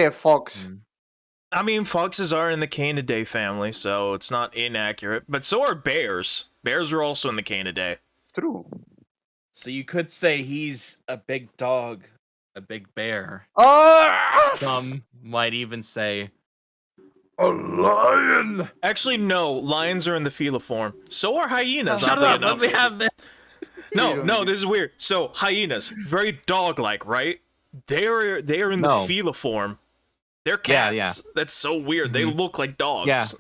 a fox. I mean, foxes are in the Canidae family, so it's not inaccurate. But so are bears. Bears are also in the Canidae. True. So you could say he's a big dog, a big bear. Oh! Some might even say a lion. Actually, no. Lions are in the feliform. So are hyenas. Shut oddly up! enough. Let me have this. No, this is weird. So hyenas, very dog-like, right? They are in the feliform. They're cats. Yeah. That's so weird. They look like dogs.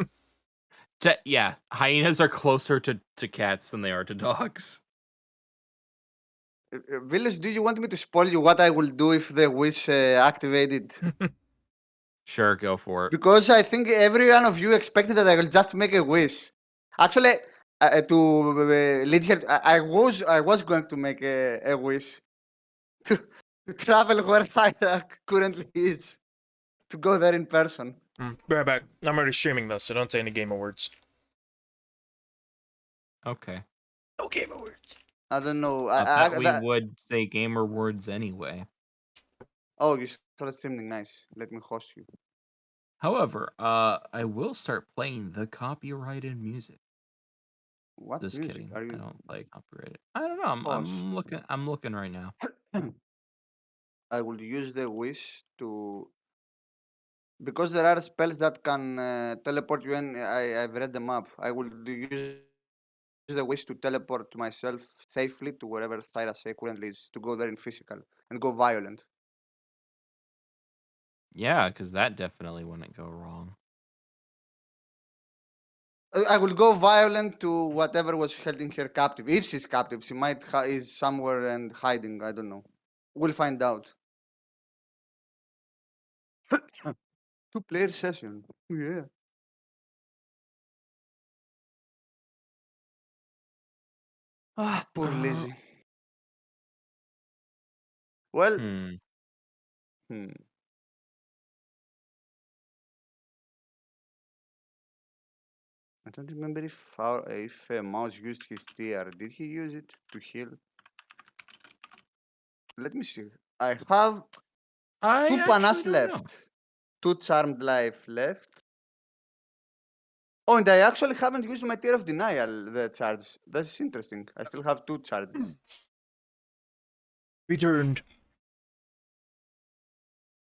Yeah. Hyenas are closer to cats than they are to dogs. Village, do you want me to spoil you what I will do if the wish activated? Sure, go for it. Because I think every one of you expected that I will just make a wish. Actually, to lead here, I was going to make a wish to travel where Thyrak currently is, to go there in person. Be right back. I'm already streaming this, so don't say any game awards. Okay. No game awards. I don't know. I thought we would say gamer words anyway. Oh, you started streaming. Nice. Let me host you. However, I will start playing the copyrighted music. What Just music kidding. are you? I don't play copyrighted. I don't know. I'm looking. I'm looking right now. I will use the wish to, because there are spells that can teleport you. And I've read them up. I will use the wish to teleport myself safely to wherever Thyrasay currently is, to go there in physical and go violent. Yeah, because that definitely wouldn't go wrong. I will go violent to whatever was holding her captive. If she's captive, she might is somewhere and hiding. I don't know. We'll find out. 2-player session. Yeah. Ah, poor Lizzie. Well. I don't remember if Mouse used his TR. Did he use it to heal? Let me see. I have 2 panas left. 2 charmed life left. Oh, and I actually haven't used my Tear of Denial, the charge. That's interesting. I still have 2 charges. Returned.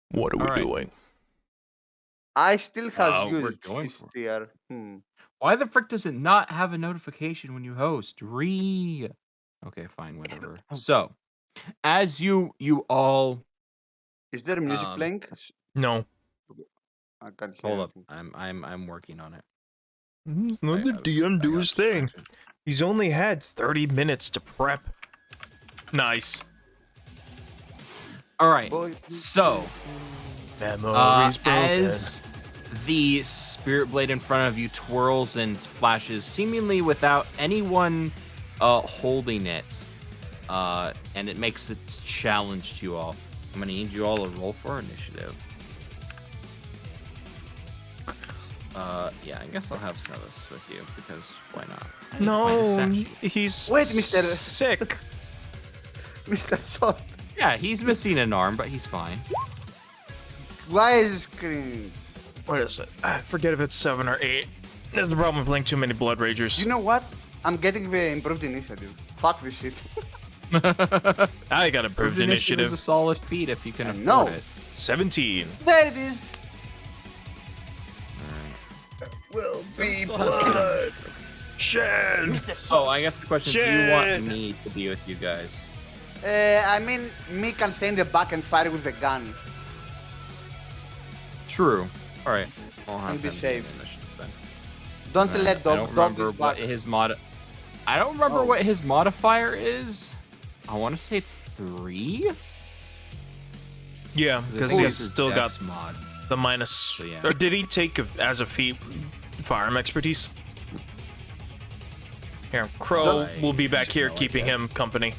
What are we doing? I still have used going his TR. Why the frick does it not have a notification when you host? Okay, fine, whatever. So, as you all, is there music playing? No. I can't hear. Hold up, I'm working on it. Let the DM do his thing. He's only had 30 minutes to prep. Nice. All right. So, as the spirit blade in front of you twirls and flashes, seemingly without anyone holding it, and it makes its challenge to you all. I'm gonna need you all to roll for initiative. Yeah, I guess I'll have Snovis with you because why not? No, he's Mr. sick. Mr. Short. Yeah, he's missing an arm, but he's fine. Why is screens? What is it? I forget if it's 7 or 8. That's the problem with playing too many Blood Ragers. You know what? I'm getting the improved initiative. Fuck this shit. I got improved initiative. Is a solid feat if you can afford it. 17. There it is. Will be blood. Shed. Oh, I guess the question is, do you want me to be with you guys? I mean, me can stay in the back and fire with the gun. True. All right. And be safe. Don't let dog this back. I don't remember what his modifier is. I want to say it's 3. Yeah, because he's still got mod. The minus. So, yeah. Or did he take as a feat firearm expertise? Here, Crow will be back here keeping him company.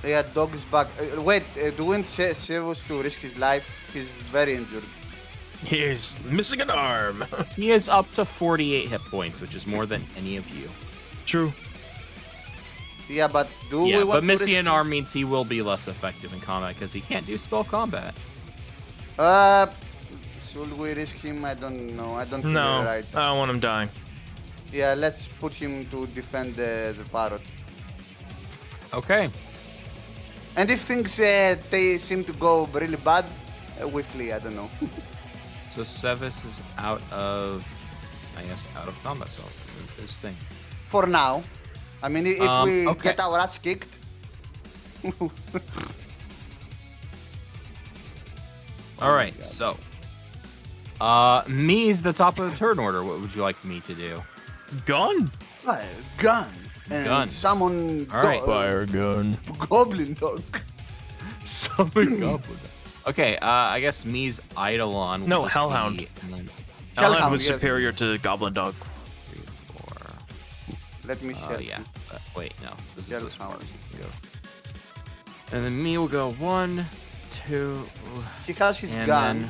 Yeah, dog is back. Wait, do we want Servus to risk his life? He's very injured. He is missing an arm. He is up to 48 hit points, which is more than any of you. True. Yeah, but we want but missing an arm means he will be less effective in combat because he can't do spell combat. Uh, should we risk him? I don't know. I don't think No, you're right. I don't want him dying. Yeah, let's put him to defend the parrot. Okay. And if things they seem to go really bad, we flee. I don't know. So Sevis is out of, I guess, out of combat. So this thing. For now, I mean, if we okay. get our ass kicked. All right. So, me's the top of the turn order. What would you like me to do? Gun. Fire gun. And Gun. Summon All right. Fire gun. goblin dog. Summon goblin. Okay. I guess me's Eidolon. will No, just Hellhound. be- and then Hellhound was yes. superior to Goblin Dog. 3, 4. Let me help Yeah. you. Wait, no. This is this Hellhound. one. And then me will go 1, 2, He has his and gun. then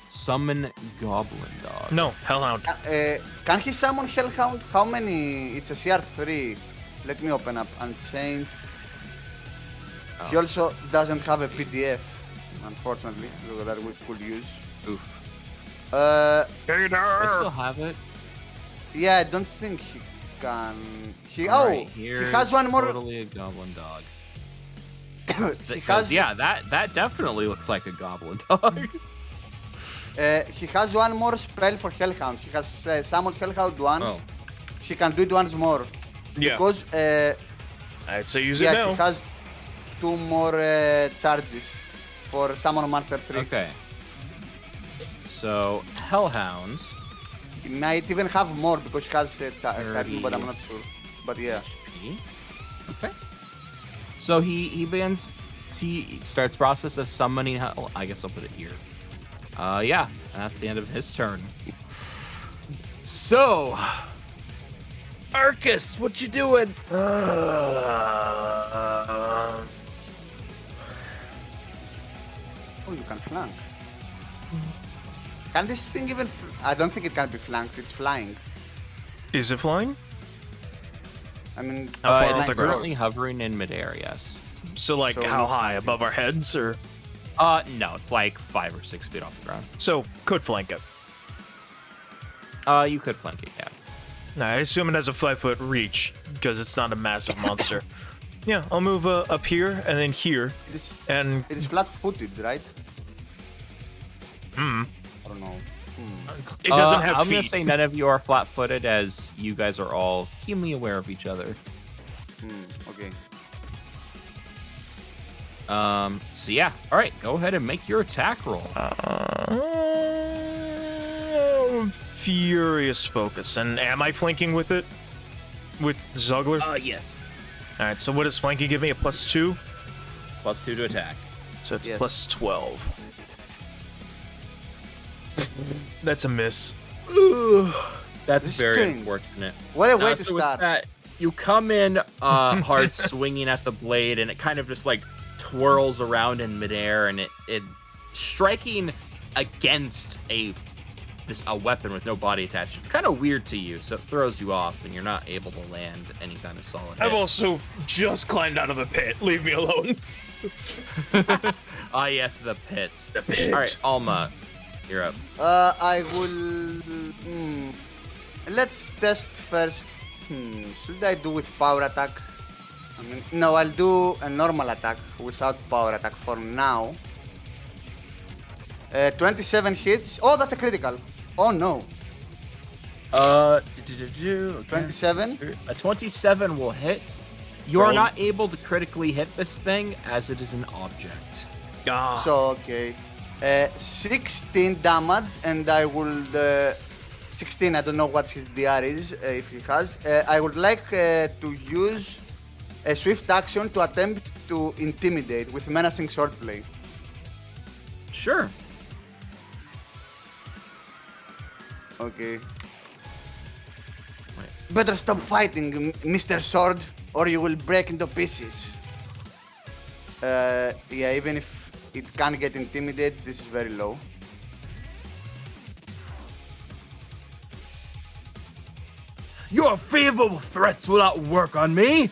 summon Goblin Dog. No, Hellhound. Can he summon Hellhound? How many? It's a CR3. Let me open up. Unchained. He Oh. also doesn't have a PDF, unfortunately, that we could use. Oof. Uh, I still have it. yeah, I don't think he can. He Alright, he here's has one more. Totally a Goblin Dog. he Because has yeah, that definitely looks like a Goblin Dog. he has one more spell for Hellhound. He has summoned Hellhound once. Oh. He can do it once more. Yeah. Because I'd say use it yeah, now. he has 2 more charges for summon monster 3. Okay. So Hellhounds. He might even have more because he has charging, but I'm 30. not sure. But yeah. HP. Okay. So he begins. He starts process of summoning. Hell. I guess I'll put it here. Yeah, that's the end of his turn. So, Arcus, what you doing? Oh, you can flank. Can this thing even? I don't think it can be flanked. It's flying. Is it flying? I mean, How far off It's the ground? currently hovering in midair. Yes. So like So how it's high? flanking. Above our heads or? No, it's like 5 or 6 feet off the ground. So could flank it. You could flank it, yeah. No, I assume it has a 5-foot reach because it's not a massive monster. Yeah, I'll move up here and then here, and it is flat-footed, right? Hmm. I don't know. it doesn't have I'm feet. gonna say none of you are flat-footed, as you guys are all keenly aware of each other. Okay. So yeah, all right, go ahead and make your attack roll. Furious focus. And am I flanking with it? With Zugler? Yes. All right. So what does flanking give me? A +2. +2 to attack. So it's Yes. +12. That's a miss. That's This very thing. unfortunate. What a way to So with start. that, you come in hard swinging at the blade, and it kind of just like twirls around in midair, and it striking against a weapon with no body attached. It's kind of weird to you, so it throws you off, and you're not able to land any kind of solid I've hit. also just climbed out of a pit. Leave me alone. Ah, yes, the pit. The pit. All right, Alma, you're up. I will. Let's test first. Should I do with power attack? I mean, no, I'll do a normal attack without power attack for now. 27 hits. Oh, that's a critical. Oh no. 27? A 27 will hit. You are Roll. not able to critically hit this thing as it is an object. Ah. So okay. 16 damage, and I will. 16. I don't know what his DR is if he has. I would like to use a swift action to attempt to intimidate with menacing swordplay. Sure. Okay. Better stop fighting, Mr. Sword, or you will break into pieces. Yeah, even if it can get intimidated, this is very low. Your favorable threats will not work on me.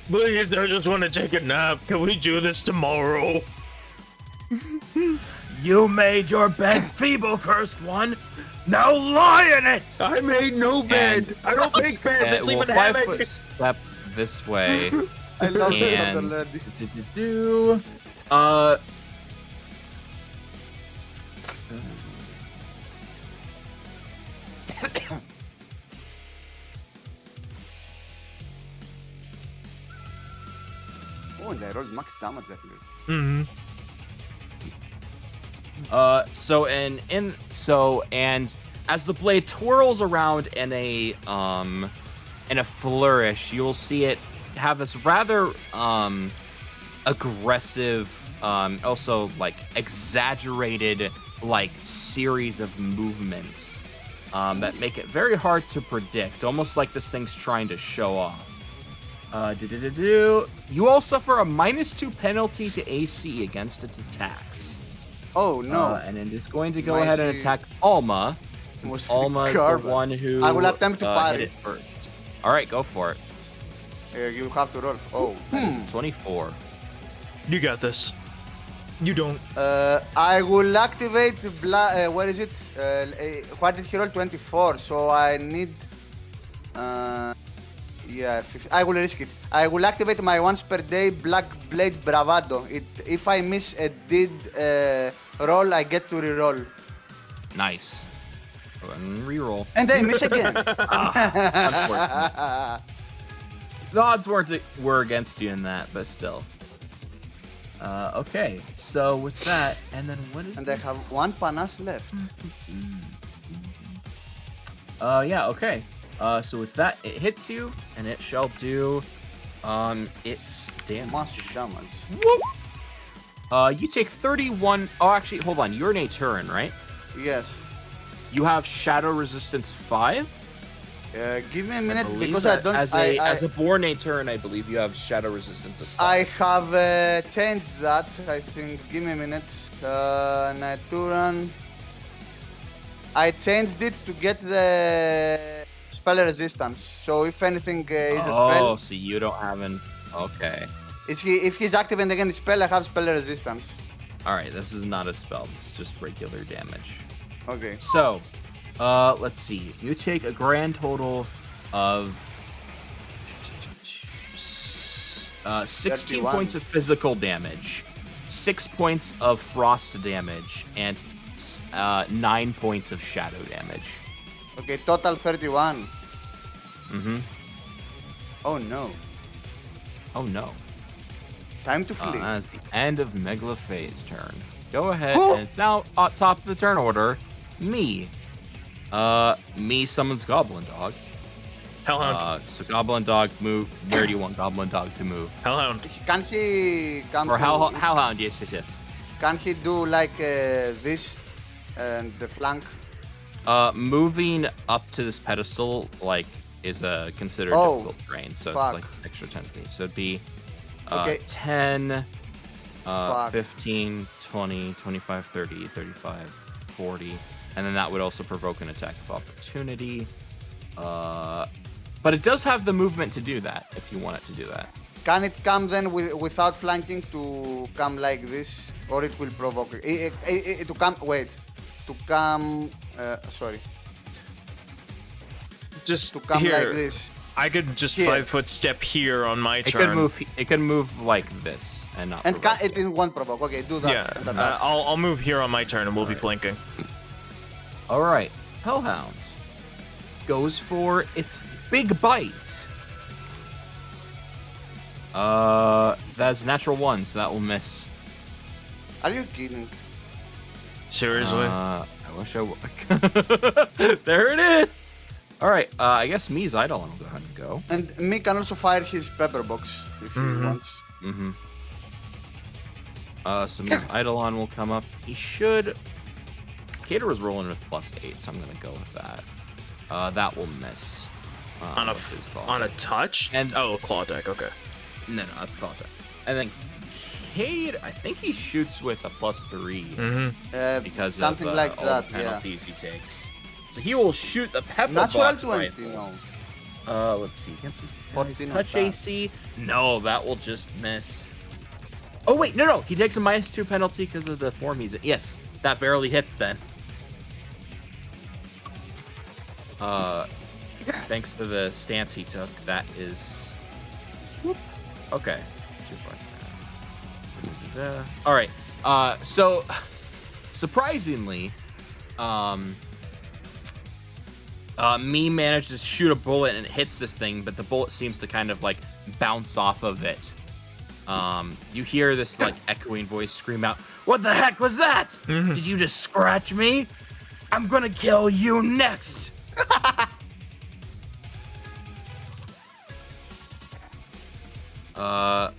Please, I just want to take a nap. Can we do this tomorrow? You made your bed, feeble cursed one. Now lie in it. I made no bed. I don't make beds. I sleep in a 5 hammock. foot step this way. I love this And already. Oh, and I rolled max damage actually. Mm-hmm. And as the blade twirls around in a flourish, you'll see it have this rather aggressive, also like exaggerated like series of movements that make it very hard to predict, almost like this thing's trying to show off. You all suffer a -2 penalty to AC against its attacks. Oh no. And it is going to go My ahead and AC attack Alma, was since Alma is the garbage. one who I will attempt to hit parry. it first. All right, go for it. You have to roll. Oh. That is a 24. You got this. You don't. I will activate where is it? What did he roll? 24. So I need. Yeah, 50. I will risk it. I will activate my once per day Black Blade Bravado. If I miss a did roll, I get to reroll. Nice. Go ahead and reroll. And I miss again. The odds were against you in that, but still. Okay, so with that, and then what is And I have one panache left. Yeah, okay. So with that, it hits you, and it shall do, its damage. Massive damage. You take 31. Oh, actually, hold on. You're in a turn, right? Yes. You have Shadow Resistance 5. Give me a minute believe because that I don't. As a born a turn, I believe you have Shadow Resistance of 5. I have changed that. I think. Give me a minute. Naturan. I changed it to get the spell resistance. So if anything is a spell, Oh, so you don't have an. Okay. if he's activating again the spell, I have spell resistance. All right. This is not a spell. This is just regular damage. Okay. So, let's see. You take a grand total of 16 31. points of physical damage, 6 points of frost damage, and 9 points of shadow damage. Okay. Total 31. Mm-hmm. Oh no. Oh no. Time to flee. That is the end of Megalaphay's turn. Go ahead, Who? and it's now at top of the turn order. Me. Me summons Goblin Dog. Hellhound. So Goblin Dog move. Where do you want Goblin Dog to move? Hellhound. Can he come? Or to- Hellhound? Yes, yes, yes. Can he do like this and the flank? Moving up to this pedestal like is a considered Oh, difficult terrain, so fuck. it's like extra 10 feet. So it'd be Okay. 10, Fuck. 15, 20, 25, 30, 35, 40, and then that would also provoke an attack of opportunity. But it does have the movement to do that if you want it to do that. Can it come then without flanking to come like this, or it will provoke to come? Wait, to come. Sorry, Just to come here. like this. I could just Here. 5-foot step here on my It turn. could move. It could move like this and not. And provoke it won't provoke. Okay, do that. Yeah, and attack. I'll move here on my turn and we'll be flanking. All right, Hellhound goes for its big bite. That's a natural 1, so that will miss. Are you kidding? Seriously? I wish I would. There it is. All right, I guess me's Eidolon will go ahead and go. And me can also fire his pepper box if he wants. Mm-hmm. So me's Eidolon will come up. He should. Cater was rolling with +8, so I'm gonna go with that. That will miss. on a with his claw on a attack. touch? And- oh, claw deck. Okay. No, that's claw attack. And then Cade, I think he shoots with a +3 Mm-hmm. because something of like all that, the yeah. penalties he takes. So he will shoot the pepper Natural box 20, rifle. no. Let's see. Against his 14 touch attack. AC? No, that will just miss. Oh wait, no. He takes a -2 penalty because of the form he's in. Yes, that barely hits then. Thanks to the stance he took, that is. Whoop. Okay. 2 points. All right. So surprisingly, me managed to shoot a bullet and it hits this thing, but the bullet seems to kind of like bounce off of it. You hear this like echoing voice scream out, "What the heck was that? Did you just scratch me? I'm gonna kill you next."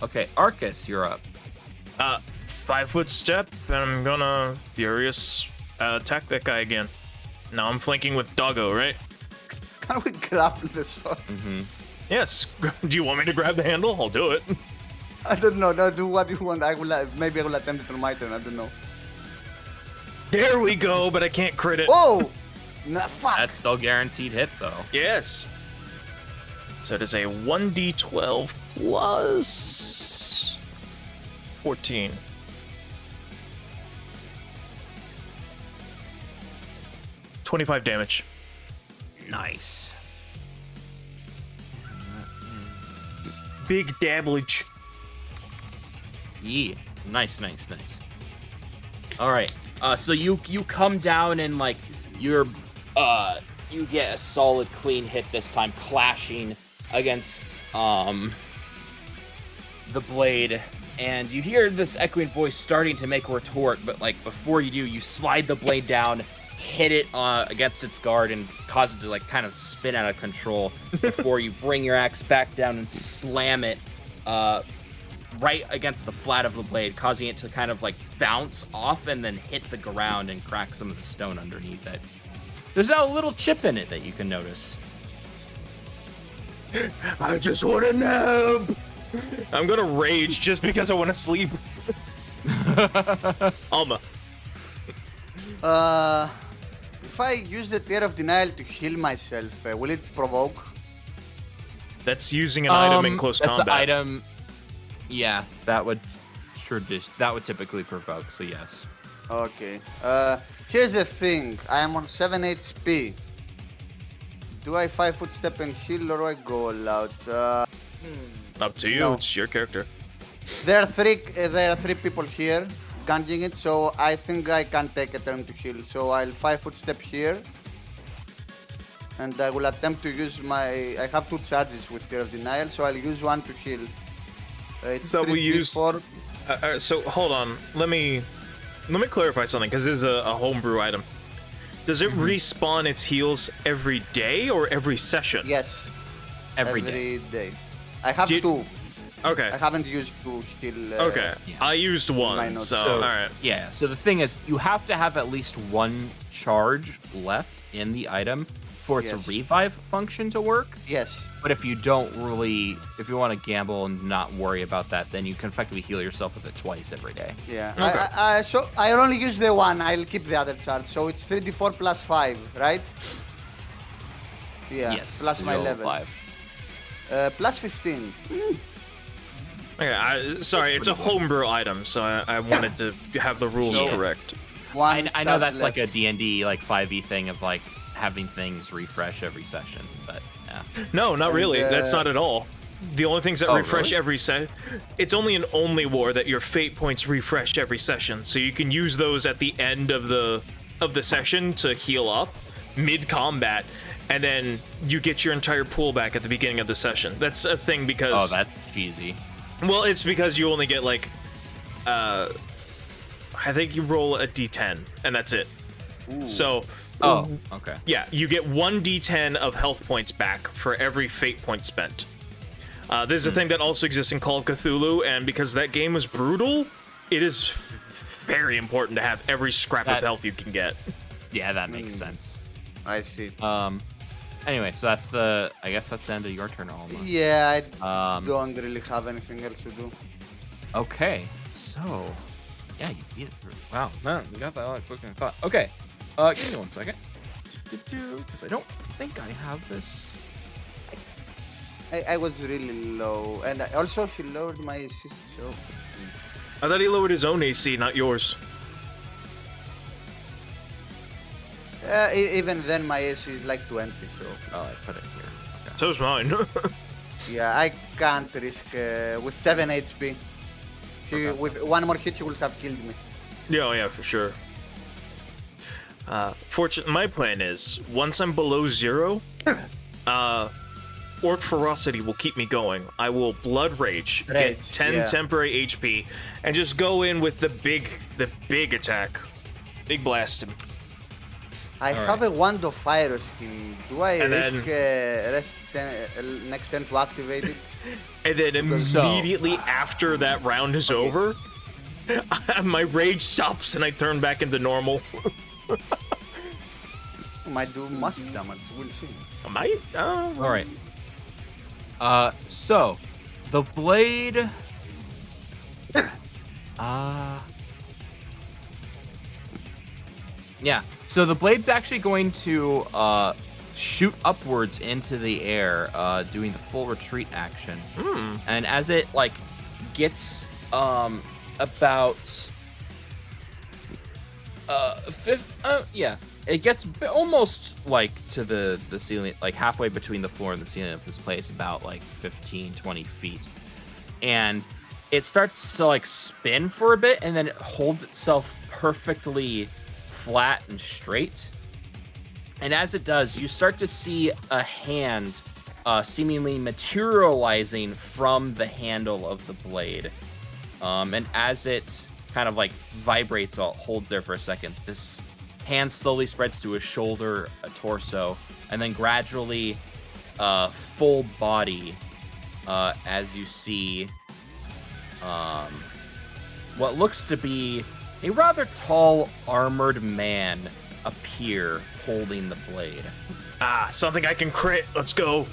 Okay, Arcus, you're up. 5-foot step, and I'm gonna furious attack that guy again. Now I'm flanking with Doggo, right? Can we grab the sword? Yes. Do you want me to grab the handle? I'll do it. I don't know. No, do what you want. Maybe I will attempt it on my turn. I don't know. There we go, but I can't crit it. Oh! Nah, fuck. That's still guaranteed hit though. Yes. So it is a 1d12 plus 14. $25 damage. Nice. Big dabblage. Yeah. Nice. All right. So you come down and like you get a solid clean hit this time, clashing against the blade, and you hear this echoing voice starting to make a retort, but like before you do, you slide the blade down, hit it against its guard, and cause it to like kind of spin out of control before you bring your axe back down and slam it right against the flat of the blade, causing it to kind of like bounce off and then hit the ground and crack some of the stone underneath it. There's now a little chip in it that you can notice. I just want to nap. I'm gonna rage just because I want to sleep. Alma. If I use the Tear of Denial to heal myself, will it provoke? That's using an item in close that's combat. An item. Yeah, that would typically provoke. So yes. Okay. Here's the thing. I am on 7 HP. Do I 5-foot step and heal, or do I go all out? Up to you. No. It's your character. There are three people here ganging it, so I think I can take a turn to heal. So I'll 5-foot step here, and I will attempt to use I have 2 charges with Tear of Denial, so I'll use 1 to heal. It's So we 3d4. So hold on. Let me clarify something, because this is a homebrew item. Does it respawn its heals every day or every session? Yes, Every every day. day. I have 2. Okay. I haven't used 2 heal. Okay. Yeah. I used Mine 1, not. so So, all right. Yeah, so the thing is, you have to have at least 1 charge left in the item for its Yes. revive function to work. Yes. But if you want to gamble and not worry about that, then you can effectively heal yourself with it twice every day. Yeah. Okay. So I'll only use the 1. I'll keep the other charge. So it's 3d4 plus 5, right? Yeah. Yes. Plus my roll level. 5. Plus 15. Okay. Sorry, it's a homebrew item, so I wanted to have the rules Sure. correct. I I know that's like a D&D like 5e thing of like having things refresh every session, but yeah. No, not And, really. That's not at all. The only things that Oh, refresh really? every it's only an only war that your fate points refresh every session, so you can use those at the end of the session to heal up mid combat, and then you get your entire pool back at the beginning of the session. That's a thing because Oh, that's cheesy. well, it's because you only get like I think you roll a d10 and that's it. So Oh, okay. yeah, you get 1 d10 of health points back for every fate point spent. This is a thing that also exists in Call of Cthulhu, and because that game was brutal, it is very important to have every scrap of That- health you can get. Yeah, that makes sense. I see. Anyway, so I guess that's the end of your turn, Alma. Yeah, I Um, don't really have anything else to do. Okay, so yeah, you beat it through. Wow, man, you got that a lot quicker than I thought. Okay, give me 1 second, because I don't think I have this. I was really low, and also he lowered my assist, so I thought he lowered his own AC, not yours. Even then, my AC is like 20, so... Oh, I put it here. Okay. So's mine. Yeah, I can't risk... with 7 HP. With one more hit, he would have killed me. Yeah, for sure. My plan is, once I'm below 0, Orc Ferocity will keep me going. I will Blood Rage, get 10 temporary HP, and just go in with the big attack. Big blast him. I have a Wand of Fire skin. Do I risk next turn to activate it? And then immediately after that round is over, my rage stops and I turn back into normal. Might do massive damage. We'll see. Might? All right. So the blade. Yeah. So the blade's actually going to shoot upwards into the air, doing the full retreat action. And as it gets about it gets almost to the ceiling, halfway between the floor and the ceiling of this place, about 15-20 feet, and it starts to spin for a bit, and then it holds itself perfectly flat and straight. And as it does, you start to see a hand seemingly materializing from the handle of the blade. And as it kind of vibrates while it holds there for a second, this hand slowly spreads to a shoulder, a torso, and then gradually full body, as you see what looks to be a rather tall, armored man appear holding the blade. Something I can crit. Let's go.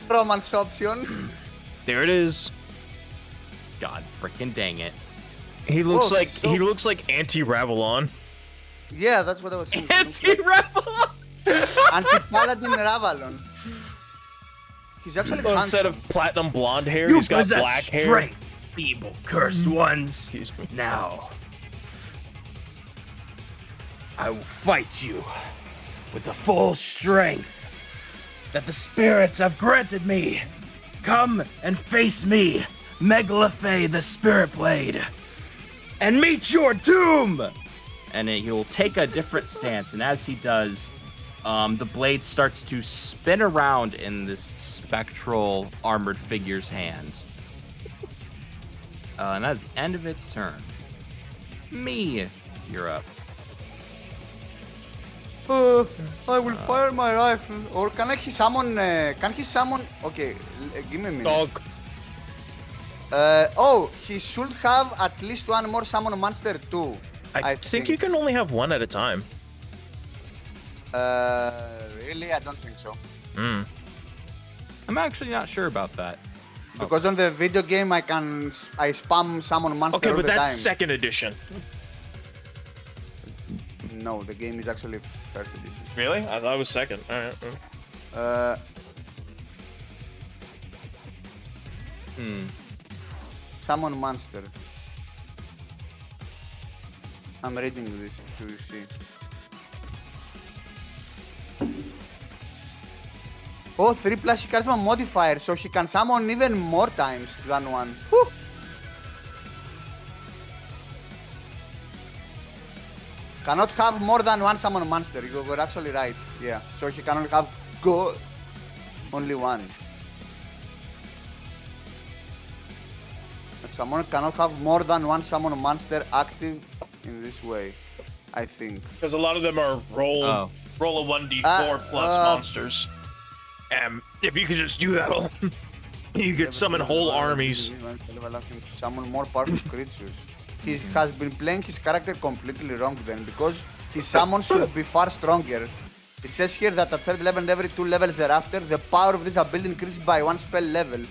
Romance option. There it is. God freaking dang it. He looks he looks like Anti-Ravelon. Yeah, that's what I was saying. Anti-Ravelon! Anti-Paladin Ravelon. He's actually handsome. Instead of platinum blonde hair, he's got black hair. Evil cursed ones. Excuse me. Now, I will fight you with the full strength that the spirits have granted me. Come and face me, Megalophe the Spirit Blade, and meet your doom! And he will take a different stance, and as he does, the blade starts to spin around in this spectral armored figure's hand. And that's the end of its turn. Me, you're up. I will fire my rifle. Or can he summon? Can he summon? Okay, give me a minute. Dog. He should have at least one more summon monster too. I think you can only have one at a time. Really? I don't think so. I'm actually not sure about that. Because on the video game I spam summon monster Okay, all but the that's time. second edition. No, the game is actually first edition. Really? I thought it was second. Alright. Summon monster. I'm reading this to see. Oh, 3+ charisma modifier, so he can summon even more times than one. Whew. Cannot have more than one summon monster. You were actually right. Yeah, so he can only have only one. A summoner cannot have more than one summon monster active in this way, I think. Because a lot of them are roll a 1d4 plus monsters. If you could just do that, you could summon whole armies. Summon more powerful creatures. He has been playing his character completely wrong then, because his summons should be far stronger. It says here that at 3rd level and every 2 levels thereafter, the power of this ability increases by 1 spell level.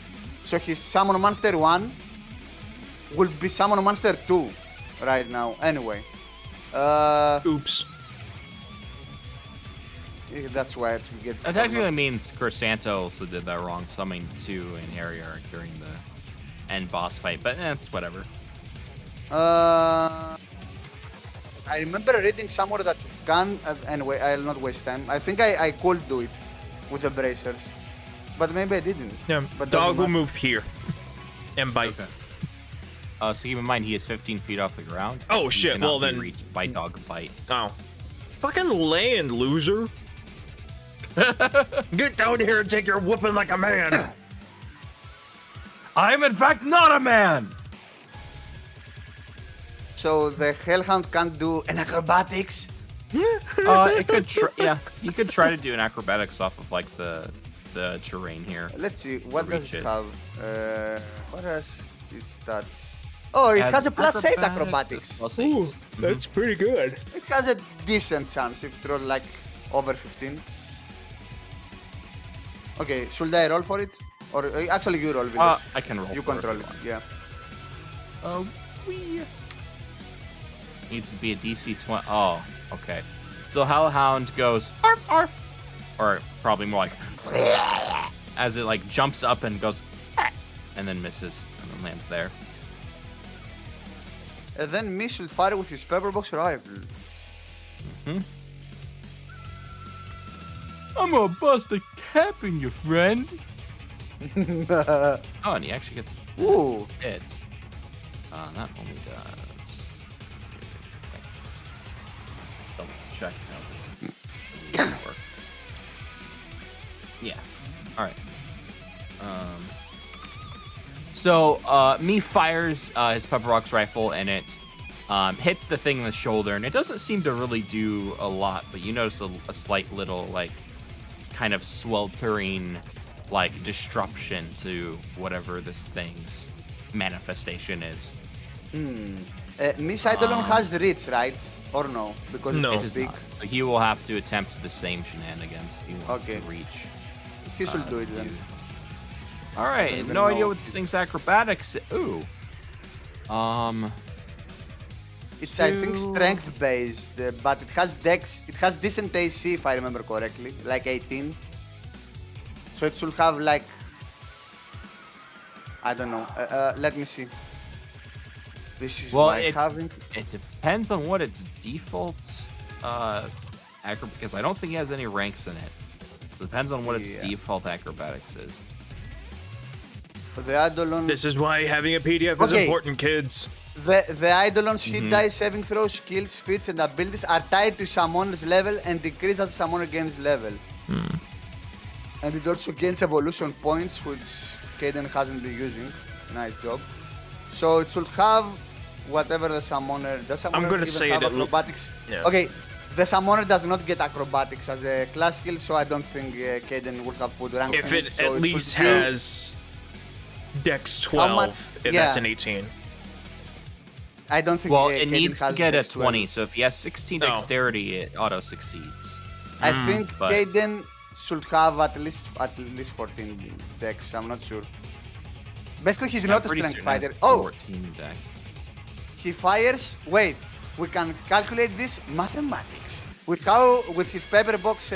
So his summon monster 1 will be summon monster 2 right now. Anyway. Oops. That's why we get. That technically means Corsanto also did that wrong, summoning 2 in area during end boss fight, but it's whatever. I remember reading somewhere that you can, anyway, I'll not waste time. I think I could do it with the bracers, but maybe I didn't. Yeah, But dog doesn't will matter. move here and bite. Okay. So keep in mind he is 15 feet off the ground. Oh, He shit, cannot well be then- reached by dog bite. Oh. Fucking land, loser. Get down here and take your whooping like a man. I am in fact not a man. So the Hellhound can't do an acrobatics. It could yeah, you could try to do an acrobatics off of like the terrain here. Let's see, what does reach it it. have? What has its stats? Oh, it has a +8 acrobatics. Plus 8. That's pretty good. It has a decent chance if you roll like over 15. Okay, should I roll for it? Or actually you roll because I can roll. you for control if it, you yeah. want. Wee. Needs to be a DC 20. Oh, okay. So Hellhound goes arf arf, or probably more like as it like jumps up and goes and then misses and then lands there. And then me should fire with his pepper box rifle. I'm gonna bust a cap in your friend. Oh, and he actually gets Ooh, hit. That only does. Double check how this will work. Yeah. All right. So me fires his pepper box rifle and it hits the thing in the shoulder, and it doesn't seem to really do a lot, but you notice a slight little like kind of sweltering like disruption to whatever this thing's manifestation is. Miss Eidolon has reach, right? Or no? Because No. it's It is big. not. So he will have to attempt the same shenanigans if he wants Okay. to reach. He should do it then. All right, even no idea know what this thing's acrobatics. Ooh. It's I think Two. strength based, but it has dex. It has decent AC if I remember correctly, like 18. So it should have like I don't know. Let me see. This is Well, why it's- having. It depends on what its default because I don't think he has any ranks in it. It depends on what its Yeah. default acrobatics is. The Eidolon. This is why having a PDF is Okay. important, kids. The Eidolon's hit die saving throws, skills, feats, and abilities are tied to summoner's level and decrease as summoner gains level. And it also gains evolution points, which Kaden hasn't been using. Nice job. So it should have whatever the summoner. The summoner gonna even say have that- acrobatics. Yeah. Okay, the summoner does not get acrobatics as a class skill, so I don't think Kaden would have put ranks If in it so at should least be- has Dex 12, much- that's yeah. an 18. I don't think. Well, Kaden it needs to has get a Dex 12. 20, so if he has 16 Oh. dexterity, it auto succeeds. I think but- Kaden should have at least 14 decks. I'm not sure. Basically, he's I'm not a pretty strength certain it has fighter. Oh, 14 dex. he fires. Wait, we can calculate this mathematics with his paper box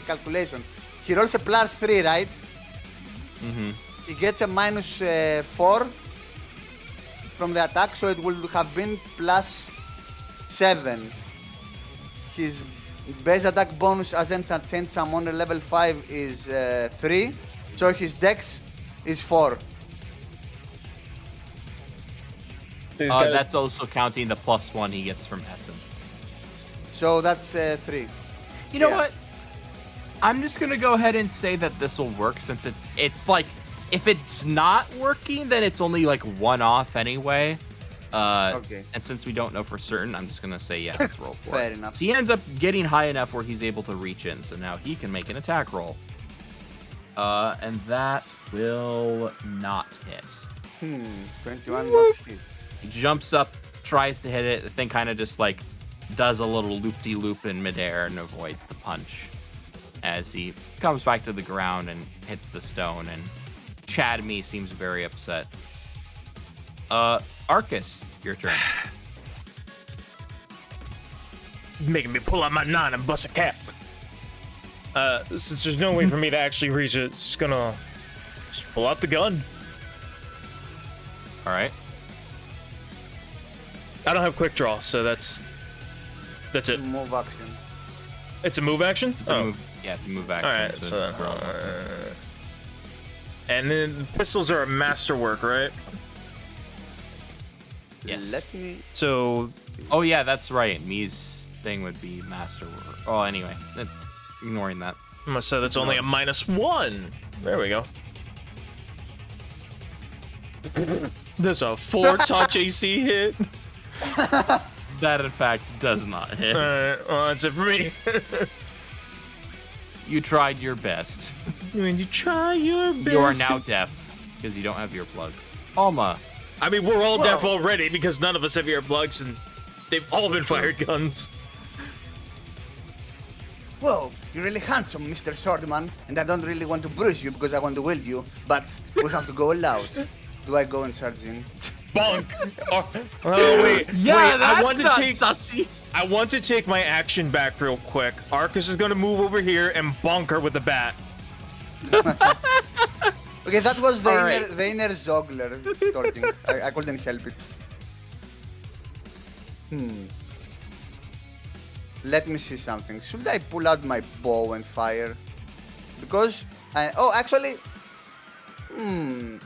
calculation. He rolls a +3, right? Mm-hmm. He gets a -4 from the attack, so it will have been +7. His base attack bonus as Enchant Summoner level 5 is 3, so his dex is 4. That's also counting the +1 he gets from Essence. So that's 3. You know Yeah. what? I'm just gonna go ahead and say that this will work since it's like if it's not working, then it's only like one off anyway. Okay. And since we don't know for certain, I'm just gonna say yeah, let's roll for Fair it. enough. So he ends up getting high enough where he's able to reach in, so now he can make an attack roll. And that will not hit. 21 not hit. He jumps up, tries to hit it. The thing kind of just like does a little loop-de-loop in midair and avoids the punch as he comes back to the ground and hits the stone. And Chad Me seems very upset. Arcus, your turn. Making me pull out my 9 and bust a cap. Since there's no way for me to actually reach it, just gonna pull out the gun. All right. I don't have quick draw, so that's it. Move action. It's a move action. It's a move. Yeah, it's a move action. All right, so so then, throw it. and then pistols are a masterwork, right? Yes. Let me. So Oh yeah, that's right. Me's thing would be masterwork. Oh, anyway, ignoring that. so that's only a -1. There we go. There's a 4-touch AC hit. That in fact does not hit. Alright, well, that's it for me. You tried your best. When you try your best. You are now deaf because you don't have earplugs. Alma. I mean, we're all deaf Whoa. already because none of us have earplugs and they've all been fired guns. Whoa, you're really handsome, Mr. Swordman, and I don't really want to bruise you because I want to wield you, but we have to go all out. Do I go and charge in? Bonk! Oh, wait. Yeah, wait, that's I want to not take sussy. I want to take my action back real quick. Arcus is gonna move over here and bonk her with the bat. Okay, that was the All inner, right. the inner Zogler talking. I couldn't help it. Let me see something. Should I pull out my bow and fire? Because actually,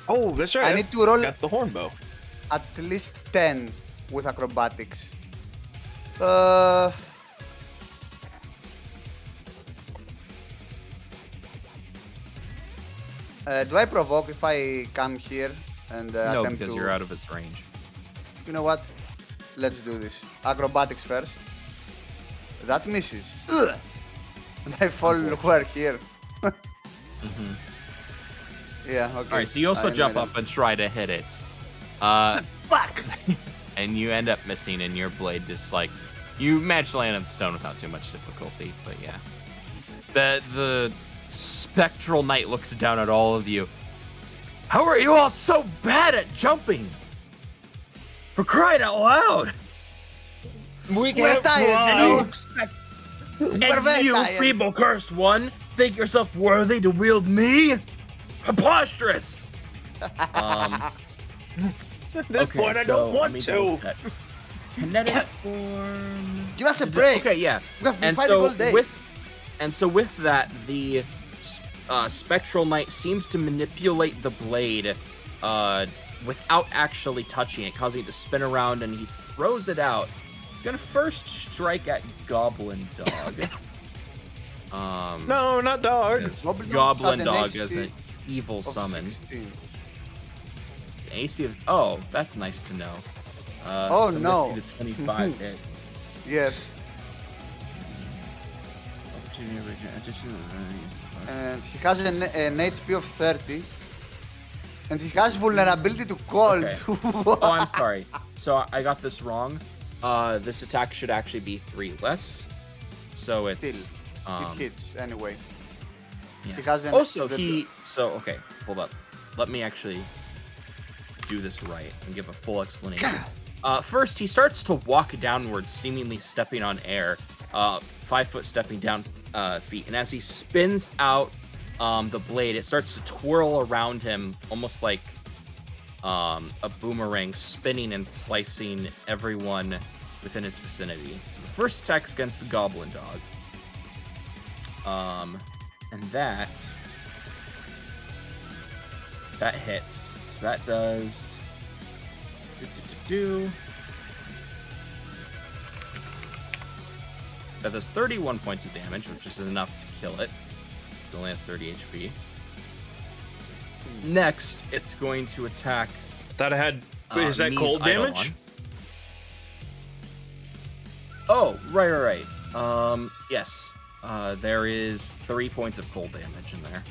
Oh, that's right. I need to roll Got the horn bow. at least 10 with acrobatics. Do I provoke if I come here and No, attempt because to... you're out of its range. You know what? Let's do this. Acrobatics first. That misses. Ugh! And I fall where here? Yeah, okay. All right, so you also I jump made up and try to hit it. Fuck! And you end up missing, and your blade just like you manage to land on the stone without too much difficulty. But yeah, the spectral knight looks down at all of you. How are you all so bad at jumping? For crying out loud! We We're tired, And you you know? expect, We're and very you, tired. feeble cursed one, think yourself worthy to wield me? Preposterous! At this Okay, point, I so don't let want me to. double check. Kinetic form. Give us a break! Okay, yeah. We have been And fighting so all day. with that, the spectral knight seems to manipulate the blade without actually touching it, causing it to spin around, and he throws it out. He's gonna first strike at Goblin Dog. No, not dog. as Goblin Dog Goblin has an Dog AC as an evil of summon. 16. It's an AC of that's nice to know. Oh, so no. must be the 25 hit. Yes. And he has an HP of 30. And he has vulnerability to cold. Okay. Oh, I'm sorry. So I got this wrong. This attack should actually be 3 less. So it's Still, it hits anyway. yeah. He has an Also, okay, hold up. Let me actually do this right and give a full explanation. First, he starts to walk downwards, seemingly stepping on air. 5 foot stepping down feet, and as he spins out the blade, it starts to twirl around him, almost like a boomerang, spinning and slicing everyone within his vicinity. So the first attack's against the Goblin Dog. And that hits. So that does that does 31 points of damage, which is enough to kill it. It only has 30 HP. Next, it's going to attack. Thought I had. Wait, is that Mi's cold Eidolon. damage? Oh, right. Yes. There is 3 points of cold damage in there.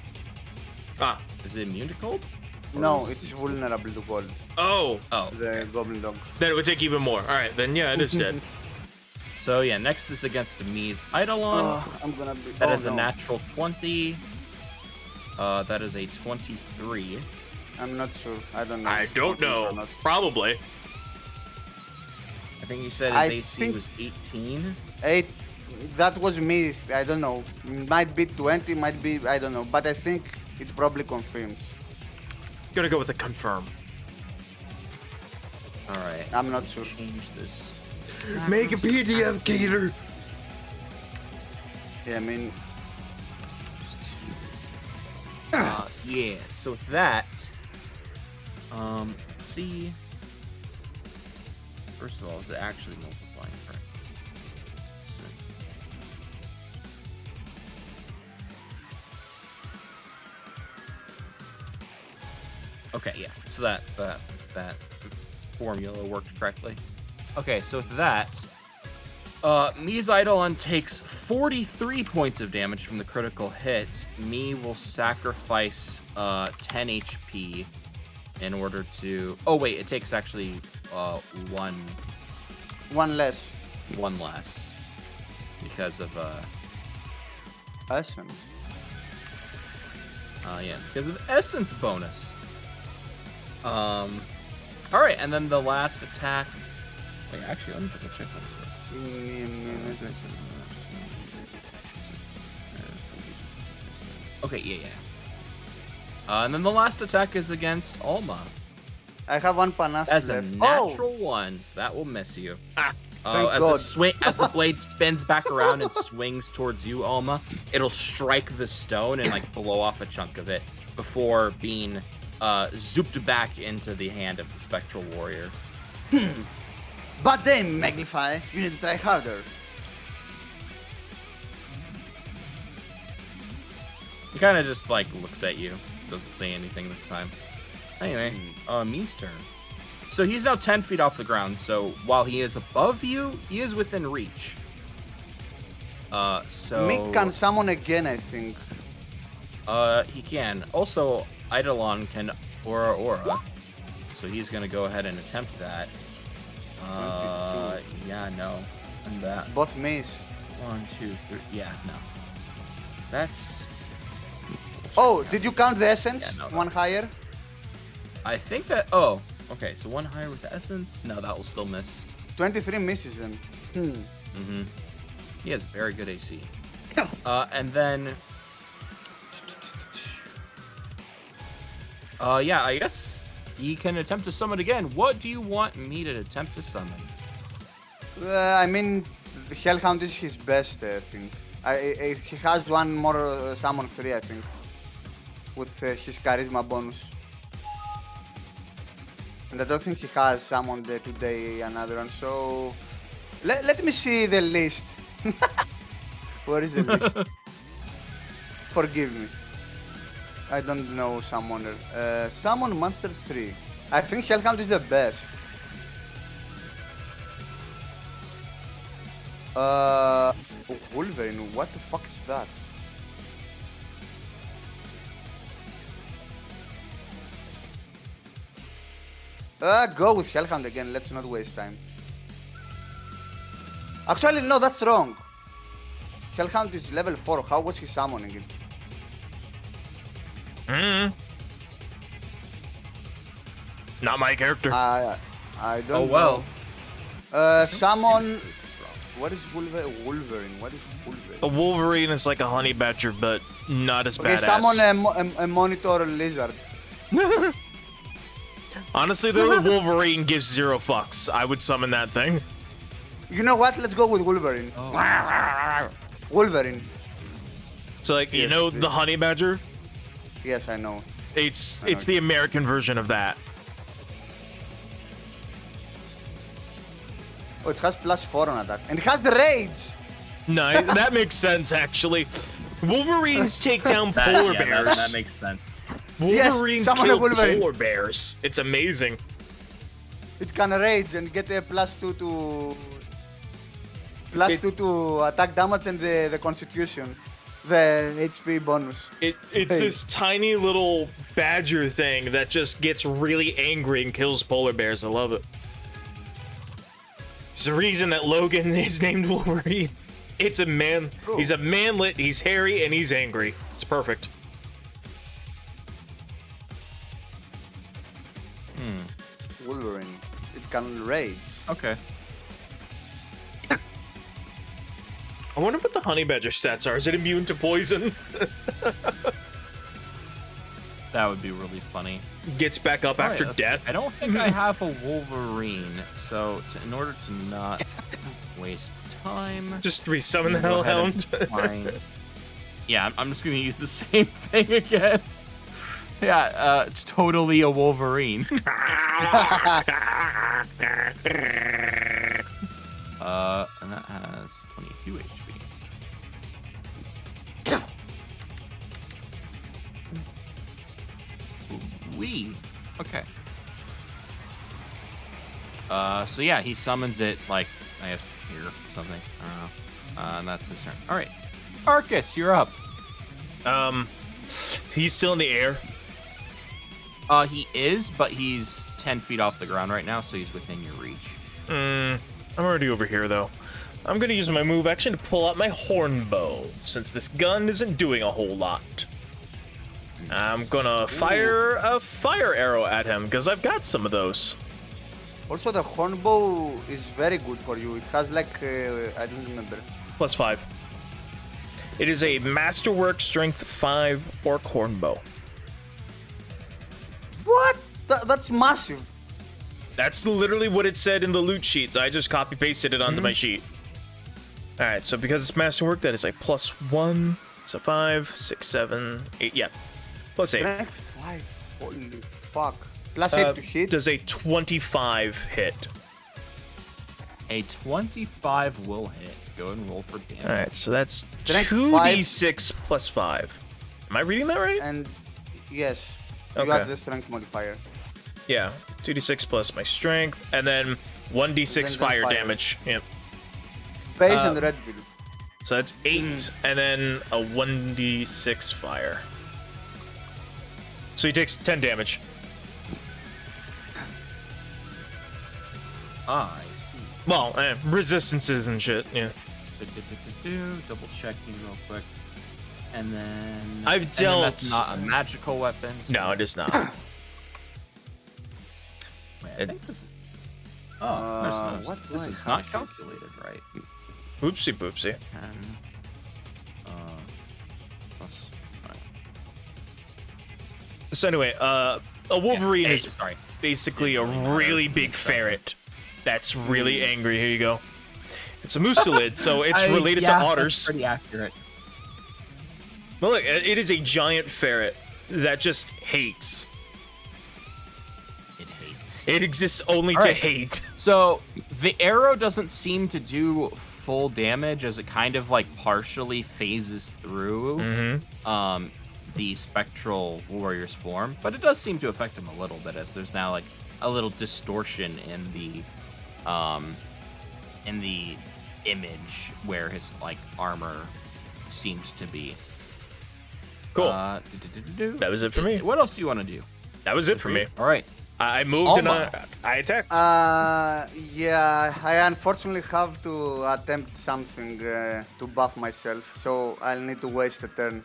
Ah. Is it immune to cold? Or No, is it's vulnerable to cold. Oh. Oh. The Goblin Dog. Then it would take even more. All right, then yeah, it is dead. So yeah, next is against Mi's Eidolon. I'm gonna be. That oh, is a no. natural 20. That is a 23. I'm not sure. I don't know. I if don't it's or know. not. Probably. I think you said his I AC think- was 18. 8. That was me. I don't know. Might be 20. Might be. I don't know. But I think it probably confirms. Gonna go with a confirm. All right. I'm not sure. Change this. Make a PDF, Gator. Yeah, I mean, Yeah. So with that, let's see. First of all, is it actually multiplying? Right. So, okay, yeah. So that formula worked correctly. Okay, so with that, Mi's Eidolon takes 43 points of damage from the critical hit. Mi will sacrifice 10 HP in order to. Oh wait, it takes actually one less. less because of Essence. yeah, because of essence bonus. All right, and then the last attack. Wait, actually, let me double check what this was. Okay, yeah. And then the last attack is against Alma. I have one panache As a left. natural one, so that will miss you. Thank As God. as the blade spins back around and swings towards you, Alma, it'll strike the stone and like blow off a chunk of it before being zooped back into the hand of the spectral warrior. But then, Magnify, you need to try harder. He kind of just like looks at you, doesn't say anything this time. Anyway, Mi's turn. So he's now 10 feet off the ground. So while he is above you, he is within reach. So Mick can summon again, I think. he can. Also, Eidolon can aura. So he's gonna go ahead and attempt that. Yeah, no. And that. Both miss. 1, 2, 3. Yeah, no. That's. Oh, did you count the essence? Yeah, no, One higher? I think that. Oh, okay. So one higher with the essence. No, that will still miss. 23 misses then. Mm-hmm. He has very good AC. And then. Yeah, I guess he can attempt to summon again. What do you want me to attempt to summon? I mean, the Hellhound is his best thing. He has one more summon 3, I think. With his charisma bonus. And I don't think he has summoned today another one, so... Let me see the list. Where is the list? Forgive me. I don't know Summoner. Summon Monster 3. I think Hellhound is the best. Wolverine, what the fuck is that? Go with Hellhound again, let's not waste time. Actually, no, that's wrong. Hellhound is level 4, how was he summoning it? Not my character. I don't Oh well. know. Summon... What is Wolverine? What is Wolverine? A Wolverine is like a honey badger, but not as Okay, badass. summon a monitor lizard. Honestly, though, Wolverine gives 0 fucks. I would summon that thing. You know what? Let's go with Wolverine. Oh. Wolverine. So, like, you Yes, know this- the honey badger? Yes, I know. It's I know. the American version of that. Oh, it has +4 on attack. And it has the rage! No, that makes sense, actually. Wolverines take down That, polar yeah, bears. that makes sense. Wolverines summon a kill Wolverine. polar bears. It's amazing. It can rage and get a +2 to... +2 to attack damage and the constitution. The HP bonus. It's this tiny little badger thing that just gets really angry and kills polar bears. I love it. It's the reason that Logan is named Wolverine. It's a man. True. He's a manlet. He's hairy and he's angry. It's perfect. Wolverine. It can rage. Okay. I wonder what the honey badger stats are. Is it immune to poison? That would be really funny. Gets back up after Alright, death. I don't think I have a Wolverine, so in order to not waste time, Just resummon the go ahead and Hellhound. find- Yeah, I'm just gonna use the same thing again. Yeah, it's totally a Wolverine. And that has 22 HP. Wee. Okay. So yeah, he summons it like I guess here or something. I don't know. And that's his turn. All right, Arcus, you're up. He's still in the air. He is, but he's 10 feet off the ground right now, so he's within your reach. I'm already over here though. I'm gonna use my move action to pull out my horn bow, since this gun isn't doing a whole lot. I'm gonna fire a fire arrow at him, because I've got some of those. Also, the hornbow is very good for you. It has like I don't remember. +5. It is a Masterwork Strength 5 orc horn bow. What? That's massive. That's literally what it said in the loot sheets. I just copy pasted it onto my sheet. Alright, so because it's Masterwork, that is a +1. It's a 5, 6, 7, 8. Yeah, +8. Strength 5. Holy fuck. +8 to hit. Does a 25 hit. A 25 will hit. Go ahead and roll for damage. Alright, so that's Strength 2d6 +5. Am I reading that right? And yes, you Okay. have the strength modifier. Yeah, 2d6 plus my strength, and then 1d6 Then fire fire. damage. Yep. Base and red build. So that's 8, and then a 1d6 fire. So he takes 10 damage. Ah, I see. Well, resistances and shit, yeah. Double checking real quick. And then... I've and then dealt- that's not a magical weapon. So No, it is not. Wait, I think this is... Oh, what do this I is have not here? calculated right. Oopsie boopsie. 10... plus... Right. So anyway, a Wolverine Hey, is sorry. basically a really big ferret that's really angry. Here you go. It's a mucilid, so it's related to Yeah, otters. that's pretty accurate. Well, look, it is a giant ferret that just hates. It hates. It exists only All to right. hate. So the arrow doesn't seem to do full damage as it kind of like partially phases through the spectral warrior's form, but it does seem to affect him a little bit as there's now like a little distortion in the image where his like armor seems to be. Cool. That was it for me. What else do you want to do? That was it for me. All right. I moved and Alma. I attacked. Yeah, I unfortunately have to attempt something to buff myself, so I'll need to waste a turn.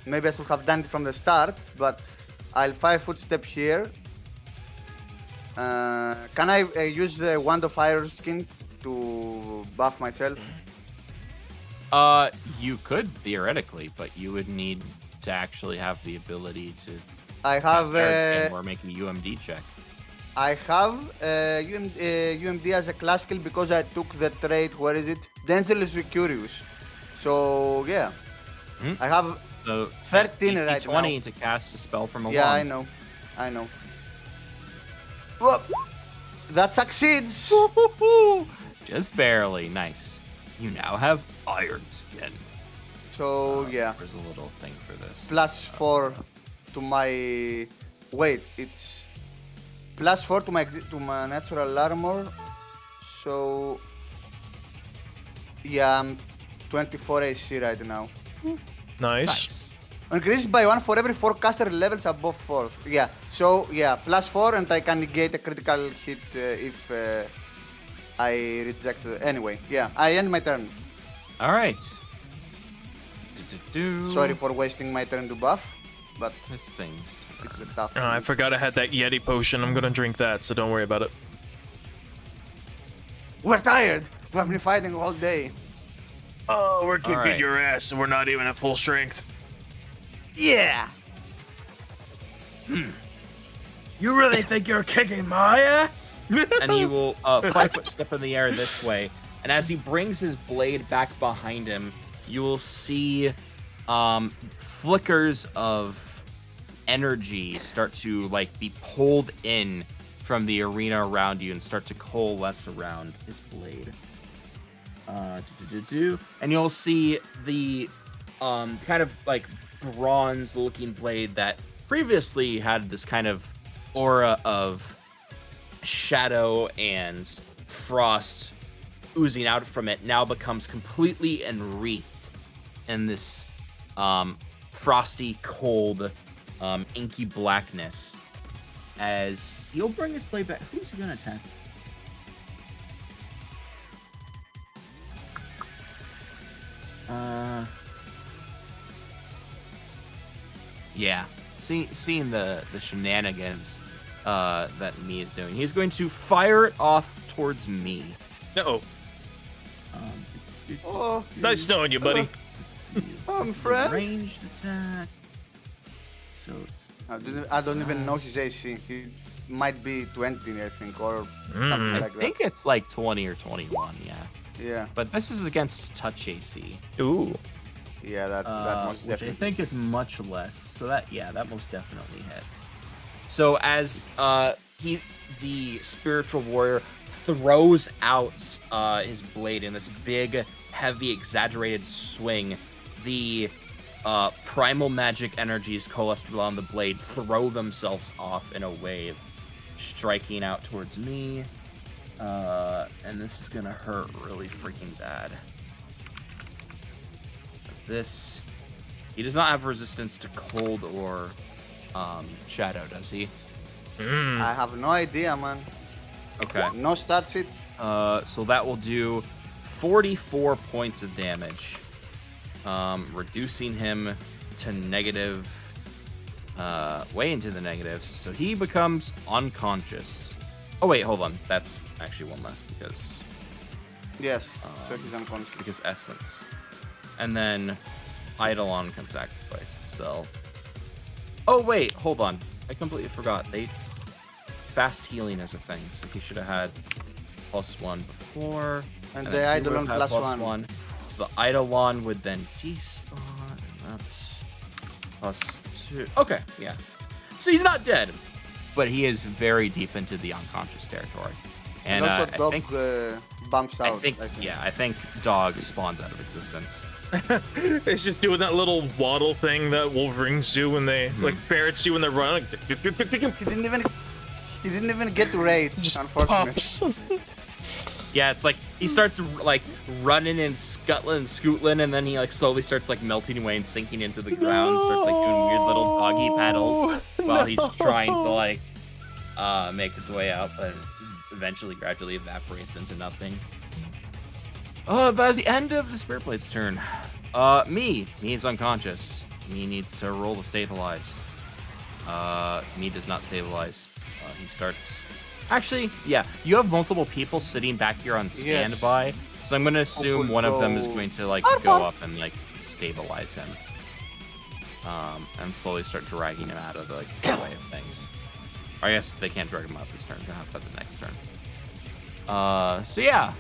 Maybe I should have done it from the start, but I'll 5-foot step here. Can I use the Wand of Iron Skin to buff myself? You could theoretically, but you would need to actually have the ability to. I have or make a UMD check. I have UMD as a class skill because I took the trait. Where is it? Dangerously Curious. So yeah, I have So 13 DC right 20 now. to cast a spell from a Yeah, I wand. know. I know. Whoop. That succeeds. Just barely. Nice. You now have Iron Skin. So yeah, There's a little thing for this. +4 to my. Wait, it's +4 to my natural armor. So yeah, I'm 24 AC right now. nice. Nice. Increased by 1 for every 4 caster levels above 4. Yeah, so yeah, +4 and I can negate a critical hit if I reject. Anyway, yeah, I end my turn. All right. Sorry for wasting my turn to buff, but This thing's. it's a tough. I forgot I had that Yeti potion. I'm gonna drink that, so don't worry about it. We're tired. We have been fighting all day. Oh, we're kicking right. your ass, and we're not even at full strength. Yeah. You really think you're kicking my ass? And he will 5 foot step in the air this way. And as he brings his blade back behind him, you will see flickers of energy start to like be pulled in from the arena around you and start to coalesce around his blade. And you'll see the kind of like bronze-looking blade that previously had this kind of aura of shadow and frost oozing out from it now becomes completely enwreathed in this frosty, cold, inky blackness. As he'll bring his blade back. Who's he gonna attack? Yeah. Seeing the shenanigans that me is doing, he's going to fire it off towards me. Uh-oh. Oh, Nice knowing you, buddy. friend. Ranged attack. So it's I don't even know his AC. It might be 20, I think, or something I like think it's like 20 or 21, yeah. that. Yeah, But this is against touch AC. Ooh. yeah, that most which I definitely. think is much less. So that most definitely hits. So as the spiritual warrior throws out his blade in this big, heavy, exaggerated swing, the primal magic energies coalesced around the blade throw themselves off in a wave, striking out towards me. And this is gonna hurt really freaking bad. He does not have resistance to cold or shadow, does he? I have no idea, man. Okay. No stat sheet. So that will do 44 points of damage, reducing him to negative, way into the negatives. So he becomes unconscious. Oh wait, hold on. That's actually one less Yes, so he's unconscious. because essence, and then Eidolon can sacrifice itself. Oh wait, hold on. I completely forgot. Fast healing is a thing, so he should have had +1 before. And then the he would Eidolon have had +1. So the Eidolon would then despawn, and that's +2. Okay, yeah. So he's not dead, but he is very deep into the unconscious territory. And also, I Dog think, bumps out. I think Dog spawns out of existence. It's just doing that little waddle thing that Wolverines do when they, like ferrets do when they're running. Like, He didn't even get to rage. just Unfortunately. pops. Yeah, it's like he starts like running and scuttling and scootling, and then he like slowly starts like melting away and sinking into the ground. Starts like doing weird little doggy paddles while he's trying to like make his way out, but eventually gradually evaporates into nothing. That is the end of the Spirit Blade's turn. Me is unconscious. Me needs to roll to stabilize. Me does not stabilize. He starts. Actually, yeah, you have multiple people sitting back here on standby, so I'm gonna assume one of them is going to like go up and like stabilize him, and slowly start dragging him out of the way of things. Or I guess they can't drag him out this turn. They'll have to have the next turn. So yeah,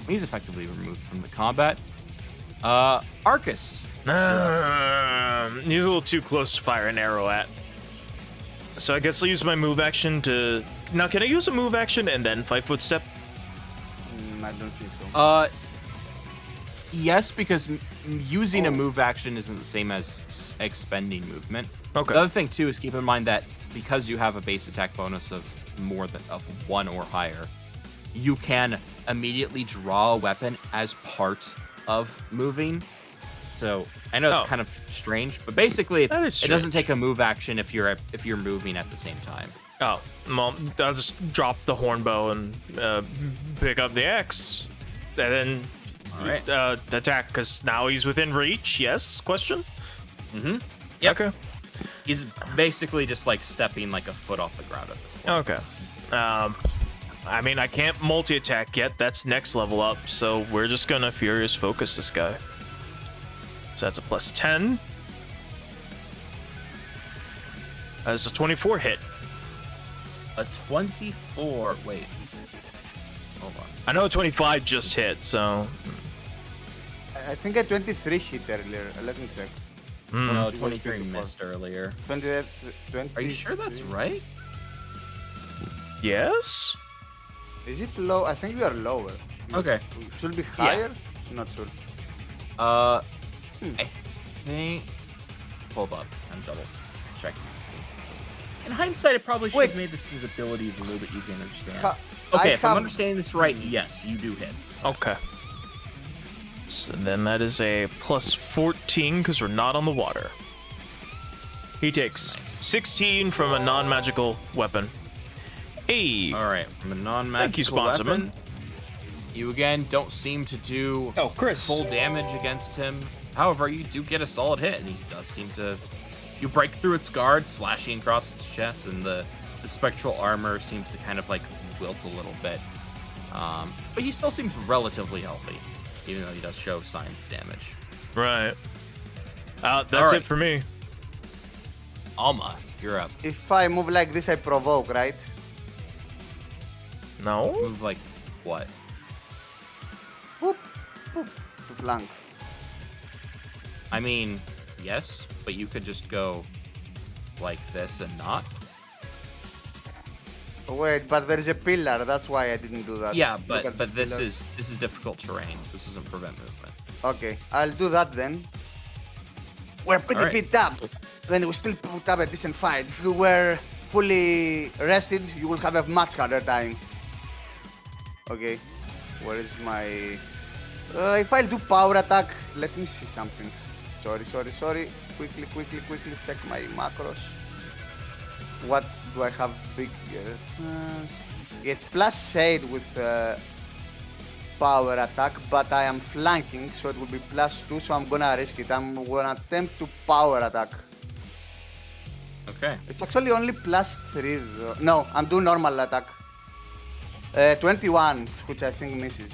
he's effectively removed from the combat. Arcus. He's a little too close to fire an arrow at. So I guess I'll use my move action to... Now, can I use a move action and then 5-foot step? I don't think so. Yes, because using a move action isn't the same as expending movement. Okay. The other thing too is keep in mind that because you have a base attack bonus of more than 1 or higher, you can immediately draw a weapon as part of moving. So I know it's kind of strange, but basically it doesn't take a move action if you're moving at the same time. Oh, well, I'll just drop the horn bow and pick up the axe, and then attack, because now he's within reach. Yes? Question? Mm-hmm. Yep. Okay. He's basically just like stepping like a foot off the ground at this point. Okay. I mean, I can't multi-attack yet. That's next level up, so we're just gonna Furious Focus this guy. So that's a +10. As a 24 hit. A 24. Wait. Hold on. I know a 25 just hit, so. I think a 23 hit earlier. Let me check. No, It was 23 24. missed earlier. 20, 20. Are you sure that's right? Yes? Is it low? I think we are lower. Okay. It should be higher? Not sure. I think. Hold up. I'm double checking these things. In hindsight, it probably should Wait. have made these abilities a little bit easier to understand. Ha- Okay, I if I'm have- understanding this right, yes, you do hit. Okay. So then that is a plus 14 because we're not on the water. He takes 16 from a non-magical weapon. Hey. All right, from a non-magical Thank you, Sponsorman. weapon, you again don't seem to do Oh, Chris. full damage against him. However, you do get a solid hit, and he does seem to. You break through its guard, slashing across its chest, and the spectral armor seems to kind of like wilt a little bit. But he still seems relatively healthy, even though he does show signs of damage. Right. That's All right. it for me. Alma, you're up. If I move like this, I provoke, right? No? Move like what? Boop, boop, to flank. I mean, yes, but you could just go like this and not. Wait, but there is a pillar. That's why I didn't do that. Yeah, Look but at this pillar. is difficult terrain. This doesn't prevent movement. Okay, I'll do that then. We're pretty Alright. beat up, and we still put up a decent fight. If you were fully rested, you will have a much harder time. Okay, where is my... if I'll do power attack, let me see something. Sorry. Quickly, check my macros. What do I have big... it's plus 8 with power attack, but I am flanking, so it will be plus 2, so I'm gonna risk it. I'm gonna attempt to power attack. Okay. It's actually only plus 3 though. No, I'm doing normal attack. 21, which I think misses.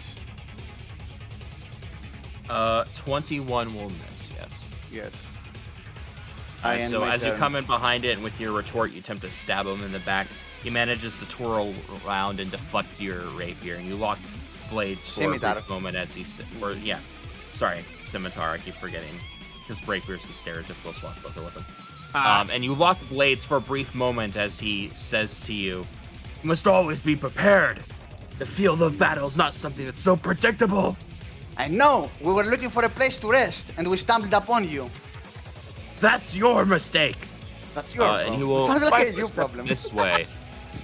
21 will miss. Yes. Yes. Alright, end so my as you turn. come in behind it and with your retort, you attempt to stab him in the back. He manages to twirl around and deflect your rapier, and you lock blades for a Scimitar. brief moment as he scimitar. I keep forgetting because rapier is the stereotypical swashbuckler weapon. And you lock blades for a brief moment as he says to you, "You must always be prepared. The field of battle is not something that's so predictable." I know! We were looking for a place to rest, and we stumbled upon you. That's your mistake. That's your problem. And he will Sounds like fight a you step problem. this way.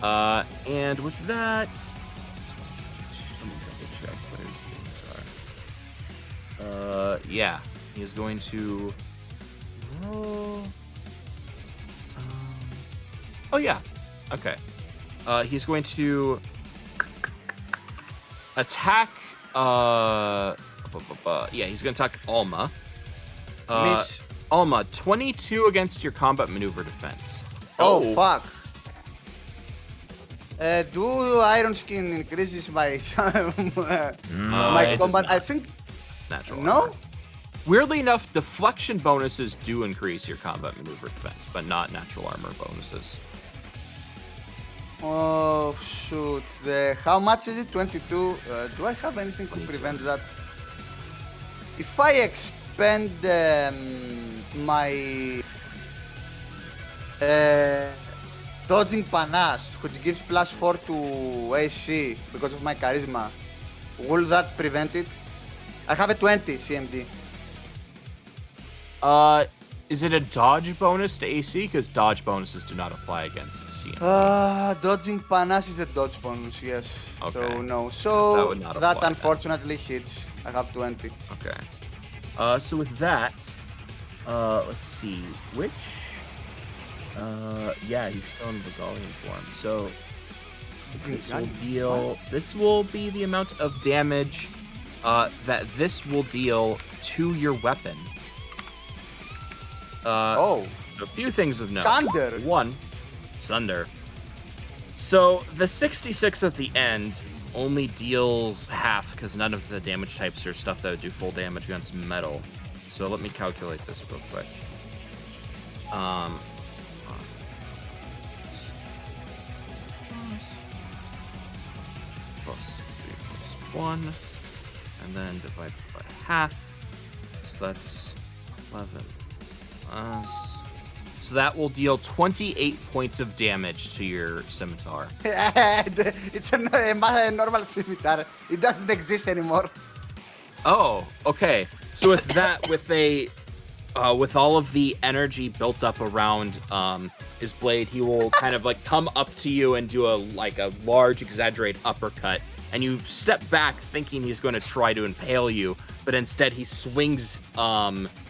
And with that, let me double check what his things are. Yeah, he is going to roll. Oh yeah, okay. He's going to attack. Yeah, he's going to attack Alma. Miss. Alma, 22 against your combat maneuver defense. Oh, fuck. Do Iron Skin increases my my it does combat? I not. think It's natural. no. armor. Weirdly enough, deflection bonuses do increase your combat maneuver defense, but not natural armor bonuses. Oh shoot! How much is it? 22. Do I have anything to 22. prevent that? If I expend my dodging panache, which gives plus 4 to AC because of my charisma, will that prevent it? I have a 20 CMD. Is it a dodge bonus to AC? Because dodge bonuses do not apply against CM. Dodging panache is a dodge bonus, yes. Okay. So no. That So would not that apply then. unfortunately hits. I have 20. Okay. So with that, let's see which. Yeah, he's still in Regalian form. So this will deal. This will be the amount of damage that this will deal to your weapon. Oh. A few things of note. Sunder. One, Sunder. So the 66 at the end only deals half because none of the damage types are stuff that would do full damage against metal. So let me calculate this real quick. 1, and then divide by half. So that's 11. So that will deal 28 points of damage to your scimitar. It's a normal scimitar. It doesn't exist anymore. Oh, okay. So with that, with all of the energy built up around his blade, he will kind of like come up to you and do a large exaggerated uppercut, and you step back thinking he's going to try to impale you, but instead he swings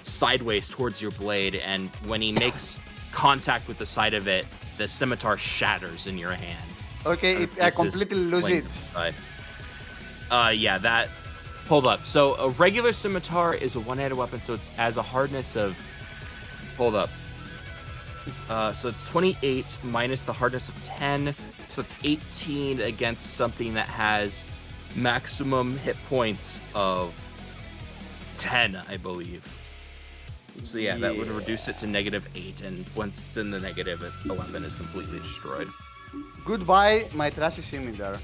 sideways towards your blade, and when he makes contact with the side of it, the scimitar shatters in your hand. Okay, I completely lose it. Yeah, that. Hold up. So a regular scimitar is a one-handed weapon, so it has a hardness of. Hold up. So it's 28 minus the hardness of 10, so it's 18 against something that has maximum hit points of 10, I believe. So yeah, that would reduce it to -8, and once it's in the negative, the weapon is completely destroyed. Goodbye, my trashy scimitar.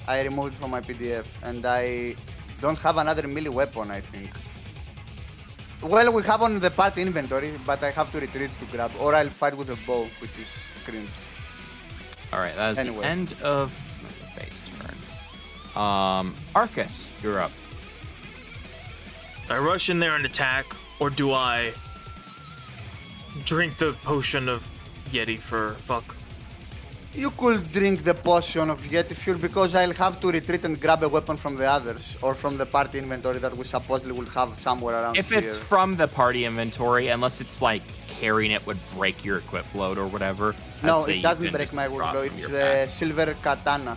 I removed from my PDF, and I don't have another melee weapon, I think. Well, we have on the party inventory, but I have to retreat to grab, or I'll fight with a bow, which is cringe. All right, that is Anyway. the end of Faye's turn. Arcus, you're up. I rush in there and attack, or do I drink the potion of Yeti for fuck? You could drink the potion of Yeti Fuel because I'll have to retreat and grab a weapon from the others, or from the party inventory that we supposedly will have somewhere around If here. it's from the party inventory, unless it's like carrying it would break your equip load or whatever. No, I'd say it you doesn't can break just my drop workload. from It's your the pack. silver katana,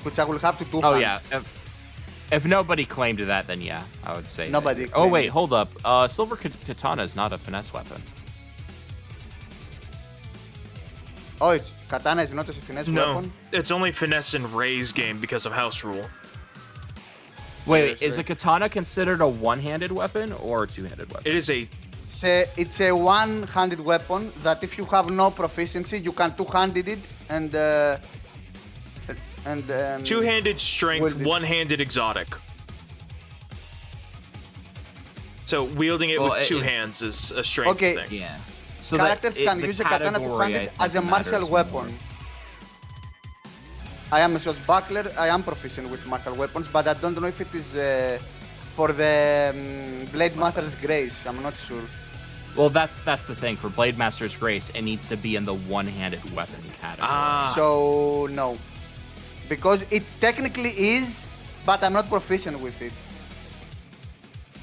which I will have to two-hand. Oh yeah. If nobody claimed that, then yeah, I would say. that Nobody you're- Oh claimed wait, it. hold up. Silver katana is not a finesse weapon. Oh, it's katana is not a finesse No, weapon? it's only finesse in Ray's game because of house rule. Wait, is Seriously? a katana considered a one-handed weapon or a two-handed weapon? It is a It's a one-handed weapon that if you have no proficiency, you can two-handed it and two-handed strength, Wielded. one-handed exotic. So wielding it Well, with two it- hands is a strength Okay. thing. Yeah. So characters that can the use a katana category, I two-handed think, as a martial matters weapon. more. I am a swashbuckler. I am proficient with martial weapons, but I don't know if it is for the Blade Master's Grace. I'm not sure. Well, that's the thing. For Blade Master's Grace, it needs to be in the one-handed weapon category. Ah, So no, because it technically is, but I'm not proficient with it.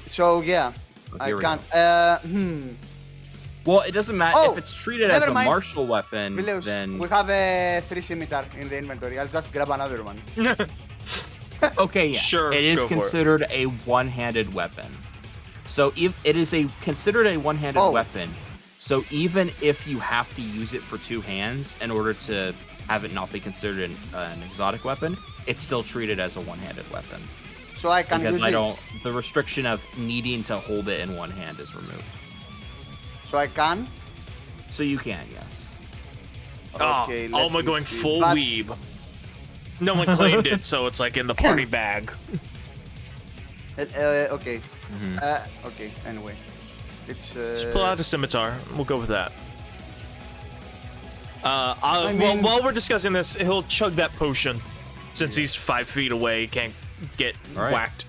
So yeah, Oh, I here we can't. Well, it doesn't matter Oh, if it's treated as never a mind. martial weapon. Vileus, Then we have a 3 scimitar in the inventory. I'll just grab another one. okay, yes, Sure, it is go for it. considered a one-handed weapon. So if it is considered a one-handed Oh. weapon, so even if you have to use it for two hands in order to have it not be considered an exotic weapon, it's still treated as a one-handed weapon. So I can Because use I it. don't, the restriction of needing to hold it in one hand is removed. So I can. So you can, yes. Okay, let Alma me going see. full But- weeb. No one claimed it, so it's like in the party bag. Okay. Okay. Anyway, it's. Just pull out a scimitar. We'll go with that. I mean- while we're discussing this, he'll chug that potion, since he's 5 feet away, can't get All right. whacked.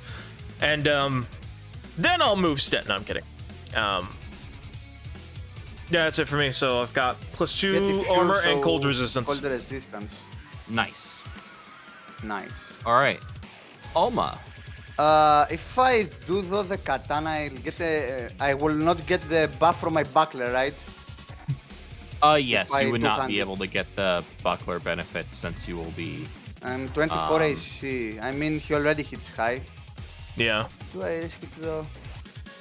And then I'll move step. No, I'm kidding. Yeah, that's it for me. So I've got Get the +2 fuel, armor and so cold resistance. Cold resistance. Nice. Nice. All right. Alma. If I do though the katana, I will not get the buff from my buckler, right? Yes, I you would not be 200. able to get the buckler benefits since you will be. I'm 24 AC. I mean, he already hits high. Yeah. Do I risk it though?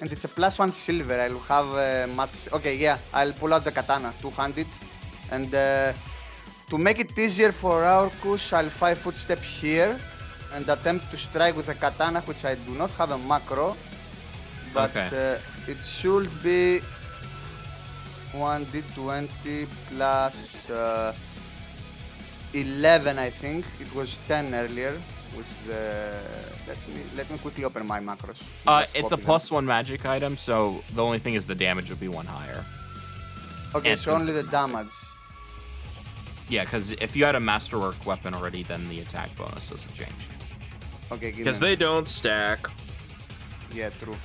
And it's a +1 silver. I'll have much. Okay, yeah. I'll pull out the katana, two-handed, and to make it easier for Arcus, I'll 5-foot step here and attempt to strike with a katana, which I do not have a macro, but Okay. it should be 1d20 plus 11, I think. It was 10 earlier. Which the let me quickly open my macros. It's a +1 magic item, so the only thing is the damage would be 1 higher. Okay, and so only the consider damage. Yeah, because if you had a masterwork weapon already, then the attack bonus doesn't change. Okay, give me Because a they minute. don't stack. Yeah, true.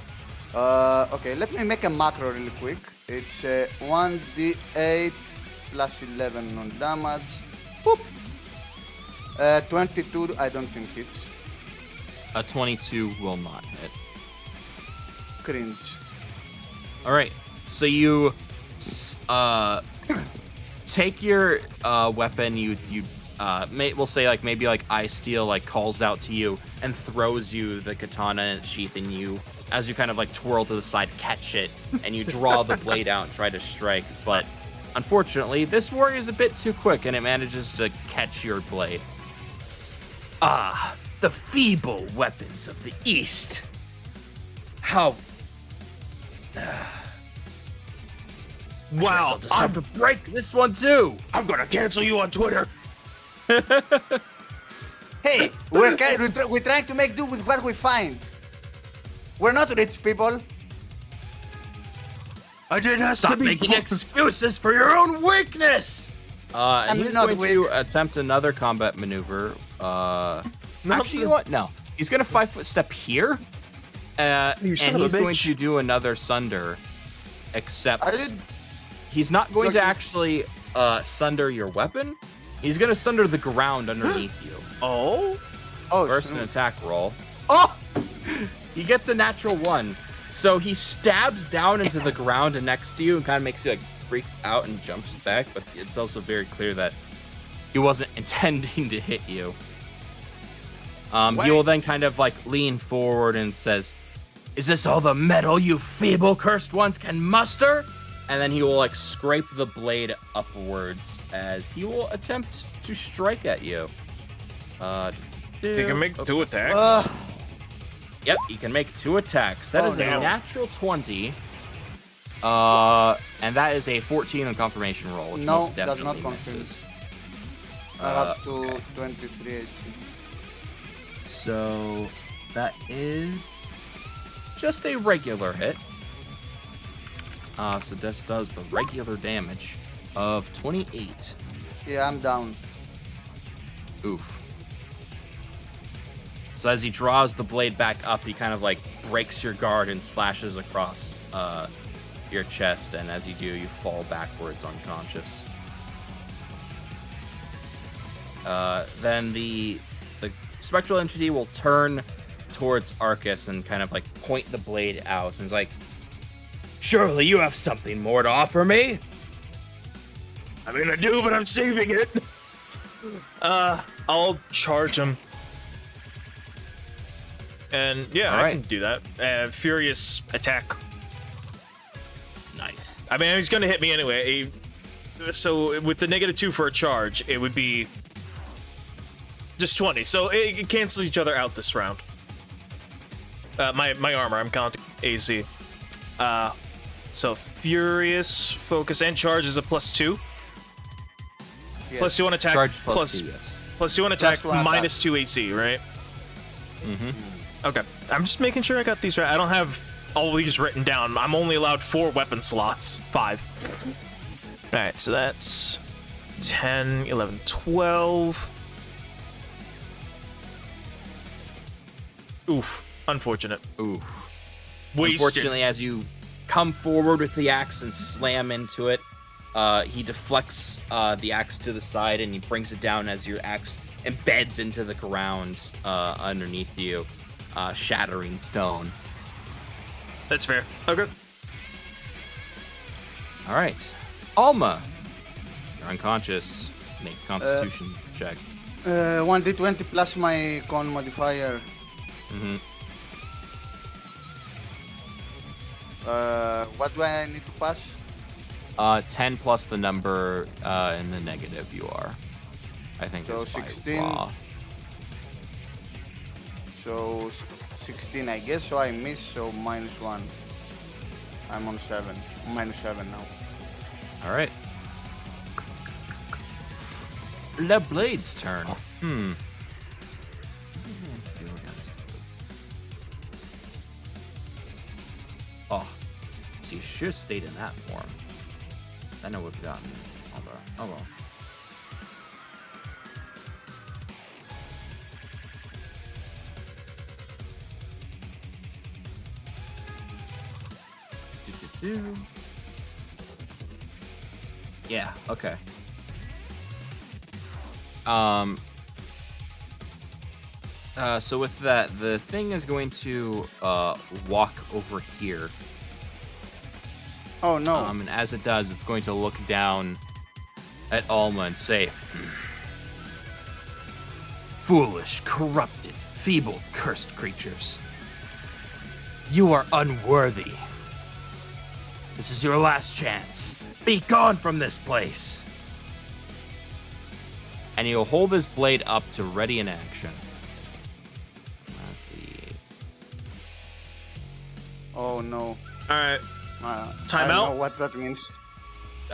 Okay, let me make a macro really quick. It's 1d8 plus 11 on damage. Boop. 22, I don't think hits. A 22 will not hit. Cringe. All right, so you take your weapon. We'll say like maybe like Eye Steel like calls out to you and throws you the katana in its sheath, and you, as you kind of like twirl to the side, catch it, and you draw the blade out and try to strike. But unfortunately, this warrior is a bit too quick, and it manages to catch your blade. Ah, the feeble weapons of the East. How? Wow, I'll just have to break this one too. I'm gonna cancel you on Twitter. Hey, we're trying to make do with what we find. We're not rich people. I didn't have Stop making excuses for your own weakness. I'm He's not going weak. to attempt another combat maneuver. Actually, you know what? No, he's gonna 5-foot step here, and You he's son of a going bitch. to do another sunder. Except I did. he's not going to So- actually sunder your weapon. He's gonna sunder the ground underneath you. Oh? Oh, First an shoot. attack roll. Oh! He gets a natural 1. So he stabs down into the ground and next to you and kind of makes you like freak out and jumps back, but it's also very clear that he wasn't intending to hit you. He will then kind of like lean forward and says, "Is this all the metal you feeble cursed ones can muster?" And then he will like scrape the blade upwards as he will attempt to strike at you. You can make 2 attacks. Yep, he can make 2 attacks. That Oh, is a no. natural 20. And that is a 14 on confirmation roll, which No, most does not definitely confirm. misses. I have to 23 AC. So that is just a regular hit. So this does the regular damage of 28. Yeah, I'm down. Oof. So as he draws the blade back up, he kind of like breaks your guard and slashes across your chest, and as you do, you fall backwards unconscious. Then the spectral entity will turn towards Arcus and kind of like point the blade out, and is like, "Surely you have something more to offer me?" I mean, I do, but I'm saving it. I'll charge him. And yeah, All I right. can do that. Furious attack. Nice. I mean, he's gonna hit me anyway. So with the -2 for a charge, it would be just 20. So it cancels each other out this round. My armor, I'm counting AC. So furious, focus, and charge is a +2. Yes. +2 on attack. Charge plus 2, yes. +2 on attack, one attack. -2 AC, right? Mm-hmm. Okay. I'm just making sure I got these right. I don't have all these written down. I'm only allowed 4 weapon slots. 5. Alright, so that's 10, 11, 12. Oof. Unfortunate. Ooh. Wasted. Unfortunately, as you come forward with the axe and slam into it, he deflects the axe to the side and he brings it down as your axe embeds into the ground underneath you, shattering stone. That's fair. Okay. All right. Alma, you're unconscious. Make a constitution check. 1d20 plus my con modifier. Mm-hmm. What do I need to pass? 10 plus the number in the negative you are. I think So it's by 16. law. So 16, I guess. So I miss. So -1. I'm on 7. -7 now. All right. The blade's turn. Oh, so you should have stayed in that form. Then I would have gotten all the. Oh well. Yeah. Okay. So with that, the thing is going to walk over here. Oh no. And as it does, it's going to look down at Alma and say, "Foolish, corrupted, feeble, cursed creatures. You are unworthy. This is your last chance. Be gone from this place." And he'll hold his blade up to ready in action. That's the... Oh no. All right. I don't Timeout? know what that means.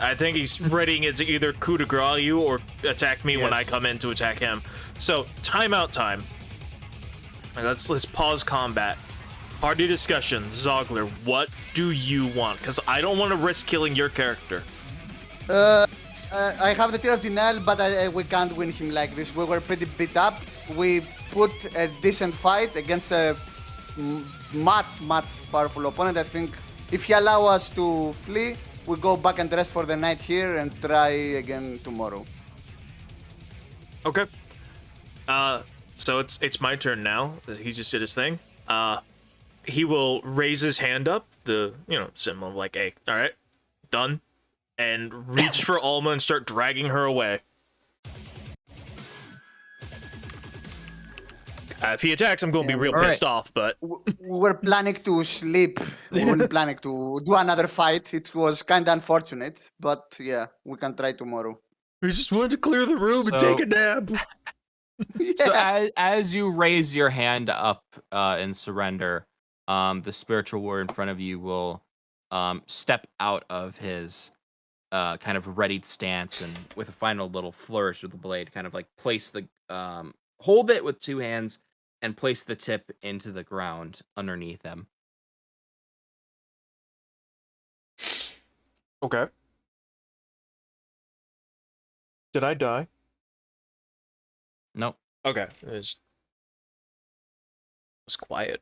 I think he's readying it to either coup de grace you or attack me when I Yes. come in to attack him. So timeout time. All right, let's pause combat. Party discussion. Zogler, what do you want? Because I don't want to risk killing your character. I have the tear of denial, but we can't win him like this. We were pretty beat up. We put a decent fight against a much powerful opponent. I think if he allow us to flee, we go back and rest for the night here and try again tomorrow. Okay. So it's my turn now. He just did his thing. He will raise his hand up, the symbol of like, hey, all right, done, and reach for Alma and start dragging her away. If he attacks, I'm gonna be real all pissed off. But We were planning to sleep. We weren't planning to do another fight. It was kind of unfortunate, but yeah, we can try tomorrow. we just wanted to clear the room and So- take a nap. So as you raise your hand up in surrender, the spiritual warrior in front of you will step out of his kind of readied stance and with a final little flourish with the blade, kind of like place the hold it with two hands and place the tip into the ground underneath him. Okay. Did I die? Nope. Okay. It was quiet.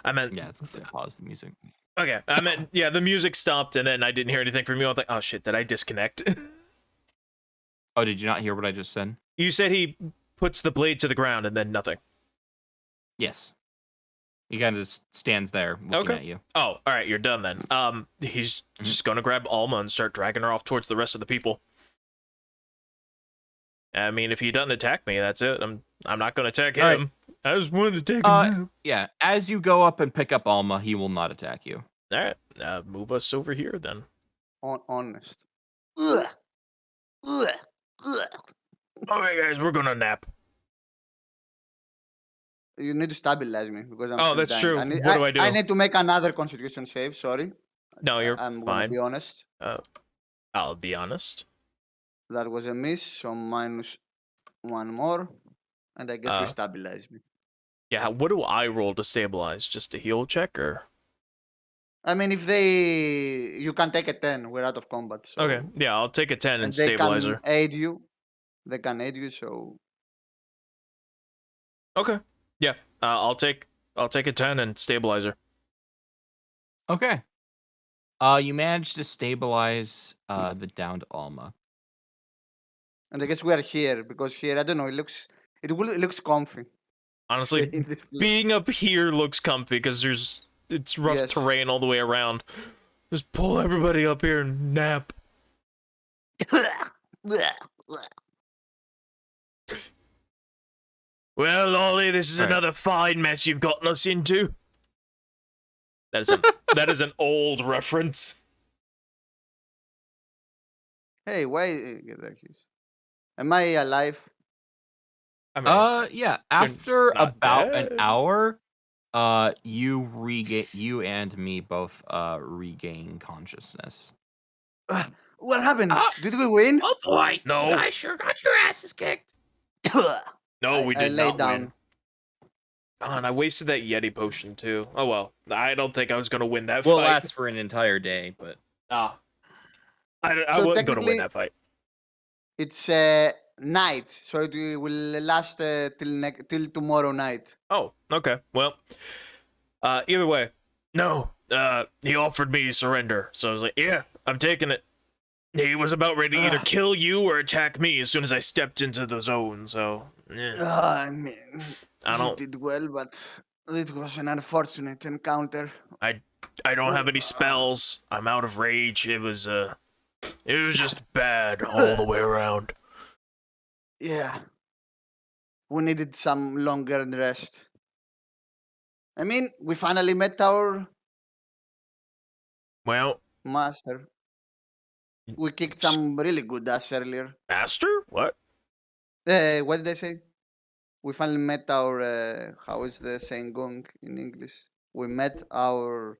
I meant Yeah, it's gonna pause the music. okay. I meant yeah. The music stopped and then I didn't hear anything from you. I was like, oh shit, did I disconnect? Oh, did you not hear what I just said? You said he puts the blade to the ground and then nothing. Yes. He kind of just stands there looking Okay. at you. Oh, all right, you're done then. He's just gonna grab Alma and start dragging her off towards the rest of the people. I mean, if he doesn't attack me, that's it. I'm not gonna attack All him. I just wanted to take a nap. Yeah, as you go up and pick up Alma, he will not attack you. All right, move us over here then. Honest. Ugh. Ugh. Ugh. Okay, guys, we're gonna nap. You need to stabilize me because I'm Oh, still that's dying. true. What What do I do? I need to make another constitution save. Sorry. No, you're I'm gonna fine. be honest. I'll be honest. That was a miss, so minus one more, and I guess we Uh, stabilize me. Yeah, what do I roll to stabilize? Just a heal check or? I mean, if you can take a 10. We're out of combat. So, Okay, yeah, I'll take a 10 and and they stabilize can her. aid you. They can aid you. So Okay, yeah, I'll take a 10 and stabilize her. Okay. You managed to stabilize the downed Alma. and I guess we are here because here I don't know. It looks comfy. Honestly, in this place. being up here looks comfy because it's rough Yes. terrain all the way around. Just pull everybody up here and nap. Well, Ollie, this is Right. another fine mess you've gotten us into. That is an old reference. Hey, why? There he is. Am I alive? I mean, Yeah. After not about dead. an hour, you and me both regain consciousness. What happened? Ah! Did we win? Oh boy! No. You guys sure got your asses kicked. no, we I did lay not down. win. on, I wasted that Yeti potion too. Oh well, I don't think I was gonna win that Will fight. last for an entire day, but Ah, I So wasn't gonna win technically, that fight. it's night, so it will last till tomorrow night. Oh, okay. Well, either way, no. He offered me surrender, so I was like, yeah, I'm taking it. He was about ready to either kill you or attack me as soon as I stepped into the zone. So, I mean, I you don't. did well, but it was an unfortunate encounter. I don't have any spells. I'm out of rage. It was just bad all the way around. Yeah. We needed some longer rest. I mean, we finally met our Well, master. We kicked some really good ass earlier. master? What? What did I say? We finally met our. How is the saying going in English? We met our.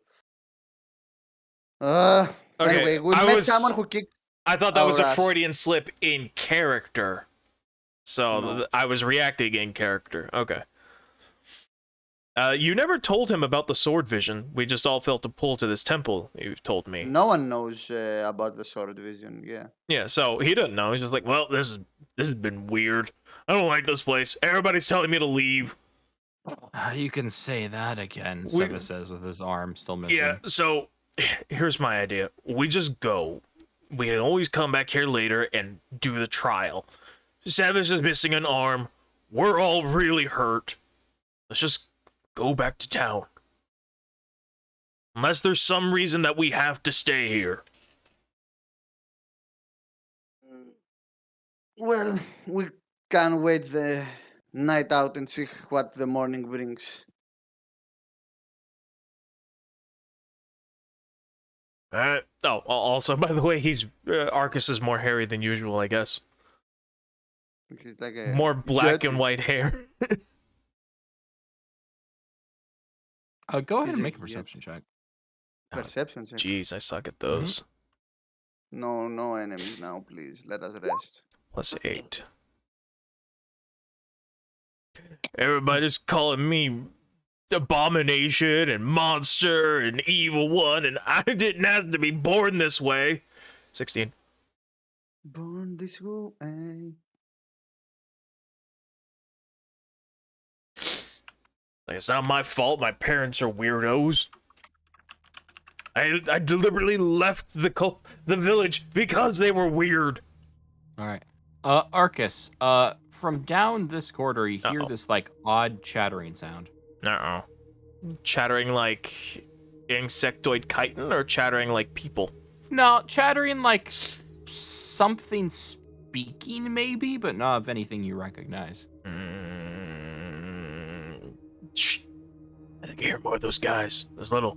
Okay, Anyway, we met someone who kicked I thought that was our a ass. Freudian slip in character. So No. I was reacting in character. Okay. You never told him about the sword vision. We just all felt a pull to this temple, you've told me. No one knows about the sword vision. Yeah. Yeah, so he doesn't know. He's just like, well, this has been weird. I don't like this place. Everybody's telling me to leave. you can say that again, We- Seba says with his arm still missing. Yeah, so here's my idea. We just go. We can always come back here later and do the trial. Savage is missing an arm. We're all really hurt. Let's just go back to town. Unless there's some reason that we have to stay here. Well, we can wait the night out and see what the morning brings. Oh, also, by the way, Arcus is more hairy than usual, I guess. He's like a More black Yeti. and white hair. Go ahead Is and it make a yet? perception check. Perception check. Jeez, I suck at those. No enemies now, please. Let us rest. +8. Everybody's calling me abomination and monster and evil one, and I didn't ask to be born this way. 16. Born this way. Like, it's not my fault. My parents are weirdos. I deliberately left the village because they were weird. All right. Arcus, from down this corridor, you hear Uh-oh. this like odd chattering sound. Uh-oh. Chattering like insectoid chitin or chattering like people? No, chattering like something speaking, maybe, but not of anything you recognize. Shh. I think I hear more of those guys. Those little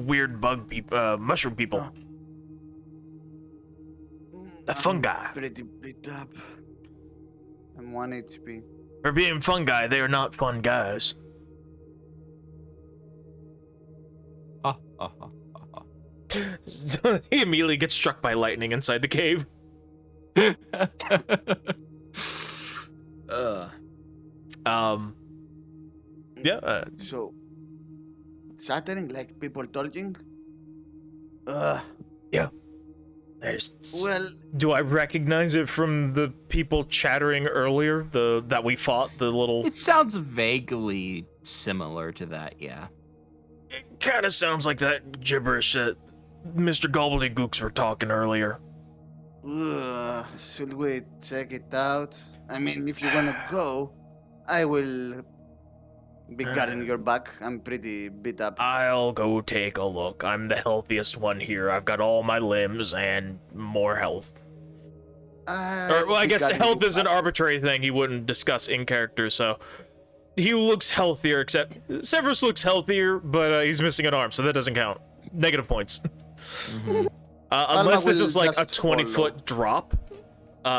weird bug people, mushroom people. The fungi. Pretty beat up. I'm 1 HP. For being fungi, they are not fun guys. He immediately gets struck by lightning inside the cave. Yeah. So, chattering like people talking? Well, Do I recognize it from the people chattering earlier? That we fought, the little. It sounds vaguely similar to that, yeah. It kind of sounds like that gibberish that Mr. Gobbledygooks were talking earlier. should we check it out? I mean, if you wanna go, I will be guarding your back. I'm pretty beat up. I'll go take a look. I'm the healthiest one here. I've got all my limbs and more health. Well, I guess health is an arbitrary thing he wouldn't discuss in character, so he looks healthier, except Severus looks healthier, but he's missing an arm, so that doesn't count. Negative points. Unless this will is like a just follow. 20-foot drop,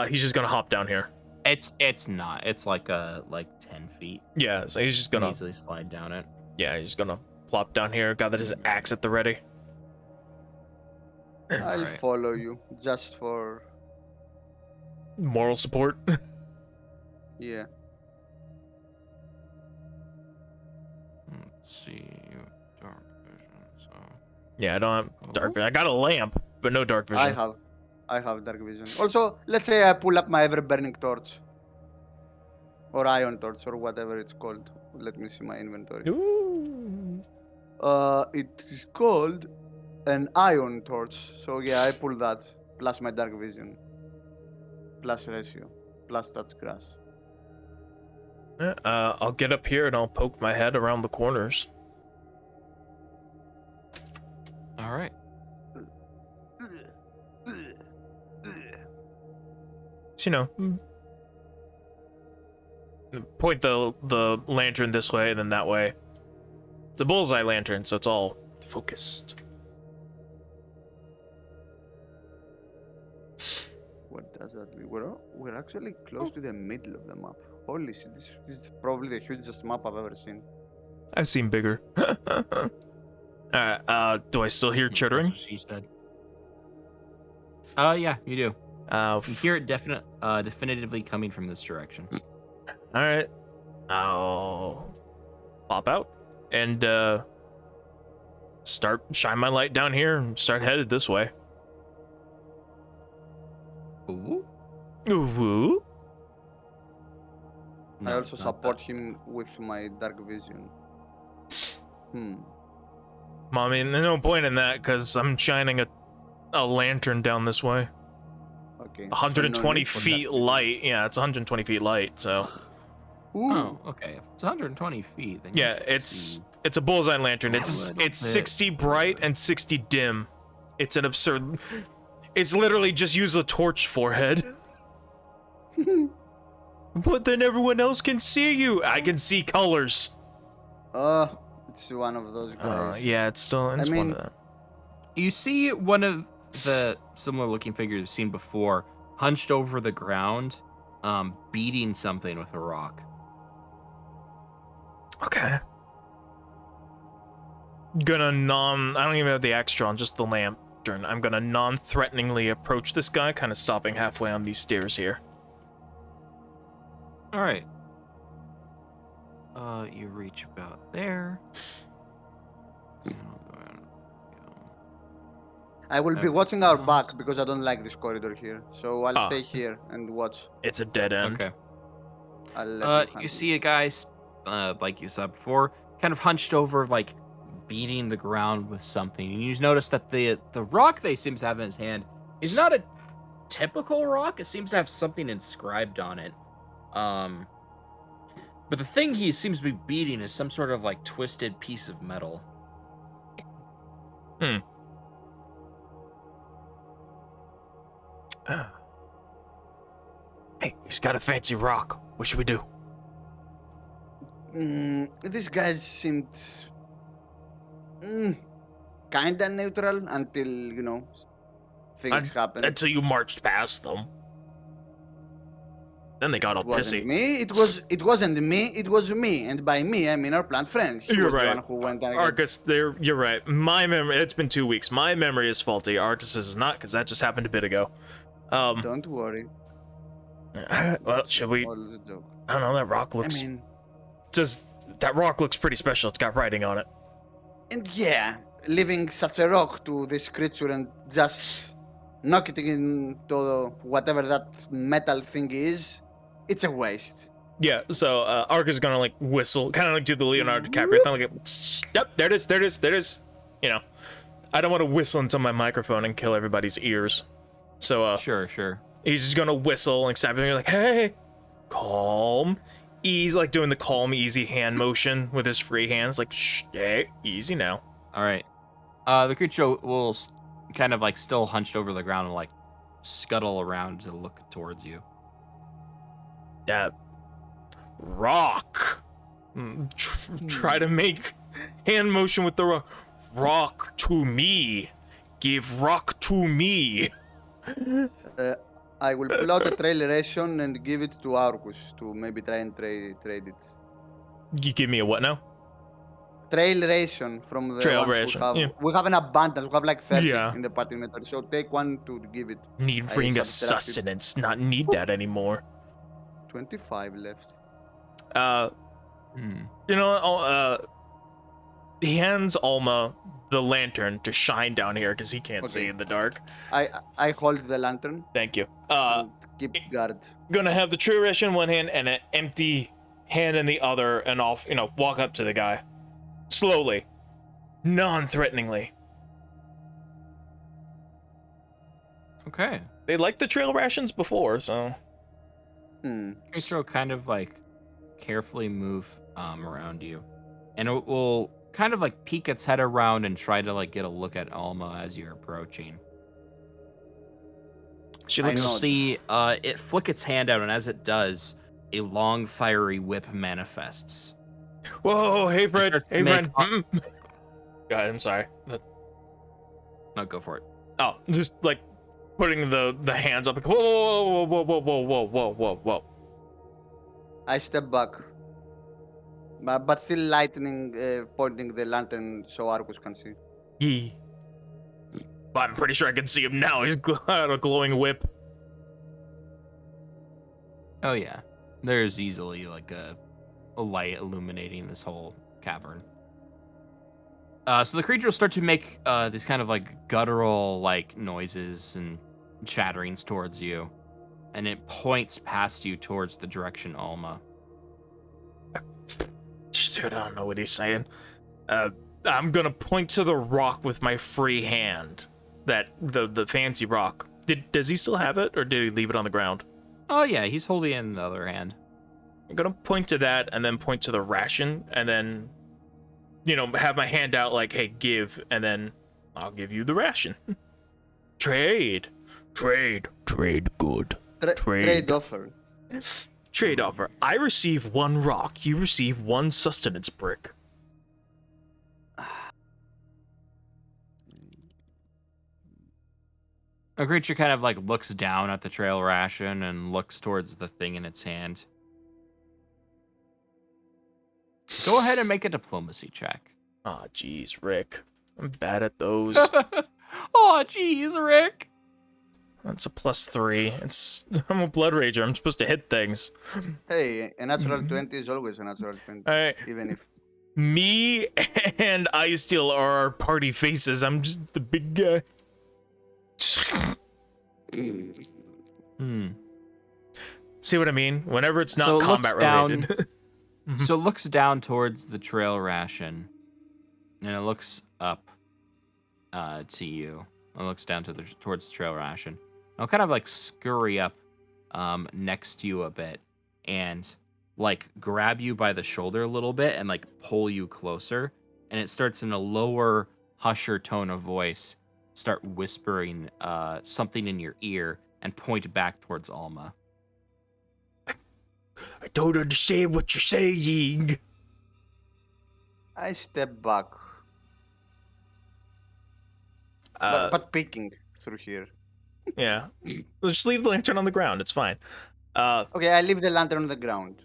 he's just gonna hop down here. It's not. It's like 10 feet. Yeah, so he's just You can gonna easily slide down it. he's just gonna plop down here. Got that his axe at the ready. I'll Alright. follow you just for Moral support. yeah. see. Dark vision. So. Yeah, I don't have dark vision. I got a lamp, but no dark vision. I have dark vision. Also, let's say I pull up my ever burning torch. Or iron torch or whatever it's called. Let me see my inventory. Ooh. It is called an iron torch. So yeah, I pull that plus my dark vision. Plus ratio. Plus touch grass. I'll get up here and I'll poke my head around the corners. All right. So, you know, point the lantern this way and then that way. It's a bullseye lantern, so it's all focused. What does that mean? We're actually close to the middle of the map. Holy shit, this is probably the hugest map I've ever seen. I've seen bigger. Alright, do I still hear chittering? That's what she said. Yeah, you do. You hear it definitively coming from this direction. Alright. I'll pop out and shine my light down here and start headed this way. Ooh. Ooh. I No, also not support that. him with my dark vision. Well, I mean, there's no point in that because I'm shining a lantern down this way. Okay. 120 feet light. Yeah, it's 120 feet light, so. Ooh. Oh, okay. If it's 120 feet, then you Yeah, should it's a bullseye lantern. It's little bit 60 bright and 60 dim. It's an absurd. It's literally just use a torch forehead. But then everyone else can see you. I can see colors. It's one of those guys. Yeah, it's one mean- of them. You see one of the similar looking figures you've seen before, hunched over the ground, beating something with a rock. Okay. Gonna I don't even have the extra, just the lantern. I'm gonna non-threateningly approach this guy, kind of stopping halfway on these stairs here. All right. You reach about there. I will be Okay. watching our back because I don't like this corridor here. So I'll stay here and watch. It's a dead end. Okay. I'll let You see a guy, like you saw before, kind of hunched over, like beating the ground with something. And you notice that the rock they seems to have in his hand is not a typical rock. It seems to have something inscribed on it. But the thing he seems to be beating is some sort of like twisted piece of metal. Hey, he's got a fancy rock. What should we do? These guys seemed kinda neutral until, things happened. Until you marched past them. Then they got all It wasn't pissy. me. It wasn't me. It was me, and by me I mean our plant friend. He You're was right. the one who went and Arcus, you're right. My memory, it's been 2 weeks. My memory is faulty. Arcus is not, because that just happened a bit ago. Don't worry. Well, should we? All the joke. I don't know. That rock looks. I mean, That rock looks pretty special. It's got writing on it. and yeah, leaving such a rock to this creature and just knock it into whatever that metal thing is, it's a waste. Yeah. So Arcus is gonna like whistle, kind of like do the Leonardo DiCaprio thing, like, yep, there it is. You know, I don't want to whistle into my microphone and kill everybody's ears. So Sure. he's just gonna whistle and snap, and you're like, hey, calm. He's like doing the calm, easy hand motion with his free hands, like, shh, hey, easy now. All right. The creature will kind of like still hunched over the ground and like scuttle around to look towards you. That rock. Try to make hand motion with the rock. Rock to me. Give rock to me. I will pull out a trail ration and give it to Arcus to maybe try and trade it. You give me a what now? Trail ration from the Trail ones ration, we have. yeah. We have an abundance. We have like 30 Yeah. in the party inventory. So take one to give it. Need I bring a subtracted- sustenance, not need that anymore. 25 left. You know, he hands Alma the lantern to shine down here because he can't see Okay. in the dark. I hold the lantern Thank you. and keep guard. Gonna have the true ration in one hand and an empty hand in the other, and I'll, walk up to the guy. Slowly. Non-threateningly. Okay. They liked the trail rations before, so... Creature will kind of like carefully move around you, and it will kind of like peek its head around and try to like get a look at Alma as you're approaching. She I looks... know. See, it flick its hand out, and as it does, a long fiery whip manifests. Whoa, hey, Fred. starts to Hey, make Fred. Go ahead, I'm sorry. No, go for it. Oh, just like putting the hands up. Whoa, whoa, whoa, whoa, whoa, whoa, whoa, whoa, whoa. I step back, but still lightning, pointing the lantern so Arcus can see. Yee. But I'm pretty sure I can see him now. He's got a glowing whip. Oh yeah, there's easily like a light illuminating this whole cavern. So the creature will start to make these kind of like guttural like noises and chatterings towards you, and it points past you towards the direction Alma. Dude, I don't know what he's saying. I'm gonna point to the rock with my free hand. That the fancy rock. Does he still have it, or did he leave it on the ground? Oh yeah, he's holding it in the other hand. I'm gonna point to that, and then point to the ration, and then, have my hand out like, "Hey, give," and then I'll give you the ration. Trade good. Trade offer. Trade offer. I receive 1 rock. You receive 1 sustenance brick. The creature kind of like looks down at the trail ration and looks towards the thing in its hand. Go ahead and make a diplomacy check. Aw, jeez, Rick. I'm bad at those. Oh, jeez, Rick. That's a +3. I'm a blood rager. I'm supposed to hit things. Hey, a natural 20 is always a natural 20, All right. even if. Me and Eyesteel are our party faces. I'm just the big guy. See what I mean? Whenever it's not So it combat looks down- related. So it looks down towards the trail ration, and it looks up to you. It looks down towards the trail ration. I'll kind of like scurry up next to you a bit and like grab you by the shoulder a little bit and like pull you closer. And it starts in a lower, husher tone of voice, start whispering something in your ear and point back towards Alma. I don't understand what you're saying. I step back, Uh, but peeking through here. yeah. Just leave the lantern on the ground. It's fine. Okay, I leave the lantern on the ground.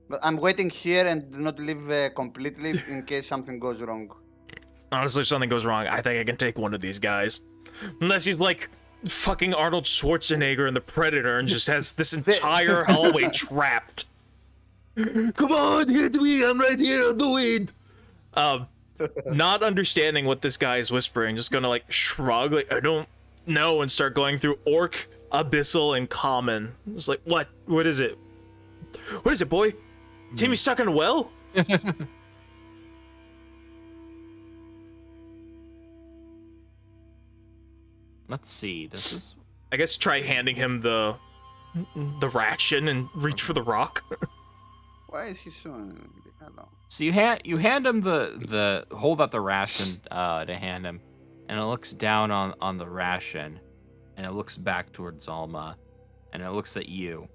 But I'm waiting here and do not leave completely in case something goes wrong. Honestly, if something goes wrong, I think I can take one of these guys. Unless he's like fucking Arnold Schwarzenegger in The Predator and just has this entire hallway trapped. Come on, hit me. I'm right here. Do it. Not understanding what this guy is whispering, just gonna like shrug, like I don't know, and start going through Orc, Abyssal, and Common. It's like, what? What is it? What is it, boy? Timmy's stuck in a well? Let's see. Does this? I guess try handing him the ration and reach for the rock. Why is he so? Hello. So you hand him the hold out the ration to hand him, and it looks down on the ration, and it looks back towards Alma, and it looks at you,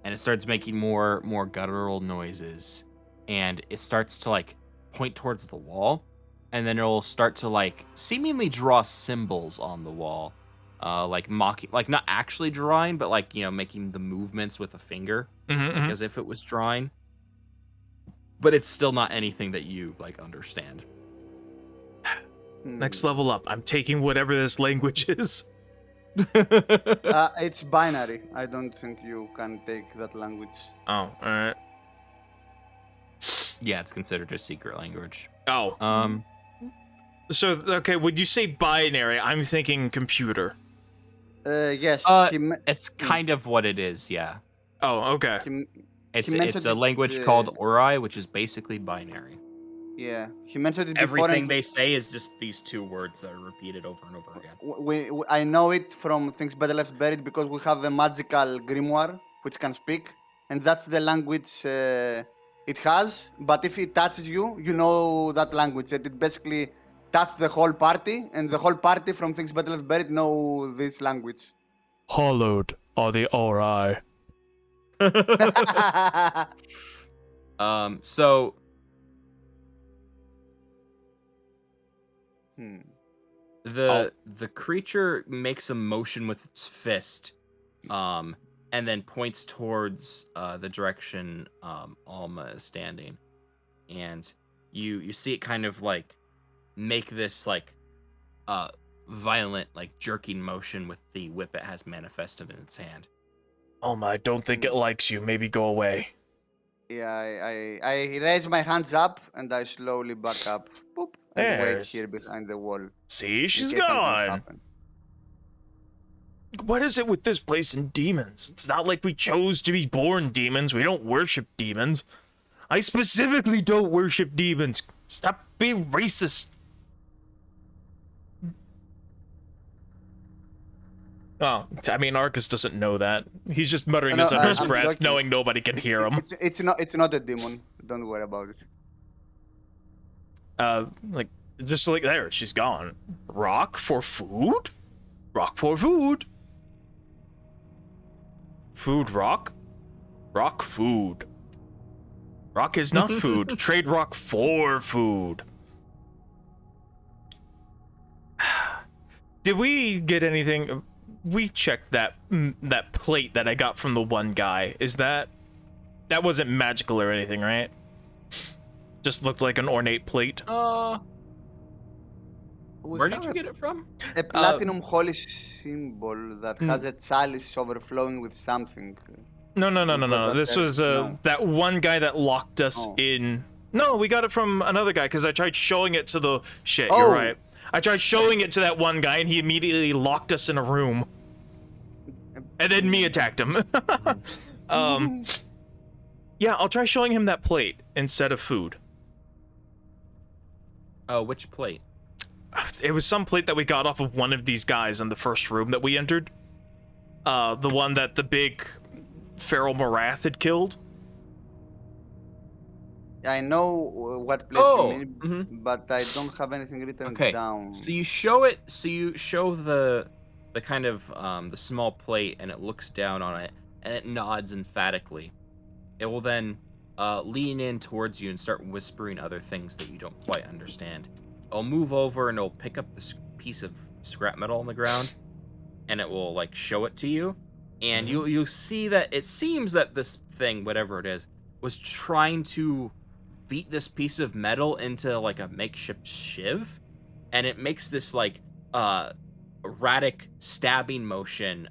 and it starts making more guttural noises, and it starts to like point towards the wall, and then it'll start to like seemingly draw symbols on the wall, like mocking, like not actually drawing, but like making the movements with a finger, like as if it was drawing. But it's still not anything that you like understand. Next level up. I'm taking whatever this language is. It's binary. I don't think you can take that language. Oh, alright. Yeah, it's considered a secret language. Oh. So, okay, would you say binary? I'm thinking computer. Yes. It's kind of what it is, yeah. Oh, okay. It's mentioned a it, language called Ori, which is basically binary. Yeah, he mentioned it before. Everything and they say is just these two words that are repeated over and over again. I know it from Things Better Left Buried because we have a magical grimoire which can speak, and that's the language it has. But if it touches you, you know that language. And it basically touched the whole party, and the whole party from Things Better Left Buried know this language. Hollowed are the Ori. So the creature makes a motion with its fist, and then points towards the direction Alma is standing, and you see it kind of like make this like violent like jerking motion with the whip it has manifested in its hand. Alma, I don't think it likes you. Maybe go away. Yeah, I raise my hands up and I slowly back up. Boop, and wait here behind the wall. See, she's in case something gone. happens. What is it with this place and demons? It's not like we chose to be born demons. We don't worship demons. I specifically don't worship demons. Stop being racist. Oh, I mean, Arcus doesn't know that. He's just muttering this under his I'm breath, joking. knowing nobody can hear him. It's not a demon. Don't worry about it. Like, just like there, she's gone. Rock for food? Rock for food. Food rock? Rock food. Rock is not food. Trade rock for food. Did we get anything? We checked that plate that I got from the one guy. Is that wasn't magical or anything, right? Just looked like an ornate plate. Where did you get it from? A platinum holy symbol that has a chalice overflowing with something. No. This was that one guy that locked us in. No, we got it from another guy because I tried showing it to the shit. You're right. I tried showing it to that one guy and he immediately locked us in a room. And then me attacked him. Yeah, I'll try showing him that plate instead of food. Oh, which plate? It was some plate that we got off of one of these guys in the first room that we entered. The one that the big Feral Morath had killed. I know what place you mean, but I don't have anything written down. So you show it. So you show the kind of the small plate, and it looks down on it, and it nods emphatically. It will then lean in towards you and start whispering other things that you don't quite understand. It'll move over and it'll pick up this piece of scrap metal on the ground, and it will like show it to you, and you'll see that it seems that this thing, whatever it is, was trying to beat this piece of metal into like a makeshift shiv, and it makes this like erratic stabbing motion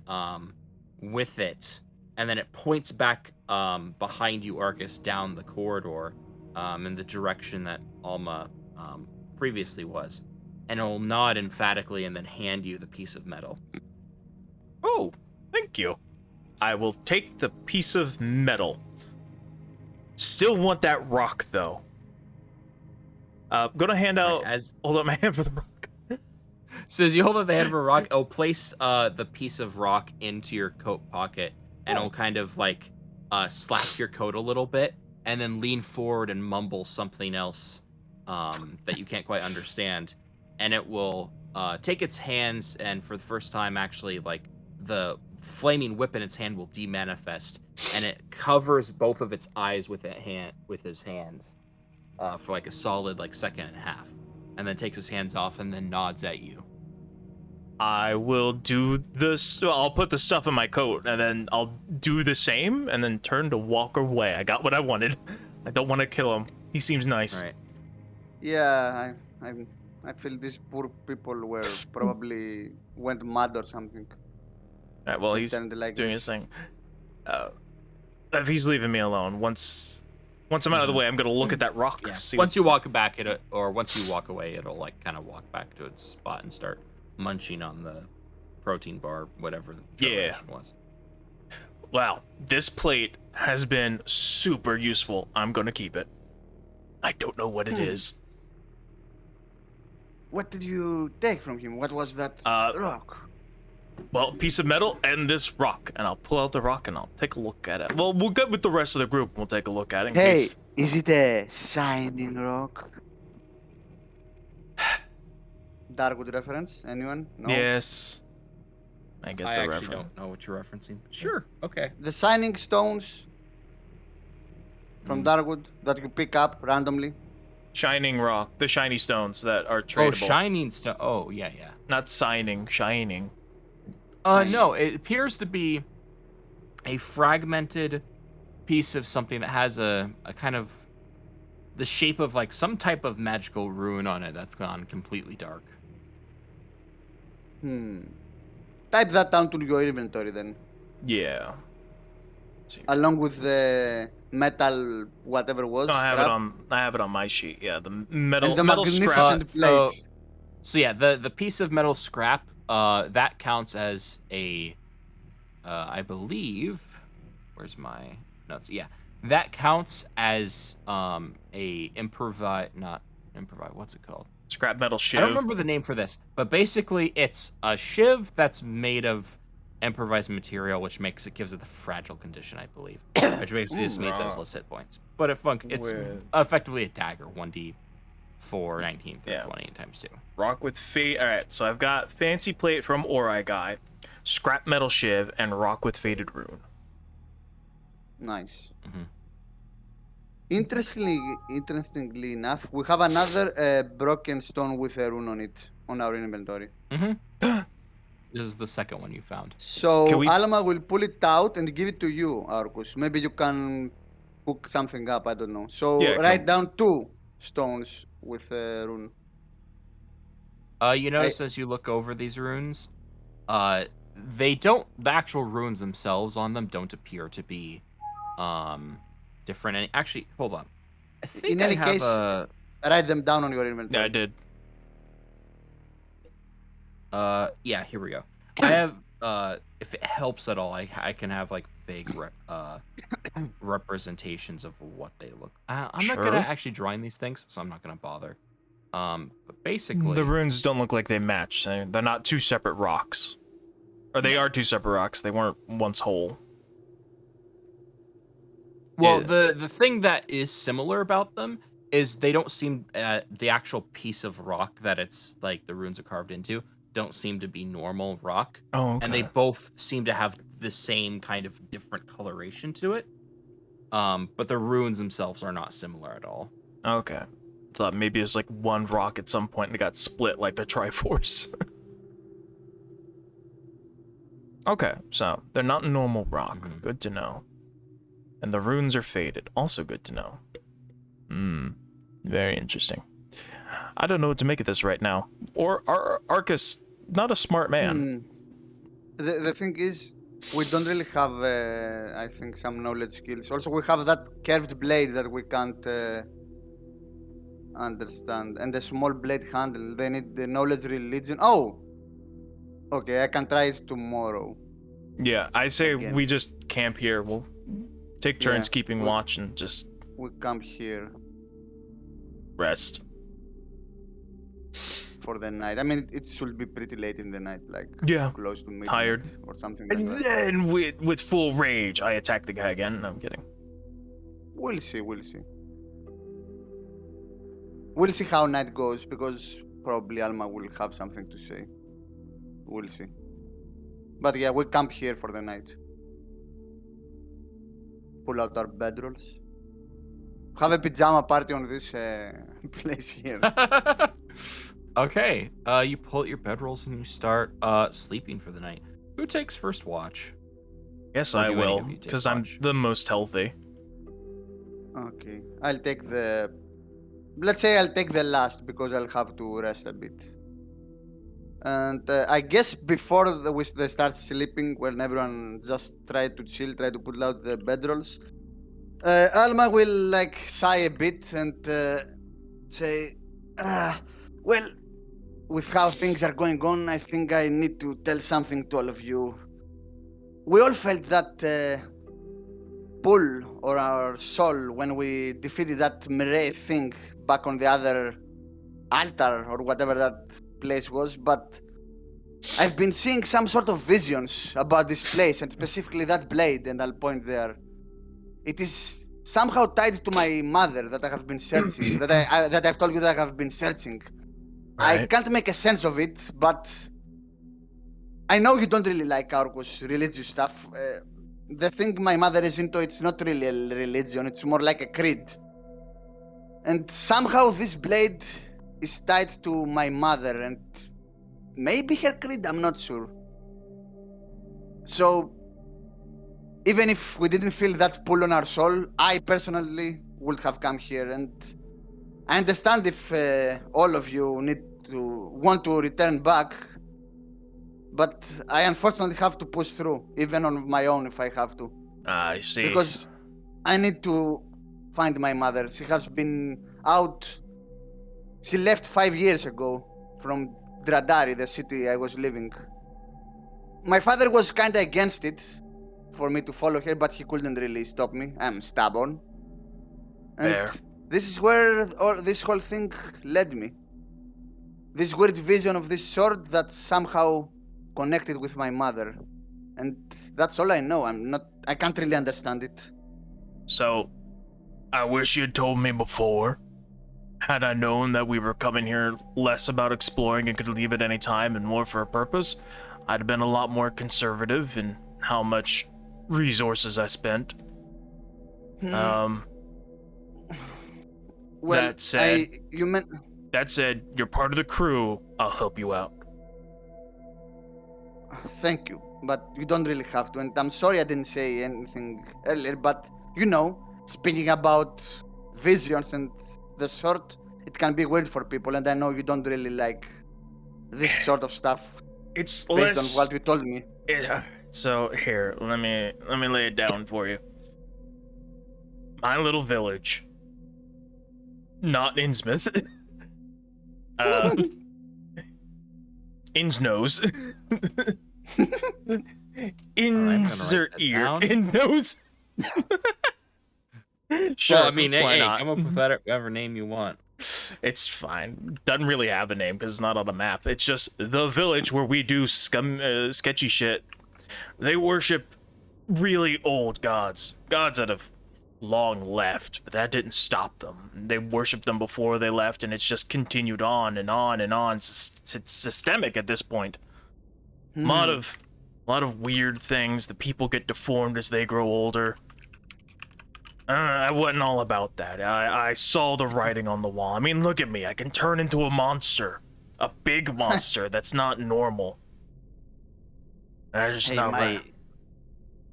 with it, and then it points back behind you, Arcus, down the corridor in the direction that Alma previously was, and it'll nod emphatically and then hand you the piece of metal. Oh, thank you. I will take the piece of metal. Still want that rock, though. Gonna hand out... hold up my hand for the rock. So as you hold up the hand for a rock, it'll place the piece of rock into your coat pocket, and it'll kind of like slap your coat a little bit, and then lean forward and mumble something else that you can't quite understand. And it will take its hands, and for the first time, actually, like the flaming whip in its hand will demanifest, and it covers both of its eyes with his hands for like a solid like second and a half, and then takes his hands off and then nods at you. I will do this. I'll put the stuff in my coat, and then I'll do the same, and then turn to walk away. I got what I wanted. I don't want to kill him. He seems nice. All right. Yeah, I feel these poor people were probably went mad or something. All right, well, he's Like doing his thing. If he's leaving me alone, once Once I'm out of the way, I'm gonna look at that rock. Yeah. See Once you walk back once you walk away, it'll like kind of walk back to its spot and start munching on the protein bar, whatever the generation was. Wow, this plate has been super useful. I'm gonna keep it. I don't know what it is. What did you take from him? What was that rock? Well, piece of metal and this rock, and I'll pull out the rock and I'll take a look at it. Well, we'll get with the rest of the group. We'll take a look at it. In Hey, case... is it a shining rock? Darkwood reference? Anyone? No. Yes. I get I the actually reference. don't know what you're referencing. Sure. Okay. The shining stones from Darkwood that you pick up randomly. Shining rock, the shiny stones that are Oh, tradable. shining stone. Oh, yeah. Not signing, shining. No, it appears to be a fragmented piece of something that has a kind of the shape of like some type of magical rune on it that's gone completely dark. Type that down to your inventory then. Yeah. Along with the metal whatever was. No, I have scrap. it on my sheet. Yeah, the metal And the metal scrap. magnificent plate. So yeah, the piece of metal scrap that counts as a I believe, where's my notes? Yeah, that counts as a what's it called? Scrap metal shiv. I don't remember the name for this, but basically it's a shiv that's made of improvised material, which gives it the fragile condition, I believe, which basically just means it has less hit points. But it's effectively a dagger, 1d4, 19, 20 times 2. Rock with fade. All right, so I've got fancy plate from Ori Guy, scrap metal shiv, and rock with faded rune. Nice. Mhm. Interestingly enough, we have another broken stone with a rune on it on our inventory. This is the second one you found. So Can we- Alma will pull it out and give it to you, Arcus. Maybe you can hook something up. I don't know. So Yeah, write down 2 stones with a rune. You notice as you look over these runes, the actual runes themselves on them don't appear to be different. And actually, hold on. I think In I any have case, a write them down on your inventory. Yeah, I did. yeah, here we go. I have if it helps at all, I can have like vague representations of what they look. I'm not good at actually drawing these things, so I'm not gonna bother. But basically, The runes don't look like they match. They're not 2 separate rocks. Or they are 2 separate rocks. They weren't once whole. well, Yeah. the thing that is similar about them is they don't seem the actual piece of rock that it's like the runes are carved into don't seem to be normal rock. Oh, okay. And they both seem to have the same kind of different coloration to it. But the runes themselves are not similar at all. Okay. Thought maybe it was like one rock at some point and it got split like the Triforce. Okay, so they're not normal rock. Good to know. And the runes are faded. Also good to know. Very interesting. I don't know what to make of this right now. Or Arcus, not a smart man. The thing is, we don't really have, I think, some knowledge skills. Also, we have that curved blade that we can't understand. And the small blade handle, they need the knowledge religion. Oh! Okay, I can try it tomorrow. Yeah, I say Again. we just camp here. We'll take turns Yeah, keeping watch and just We come here rest. for the night. I mean, it should be pretty late in the night, like Yeah. close to midnight Tired. or something like And that. then with full rage, I attack the guy again. No, I'm kidding. We'll see. We'll see how night goes, because probably Alma will have something to say. We'll see. But yeah, we camp here for the night. Pull out our bedrolls. Have a pajama party on this place here. Okay, you pull out your bedrolls and you start sleeping for the night. Who takes first watch? Yes, Or I do any will, of you take because I'm watch? the most healthy. Okay, I'll take the. Let's say I'll take the last because I'll have to rest a bit. And I guess before they start sleeping, when everyone just try to chill, try to pull out the bedrolls, Alma will like sigh a bit and say, well, with how things are going on, I think I need to tell something to all of you. We all felt that pull or our soul when we defeated that Mireille thing back on the other altar or whatever that place was, but I've been seeing some sort of visions about this place and specifically that blade, and I'll point there. It is somehow tied to my mother that I have been searching, that I've told you that I have been searching. I Right. can't make a sense of it, but I know you don't really like Arcos religious stuff. The thing my mother is into, it's not really a religion, it's more like a creed. And somehow this blade is tied to my mother and maybe her creed, I'm not sure. So, even if we didn't feel that pull on our soul, I personally would have come here. And I understand if all of you want to return back, but I unfortunately have to push through, even on my own if I have to. I see. Because I need to find my mother. She has been out. She left 5 years ago from Dradari, the city I was living. My father was kinda against it for me to follow her, but he couldn't really stop me. I'm stubborn. And Fair. this is where this whole thing led me. This weird vision of this sword that somehow connected with my mother. And that's all I know. I can't really understand it. So, I wish you'd told me before. Had I known that we were coming here less about exploring and could leave at any time and more for a purpose, I'd have been a lot more conservative in how much resources I spent. Well, that said- you meant That said, you're part of the crew. I'll help you out. thank you, but you don't really have to. And I'm sorry I didn't say anything earlier, but you know, speaking about visions and the sort, it can be weird for people, and I know you don't really like this sort of stuff It's based less. on what you told me. Yeah. So here, let me lay it down for you. My little village, not Innsmouth. Innsnose. Insert that ear. down. Innsnose. Sure. Well, I mean, why hey, not? come up with whatever name you want. It's fine. Doesn't really have a name because it's not on the map. It's just the village where we do sketchy shit. They worship really old gods. Gods that have long left, but that didn't stop them. They worshipped them before they left, and it's just continued on and on and on. It's systemic at this point. A lot of weird things. The people get deformed as they grow older. I wasn't all about that. I saw the writing on the wall. I mean, look at me. I can turn into a monster. A big monster that's not normal. That's just Hey, not right.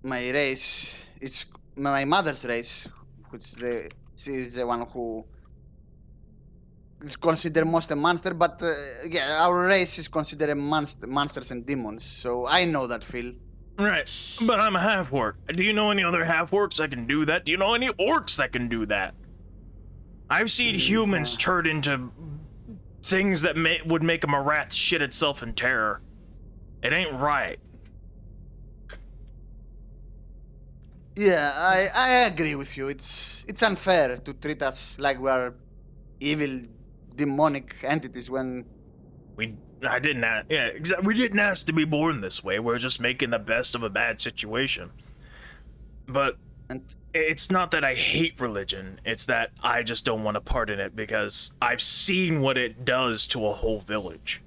my race is my mother's race, which she is the one who is considered most a monster, but yeah, our race is considered a monsters and demons. So I know that feel. Right, but I'm a half-orc. Do you know any other half-orcs that can do that? Do you know any orcs that can do that? I've seen humans turn into things that would make a Marath shit itself in terror. It ain't right. Yeah, I agree with you. It's unfair to treat us like we are evil, demonic entities when We didn't ask to be born this way. We're just making the best of a bad situation. But and it's not that I hate religion. It's that I just don't want to part in it because I've seen what it does to a whole village.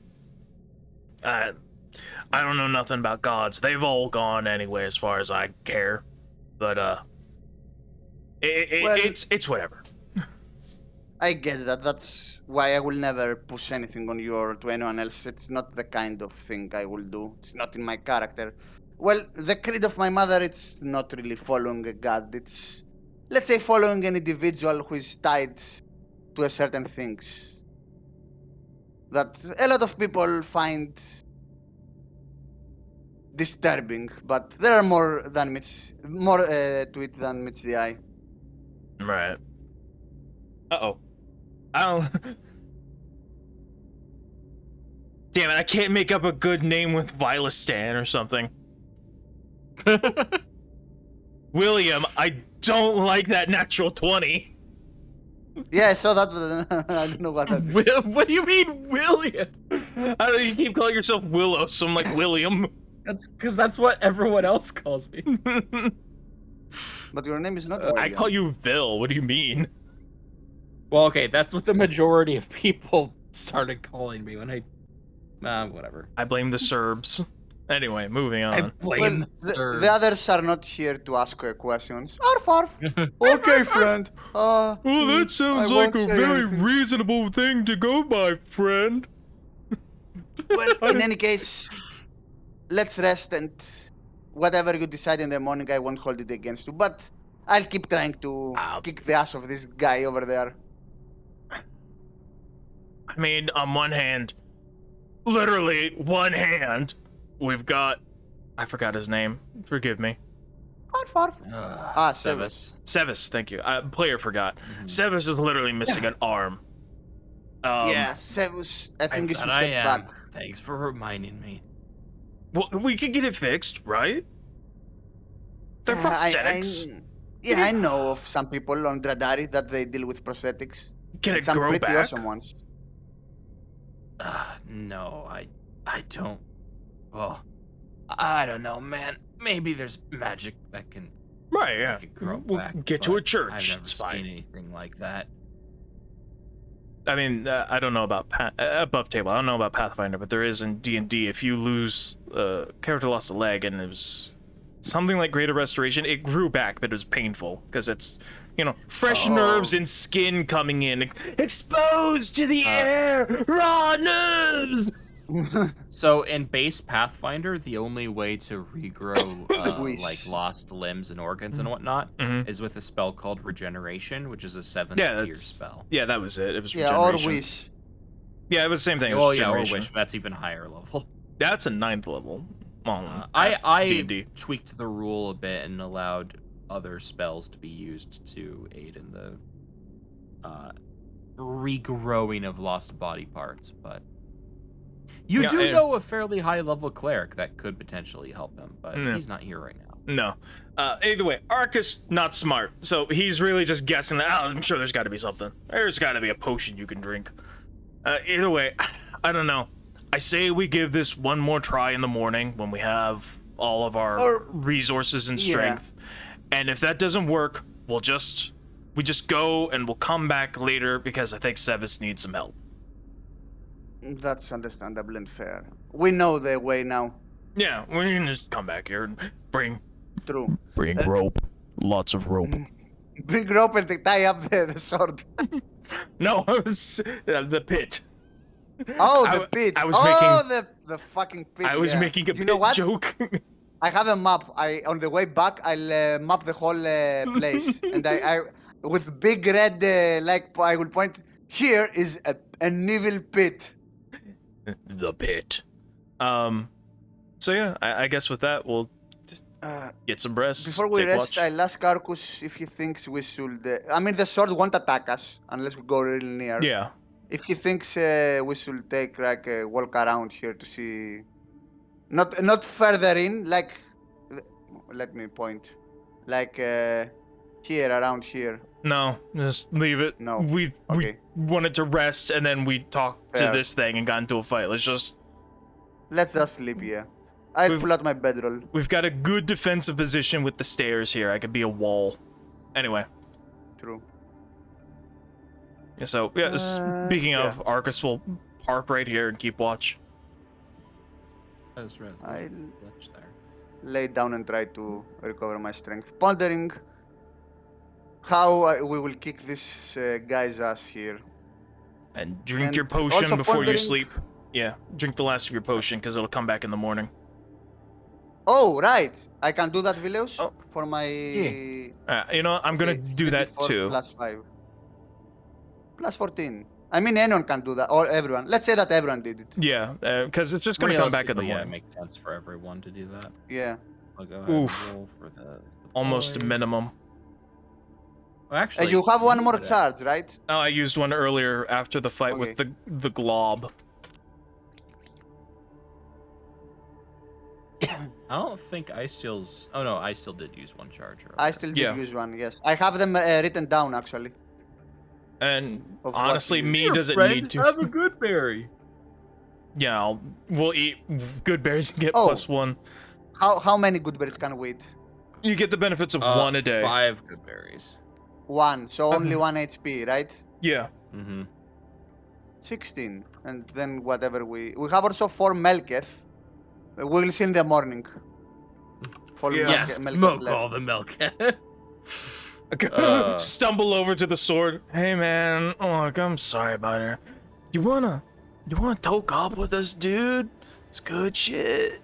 I don't know nothing about gods. They've all gone anyway, as far as I care. But Well- it's whatever. I get that. That's why I will never push anything on you or to anyone else. It's not the kind of thing I will do. It's not in my character. Well, the creed of my mother, it's not really following a god. It's, let's say, following an individual who is tied to a certain things that a lot of people find disturbing. But there are more to it than meets the eye. Right. Uh-oh. I don't... Damn it, I can't make up a good name with Vilastan or something. William, I don't like that natural 20. Yeah, I saw that, but I don't know what that is. What do you mean, William? I don't know, you keep calling yourself Willow, so I'm like, William. That's because that's what everyone else calls me. But your name is not I William. call you Bill, what do you mean? Well, okay, that's what the majority of people started calling me when I. Whatever. I blame the Serbs. Anyway, moving I on. blame Well, the others are not here to ask questions. Arf, arf. Okay, friend. Well, that I sounds won't like a say very anything. reasonable thing to go by, friend. Well, in any case, let's rest and whatever you decide in the morning, I won't hold it against you. But I'll keep trying to kick the ass of this guy over there. I mean, on one hand, literally one hand, we've got... I forgot his name. Forgive me. Arf, arf. Sevis. Sevis, thank you. Player forgot. Sevis is literally missing an arm. Yeah, Sevis, I think you should I get am. back. Thanks for reminding me. Well, we could get it fixed, right? They're prosthetics. I know of some people on Dradari that they deal with prosthetics. Can it Some grow pretty back? awesome ones. No, I don't. Well, I don't know, man. Maybe there's magic that can Right, yeah. make it grow We'll back. get to a but church. I've never It's seen fine. anything like that. I mean, I don't know about above table. I don't know about Pathfinder, but there is in D&D. If you lose character lost a leg and it was something like Greater Restoration, it grew back, but it was painful because it's, you know, fresh nerves and skin coming in, exposed to the air, raw nerves. So in base Pathfinder, the only way to regrow Wish. like lost limbs and organs and whatnot is with a spell called Regeneration, which is a 7th tier spell. Yeah, that was it. It was Yeah, or regeneration. wish. Yeah, it was the same thing. It was Well, yeah, or regeneration. Wish, but that's even higher level. That's a 9th level. I D&D. tweaked the rule a bit and allowed other spells to be used to aid in the regrowing of lost body parts, but you Yeah, do know a fairly high level cleric that could potentially help him, but he's not here right now. No. Either way, Arcus, not smart. So he's really just guessing that, oh, I'm sure there's got to be something. There's got to be a potion you can drink. Either way, I don't know. I say we give this one more try in the morning when we have all of our resources and strength. And if that doesn't work, we just go and we'll come back later because I think Sevis needs some help. That's understandable and fair. We know the way now. Yeah, we can just come back here and bring True. rope. Lots of rope. Big rope and tie up the sword. No, it was the pit. Oh, the pit. I was making the fucking pit. I was yeah. making a You know pit what? joke. I have a map. On the way back, I'll map the whole place, and I with big red I will point. Here is an evil pit. The pit. So yeah, I guess with that we'll get some rest. Before we take rest, watch. I'll ask Arcus if he thinks we should. I mean, the sword won't attack us unless we go really near. Yeah. If he thinks we should take like a walk around here to see, not further in, like, let me point, like here, around here. No, just leave it. No. We Okay. wanted to rest and then we talked to Fair. this thing and got into a fight. Let's just Let's just sleep here. I'll pull out my bedroll. we've got a good defensive position with the stairs here. I could be a wall. Anyway. True. So yeah, speaking of, Arcus will park right here and keep watch. I'll lay down and try to recover my strength, pondering how we will kick this guy's ass here. And drink And your potion also before you pondering- sleep. Yeah, drink the last of your potion because it'll come back in the morning. Oh, right. I can do that, Vileus, Oh. for my... You know what? I'm gonna do that 24 too. Plus 5. Plus 14. I mean, anyone can do that, or everyone. Let's say that everyone did it. Yeah, because it's just gonna come back in the Yeah, it morning. makes sense for everyone to do that. Yeah. I'll go ahead and Oof. roll for the Almost boys. minimum. Well, actually, you have one more know what, charge, right? Oh, I used one earlier after the fight with the glob. I don't think Ice Steel's. Oh no, Ice Steel did use one charge earlier. I still did Yeah. use one, yes. I have them written down, actually. And Of what honestly, you me use. doesn't Friend, need to. have a good berry. Yeah, we'll eat good berries and get Oh. +1. How many good berries can we eat? You get the benefits of 1 a day. 5 good berries. One, so only Okay. 1 HP, right? Yeah. Mm-hmm. 16. And then whatever we have also 4 Melketh. We'll see in the morning. Four Yeah. Yes, Melketh smoke left. all the milk. Stumble over to the sword. Hey man, look, I'm sorry about her. You wanna toke up with us, dude? It's good shit.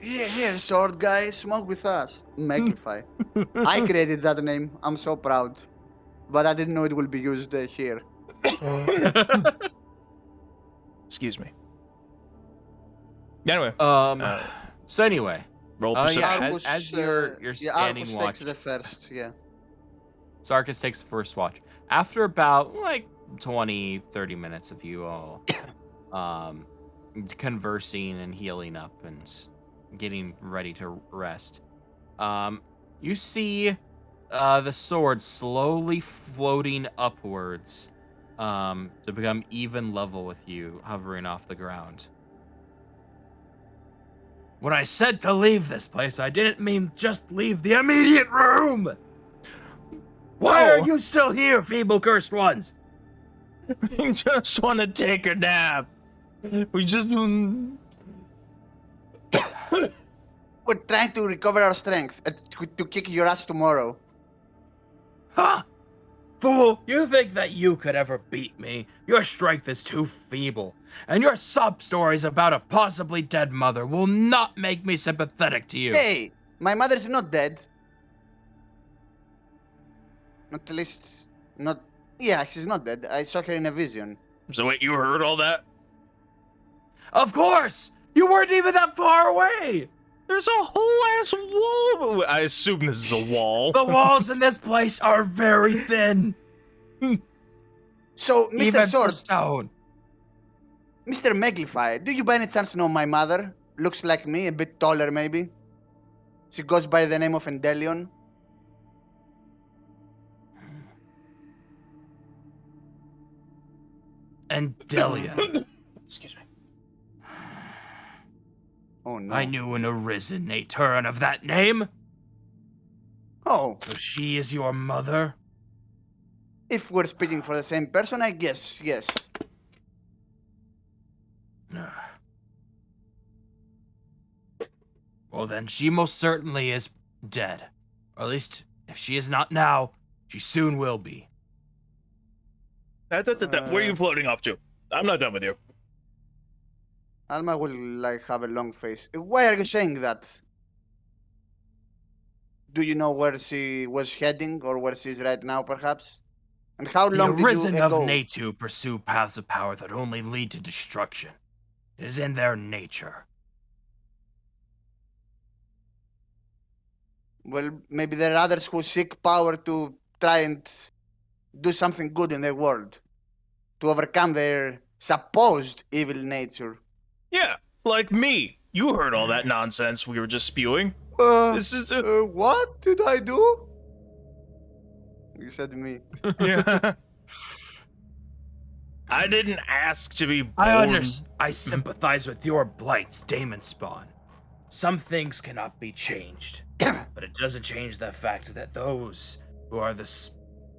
Yeah, here, sword guy, smoke with us. Maglify. I created that name. I'm so proud. But I didn't know it will be used here. Excuse me. Anyway, So anyway, roll yeah, perception. as you're standing Arcus watch. takes the first, yeah. Sarkis takes the first watch. After about like 20-30 minutes of you all conversing and healing up and getting ready to rest, you see the sword slowly floating upwards to become even level with you, hovering off the ground. When I said to leave this place, I didn't mean just leave the immediate room! Why are you still here, feeble cursed ones? We just want to take a nap. We just. We're trying to recover our strength to kick your ass tomorrow. Huh? Fool, you think that you could ever beat me? Your strength is too feeble, and your sob stories about a possibly dead mother will not make me sympathetic to you. Hey, my mother's not dead. At least, not. Yeah, she's not dead. I saw her in a vision. So wait, you heard all that? Of course! You weren't even that far away! There's a whole ass wall. I assume this is a wall. The walls in this place are very thin. So, Mr. Even Sword, for stone. Mr. Maglify, do you by any chance know my mother? Looks like me, a bit taller maybe. She goes by the name of Endelion. And Delia. Excuse me. Oh no. I knew an arisen a turn of that name. Oh, So she is your mother? if we're speaking for the same person, I guess, yes. Well, then she most certainly is dead. Or at least, if she is not now, she soon will be. Where are you floating off to? I'm not done with you. Alma will like have a long face. Why are you saying that? Do you know where she was heading or where she is right now, perhaps? And how The long did you Arisen of ago? Natu pursue paths of power that only lead to destruction. It is in their nature. Well, maybe there are others who seek power to try and do something good in the world, to overcome their supposed evil nature. Yeah, like me. You heard all that nonsense we were just spewing. This is What did I do? You said me. yeah. I didn't ask to be born. I sympathize with your blight, Damon Spawn. Some things cannot be changed, but it doesn't change the fact that those who are the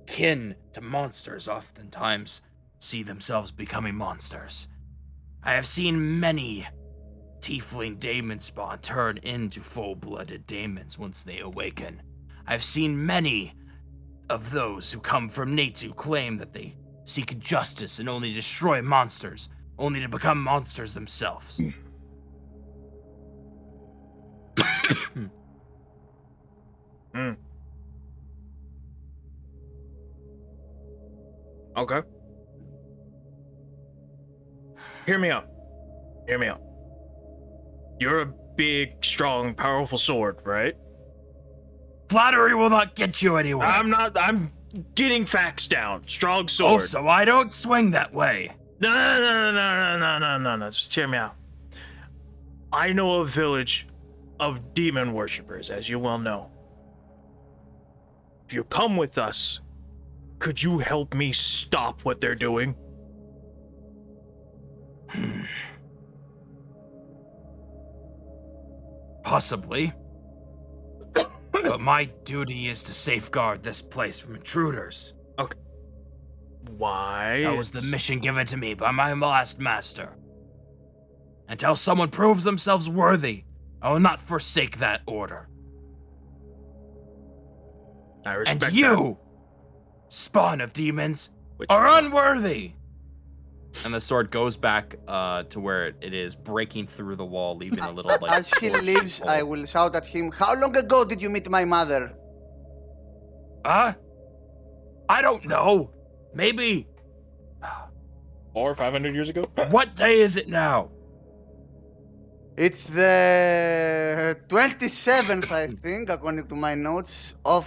kin to monsters oftentimes see themselves becoming monsters. I have seen many tiefling Damon Spawn turn into full-blooded Damons once they awaken. I've seen many of those who come from Natu claim that they seek justice and only destroy monsters, only to become monsters themselves. Okay. Hear me out. Hear me out. You're a big, strong, powerful sword, right? flattery will not get you anywhere. I'm getting facts down. Strong sword. Also, I don't swing that way. No. Just hear me out. I know a village of demon worshippers, as you well know. If you come with us, could you help me stop what they're doing? Possibly. But my duty is to safeguard this place from intruders. Okay. Why? That was the mission given to me by my last master. Until someone proves themselves worthy, I will not forsake that order. I respect And you, spawn of demons, Which are one? unworthy. And the sword goes back to where it is, breaking through the wall, leaving a little like. As he torch leaves, hole. I will shout at him, "How long ago did you meet my mother?" I don't know. Maybe. 400 or 500 years ago? What day is it now? It's the 27th, I think, according to my notes, of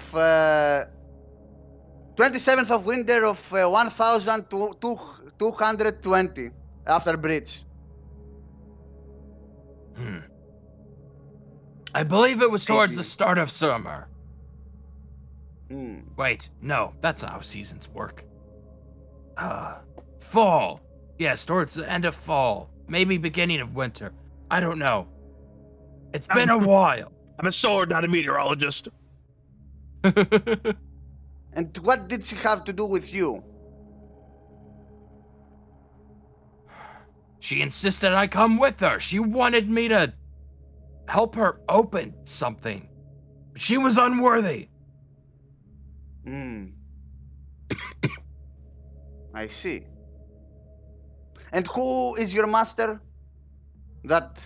27th of winter of 1220 after bridge. I believe it was towards Maybe. the start of summer. Hmm. Wait, no, that's not how seasons work. Fall. Yes, towards the end of fall. Maybe beginning of winter. I don't know. It's been a while. I'm a sword, not a meteorologist. And what did she have to do with you? She insisted I come with her. She wanted me to help her open something. She was unworthy. Hmm. I see. And who is your master that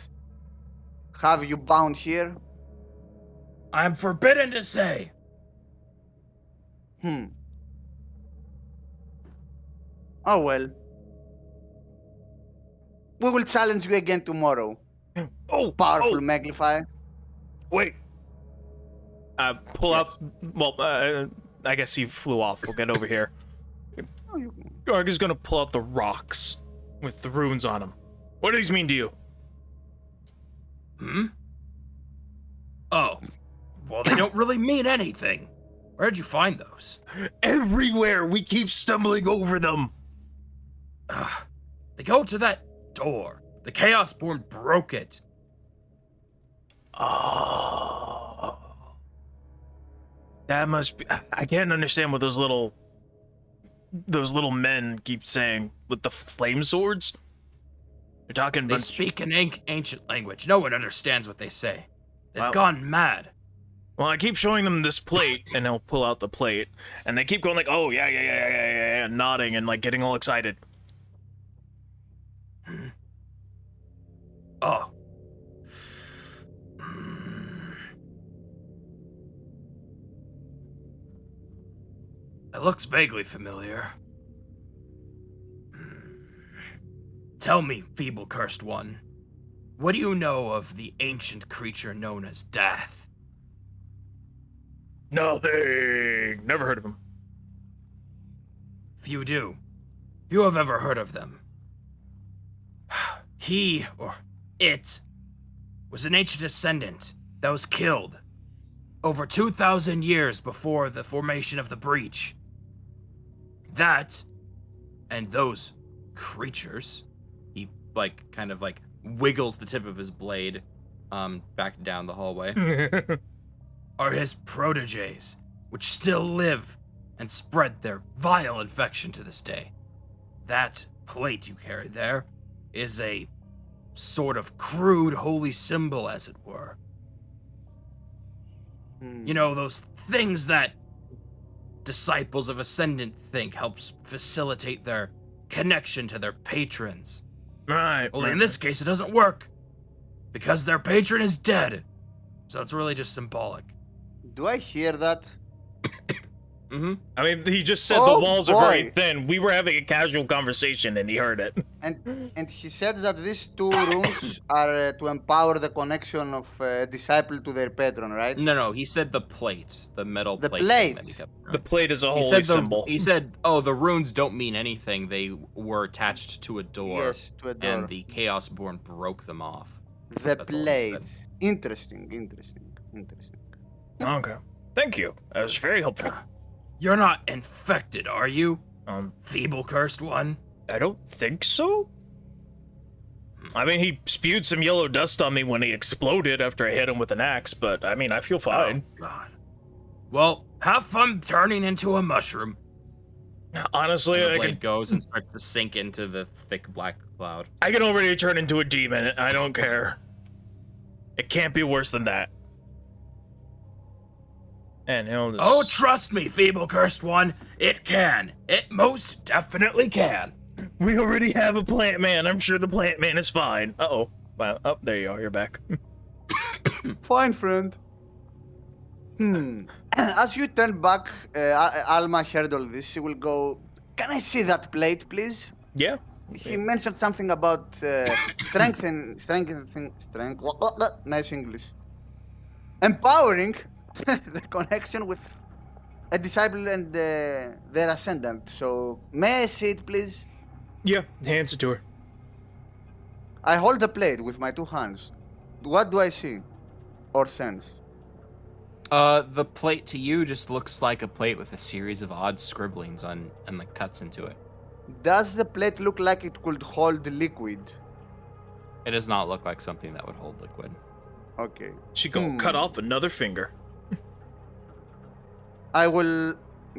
have you bound here? I'm forbidden to say. Oh well. We will challenge you again tomorrow. Oh, Powerful oh, Maglify. wait. Pull Yes. out. Well, I guess he flew off. We'll get over here. Oh, you- Garg is gonna pull out the rocks with the runes on them. What do these mean to you? Oh. Well, they don't really mean anything. Where'd you find those? Everywhere. We keep stumbling over them. They go to that door. The Chaosborn broke it. Oh. That must be. I can't understand what those little men keep saying with the flame swords. They're talking They bunch. speak an ancient language. No one understands what they say. They've Wow. gone mad. Well, I keep showing them this plate, and they'll pull out the plate, and they keep going like, "Oh yeah," nodding and like getting all excited. Oh. It looks vaguely familiar. Tell me, feeble cursed one, what do you know of the ancient creature known as Death? Nothing. Never heard of him. If you do, if you have ever heard of them, he, or it, was an ancient ascendant that was killed over 2,000 years before the formation of the breach. That, and those creatures, He like kind of like wiggles the tip of his blade back down the hallway. are his proteges, which still live and spread their vile infection to this day. That plate you carry there is a sort of crude holy symbol, as it were. You know, those things that disciples of Ascendant think helps facilitate their connection to their patrons. Right. Only in this case, it doesn't work. Because their patron is dead. So it's really just symbolic. Do I hear that? Mm-hmm. I mean, he just said the Oh, walls are very boy. thin. We were having a casual conversation and he heard it. And he said that these two rooms are to empower the connection of disciple to their patron, right? No, he said the plate, the metal The plate thing that he plate. kept The plate is a He holy said symbol. he said, "Oh, the runes don't mean anything. They were attached to a door, Yes, to a door. and the Chaosborn broke them off." The That's all he said. plate. Interesting. Okay. Thank you. That was very helpful. You're not infected, are you? Um, Feeble cursed one? I don't think so. I mean, he spewed some yellow dust on me when he exploded after I hit him with an axe, but I mean, I feel fine. Oh, God. Well, have fun turning into a mushroom. Honestly, And the I blade can goes and starts to sink into the thick black cloud. already turn into a demon. I don't care. It can't be worse than that. And he'll just... Oh, trust me, feeble cursed one. It can. It most definitely can. We already have a plant man. I'm sure the plant man is fine. Uh-oh. Wow. Oh, there you are. You're back. Fine, friend. As you turn back, Alma heard all this. She will go, "Can I see that plate, please?" Yeah. He mentioned something about strength. Nice English. Empowering the connection with a disciple and their ascendant. So, may I see it, please? Yeah. Hands it to her. I hold the plate with my two hands. What do I see or sense? The plate to you just looks like a plate with a series of odd scribblings on and the cuts into it. Does the plate look like it could hold liquid? It does not look like something that would hold liquid. Okay. She gonna cut off another finger. I will.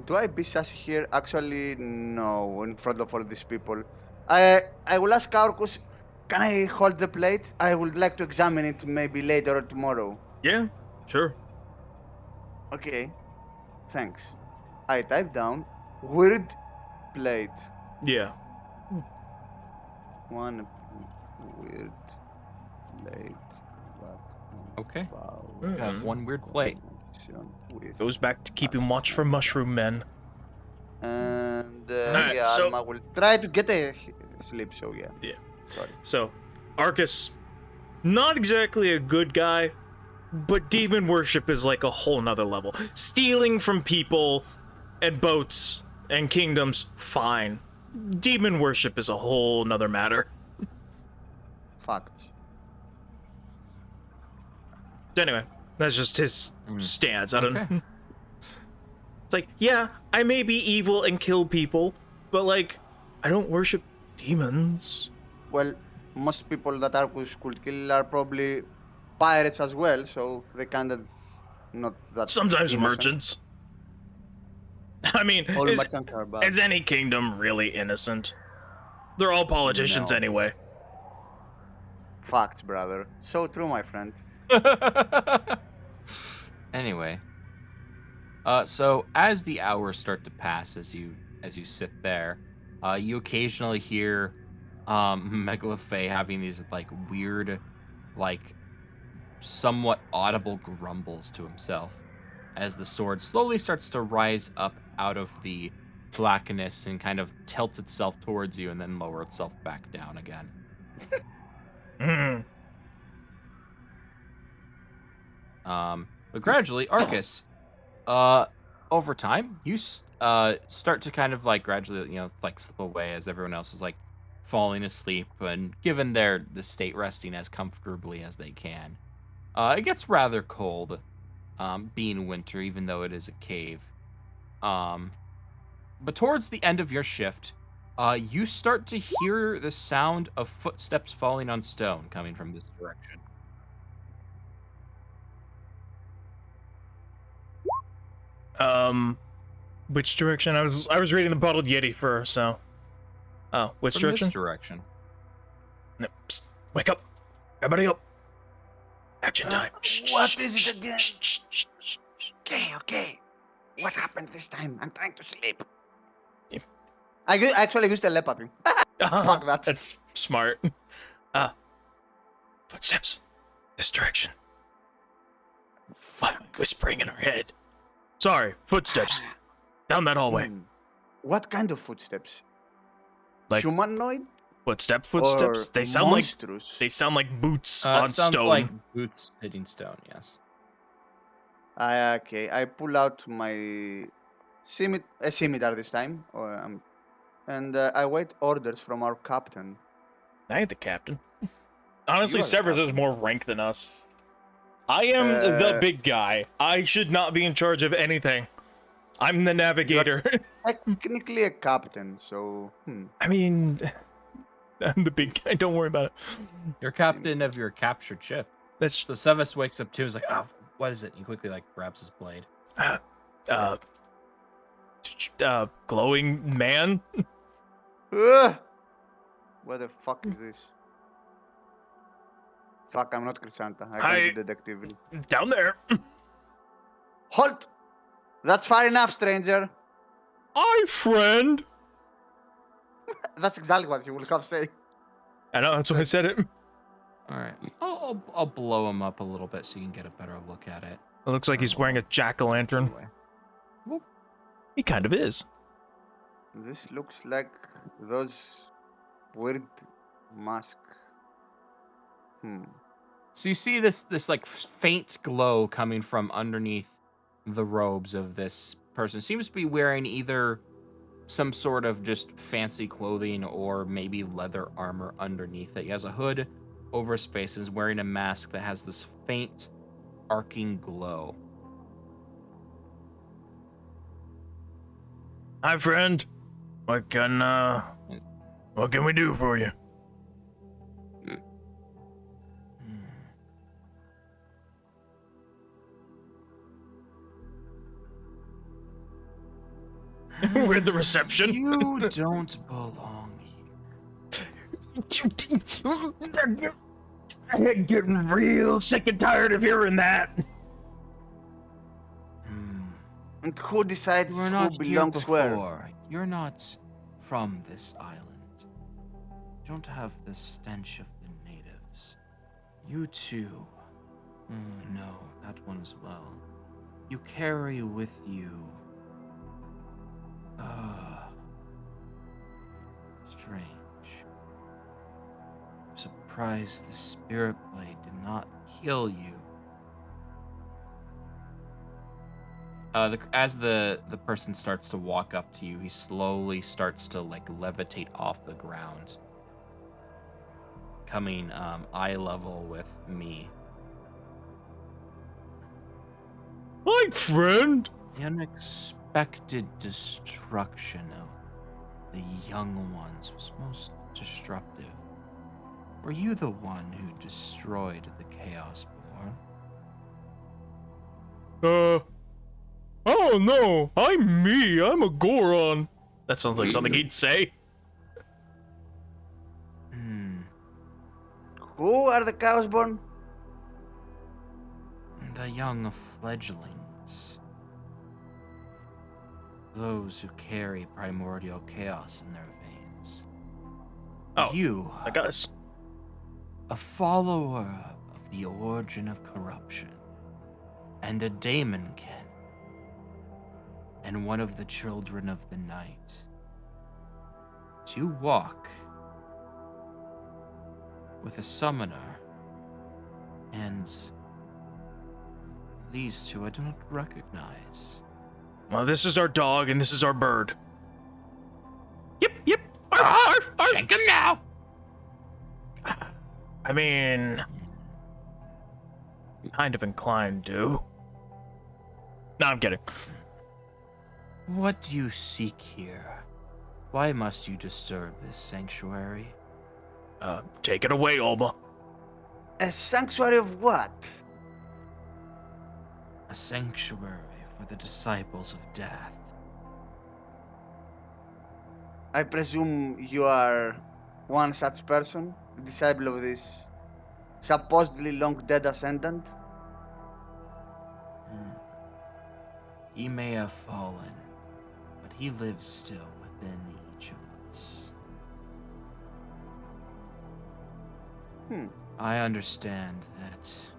Do I be sassy here? Actually, no. In front of all these people, I will ask Arcus. Can I hold the plate? I would like to examine it maybe later or tomorrow. Yeah. Sure. Okay. Thanks. I type down weird plate. Yeah. One weird plate. Okay. Wow. You have one weird plate. Goes back to keeping watch for mushroom men. And Alright, yeah, so- Alma will try to get a sleep. So yeah. Yeah. Sorry. So, Arcus, not exactly a good guy, but demon worship is like a whole nother level. Stealing from people and boats and kingdoms, fine. Demon worship is a whole nother matter. Facts. Anyway, that's just his stance. I don't Okay. It's like, yeah, I may be evil and kill people, but like, I don't worship demons. Well, most people that Arcus could kill are probably pirates as well, so they kind of not that. Sometimes innocent. merchants. I mean, All is, merchants are bad. is any kingdom really innocent? They're all politicians No. anyway. Facts, brother. So true, my friend. Anyway, so as the hours start to pass, as you sit there, you occasionally hear Megalophae having these like weird, like somewhat audible grumbles to himself, as the sword slowly starts to rise up out of the blackness and kind of tilt itself towards you and then lower itself back down again. Mm. But gradually, Arcus, over time, you start to kind of like gradually, like slip away as everyone else is like falling asleep and given the state resting as comfortably as they can. It gets rather cold, being winter, even though it is a cave. But towards the end of your shift, you start to hear the sound of footsteps falling on stone coming from this direction. Which direction? I was reading the Bottled Yeti first, so. Oh, which From direction? this direction. No, psst, wake up. Everybody up. Action time. What is it again? Okay. What happened this time? I'm trying to sleep. Yeah. I actually used telepathy. Fuck that. That's smart. Footsteps. This direction. What? Whispering in our head. Sorry, footsteps. Down that hallway. What kind of footsteps? Like Humanoid footsteps. or They sound monstrous? like boots on sounds stone. like boots hitting stone. Yes. Okay, I pull out my scimitar this time, and I wait orders from our captain. I ain't the captain. Honestly, You are the Severus has captain. more rank than us. I am the big guy. I should not be in charge of anything. I'm the navigator. Technically a captain, so I mean, I'm the big guy. Don't worry about it. You're captain of your captured ship. That's So Sevis wakes up too. Is like, oh, what is it? He quickly like grabs his blade. Glowing man. Ugh! What the fuck is this? Fuck, I'm not Chrysanta. I can't do detective. Down there. Halt! That's far enough, stranger. Hi, friend. That's exactly what you will have say. I know, that's why I said it. All right. I'll blow him up a little bit so you can get a better look at it. It looks like he's wearing a jack-o'-lantern. Anyway. He kind of is. This looks like those weird mask. So you see this like faint glow coming from underneath the robes of this person. Seems to be wearing either some sort of just fancy clothing or maybe leather armor underneath it. He has a hood over his face and is wearing a mask that has this faint arcing glow. Hi, friend. What can we do for you? We're at the reception. You don't belong here. I'm getting real sick and tired of hearing that. And who decides You were who not here belongs where? before. You're not from this island. You don't have the stench of the natives. You too. No, that one as well. You carry with you. Strange. I'm surprised the spirit blade did not kill you. As the person starts to walk up to you, he slowly starts to like levitate off the ground, coming eye level with me. Hi, friend. The unexpected destruction of the young ones was most disruptive. Were you the one who destroyed the Chaos Born? Oh no, I'm me. I'm a Goron. That sounds like something he'd say. Who are the Chaosborn? The young fledglings. Those who carry primordial chaos in their veins. Oh, You, like us. a follower of the origin of corruption, and a daemonkin, and one of the children of the night. To walk with a summoner, and these two I do not recognize. Well, this is our dog and this is our bird. Yep. Arf. Shank him now! I mean, kind of inclined to. No, I'm kidding. What do you seek here? Why must you disturb this sanctuary? Take it away, Olma. A sanctuary of what? A sanctuary for the disciples of death. I presume you are one such person, a disciple of this supposedly long dead ascendant? He may have fallen, but he lives still within each of us. I understand that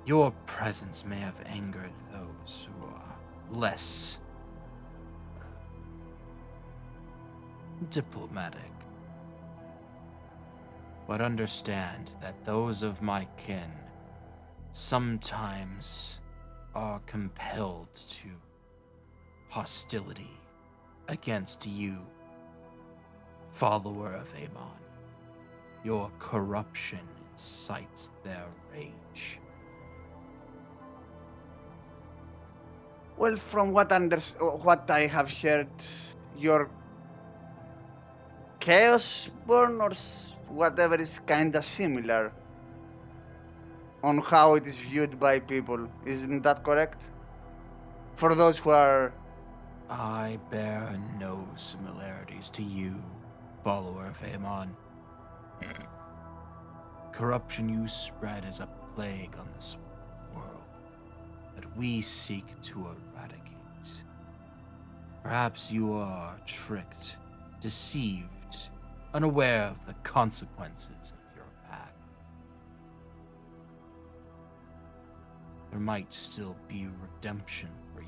your presence may have angered those who are less diplomatic. But understand that those of my kin sometimes are compelled to hostility against you, follower of Amon. Your corruption incites their rage. Well, from what I have heard, your Chaosborn or whatever is kinda similar on how it is viewed by people. Isn't that correct? For those who are. I bear no similarities to you, follower of Amon. Corruption you spread is a plague on this world that we seek to eradicate. Perhaps you are tricked, deceived, unaware of the consequences of your path. There might still be redemption for you.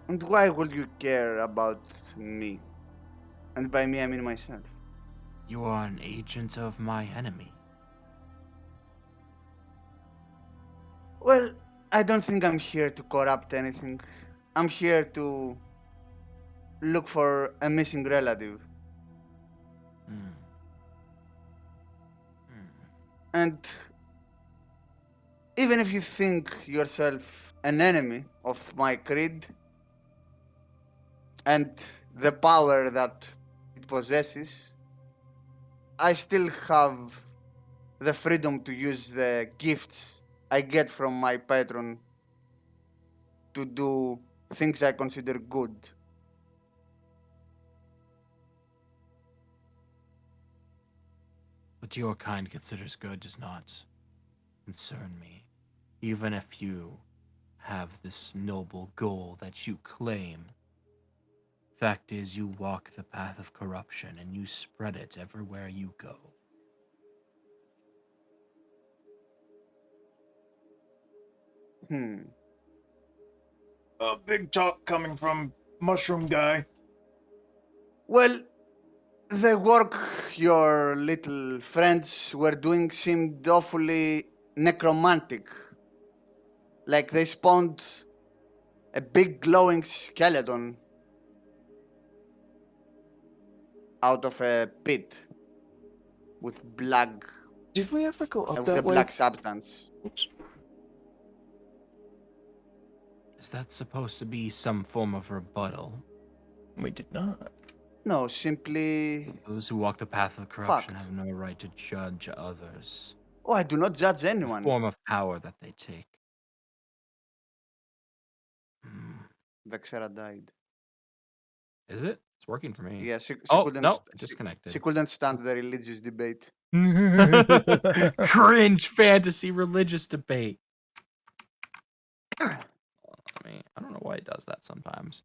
And why would you care about me? And by me, I mean myself. You are an agent of my enemy. Well, I don't think I'm here to corrupt anything. I'm here to look for a missing relative. Hmm. And even if you think yourself an enemy of my creed and the power that it possesses, I still have the freedom to use the gifts I get from my patron to do things I consider good. What your kind considers good does not concern me. Even if you have this noble goal that you claim. Fact is, you walk the path of corruption and you spread it everywhere you go. Hmm. Big talk coming from Mushroom Guy. Well, the work your little friends were doing seemed awfully necromantic. Like they spawned a big glowing skeleton out of a pit with black Did we ever go up with a that way? black substance. Oops. Is that supposed to be some form of rebuttal? We did not. No, simply Those who walk the path of corruption Fact. have no right to judge others. oh, I do not judge The anyone. form of power that they take. Hmm. Vexera died. Is it? It's working for me. Yeah, she Oh, couldn't. no, She disconnected. couldn't stand the religious debate. Cringe fantasy religious debate. I mean, I don't know why it does that sometimes.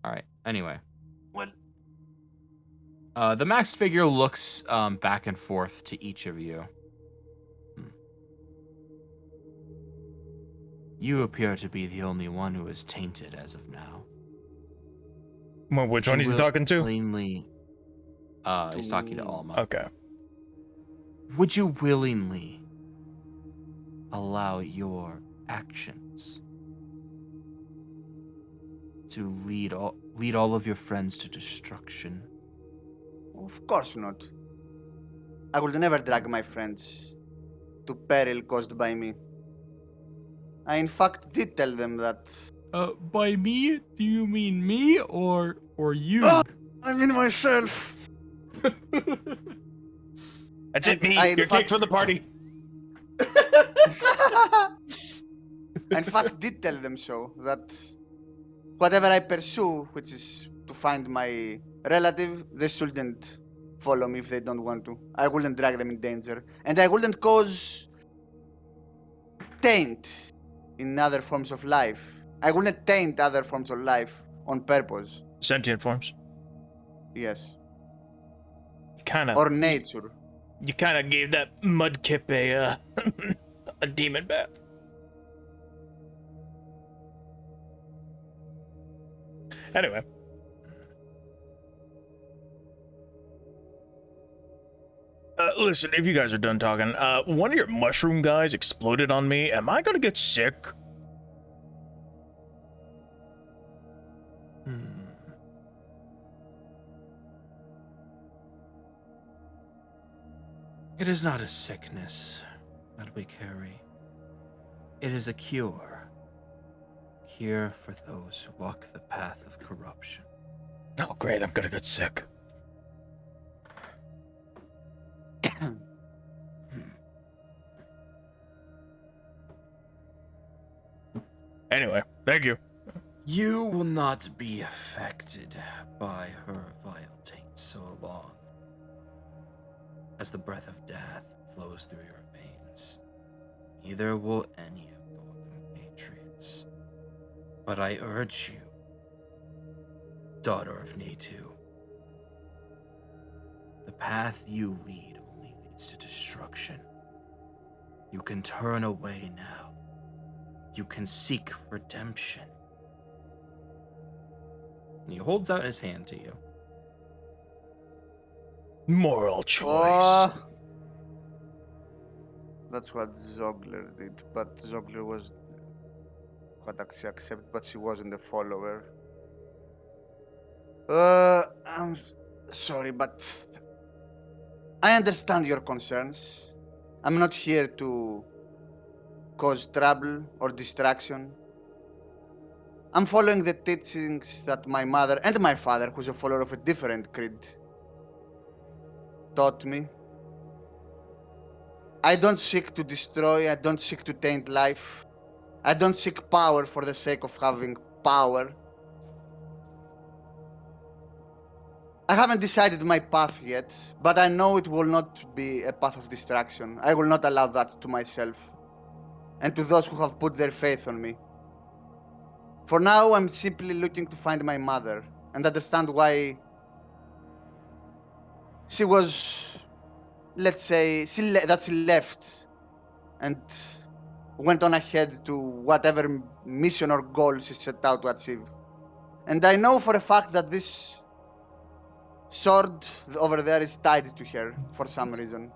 All right. Anyway, Well, the masked figure looks back and forth to each of you. You appear to be the only one who is tainted as of now. Well, which one is he talking to? Willingly, he's talking to Alma. Okay. Would you willingly allow your actions to lead all of your friends to destruction? of course not. I would never drag my friends to peril caused by me. I, in fact, did tell them that. By me, do you mean me or you? I mean myself. That's And it, me. I, in You're fact- kicked from the party. I, in fact, did tell them so that whatever I pursue, which is to find my relative, they shouldn't follow me if they don't want to. I wouldn't drag them in danger, and I wouldn't cause taint in other forms of life. I wouldn't taint other forms of life on purpose. Sentient forms. Yes, Kind of. or nature. You kind of gave that Mudkip a a demon bath. Anyway. Listen, if you guys are done talking, one of your mushroom guys exploded on me. Am I gonna get sick? It is not a sickness that we carry. It is a cure. Cure for those who walk the path of corruption. Oh, great, I'm gonna get sick. Anyway, thank you. You will not be affected by her vile taint so long as the breath of death flows through your veins. Neither will any of your compatriots. But I urge you, daughter of Natu, the path you lead only leads to destruction. You can turn away now. You can seek redemption. And he holds out his hand to you. Moral choice. Oh, that's what Zogler did, but Zogler was what she accepted, but she wasn't a follower. I'm sorry, but I understand your concerns. I'm not here to cause trouble or distraction. I'm following the teachings that my mother and my father, who's a follower of a different creed, taught me. I don't seek to destroy, I don't seek to taint life. I don't seek power for the sake of having power. I haven't decided my path yet, but I know it will not be a path of distraction. I will not allow that to myself and to those who have put their faith on me. For now, I'm simply looking to find my mother and understand why she was, let's say, that she left and went on ahead to whatever mission or goal she set out to achieve. And I know for a fact that this sword over there is tied to her for some reason.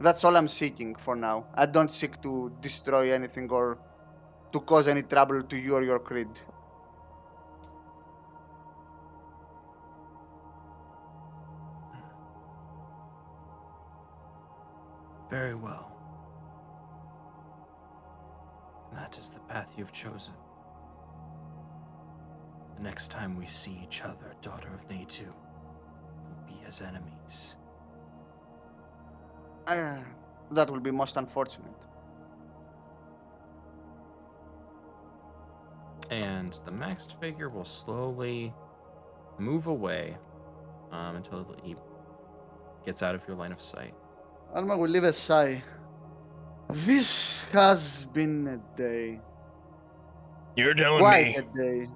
That's all I'm seeking for now. I don't seek to destroy anything or to cause any trouble to you or your creed. Very well. That is the path you've chosen. The next time we see each other, daughter of Natu, will be as enemies. That will be most unfortunate. And the maxed figure will slowly move away until he gets out of your line of sight. Alma will leave a sigh. This has been a day. You're telling Quite me. a day.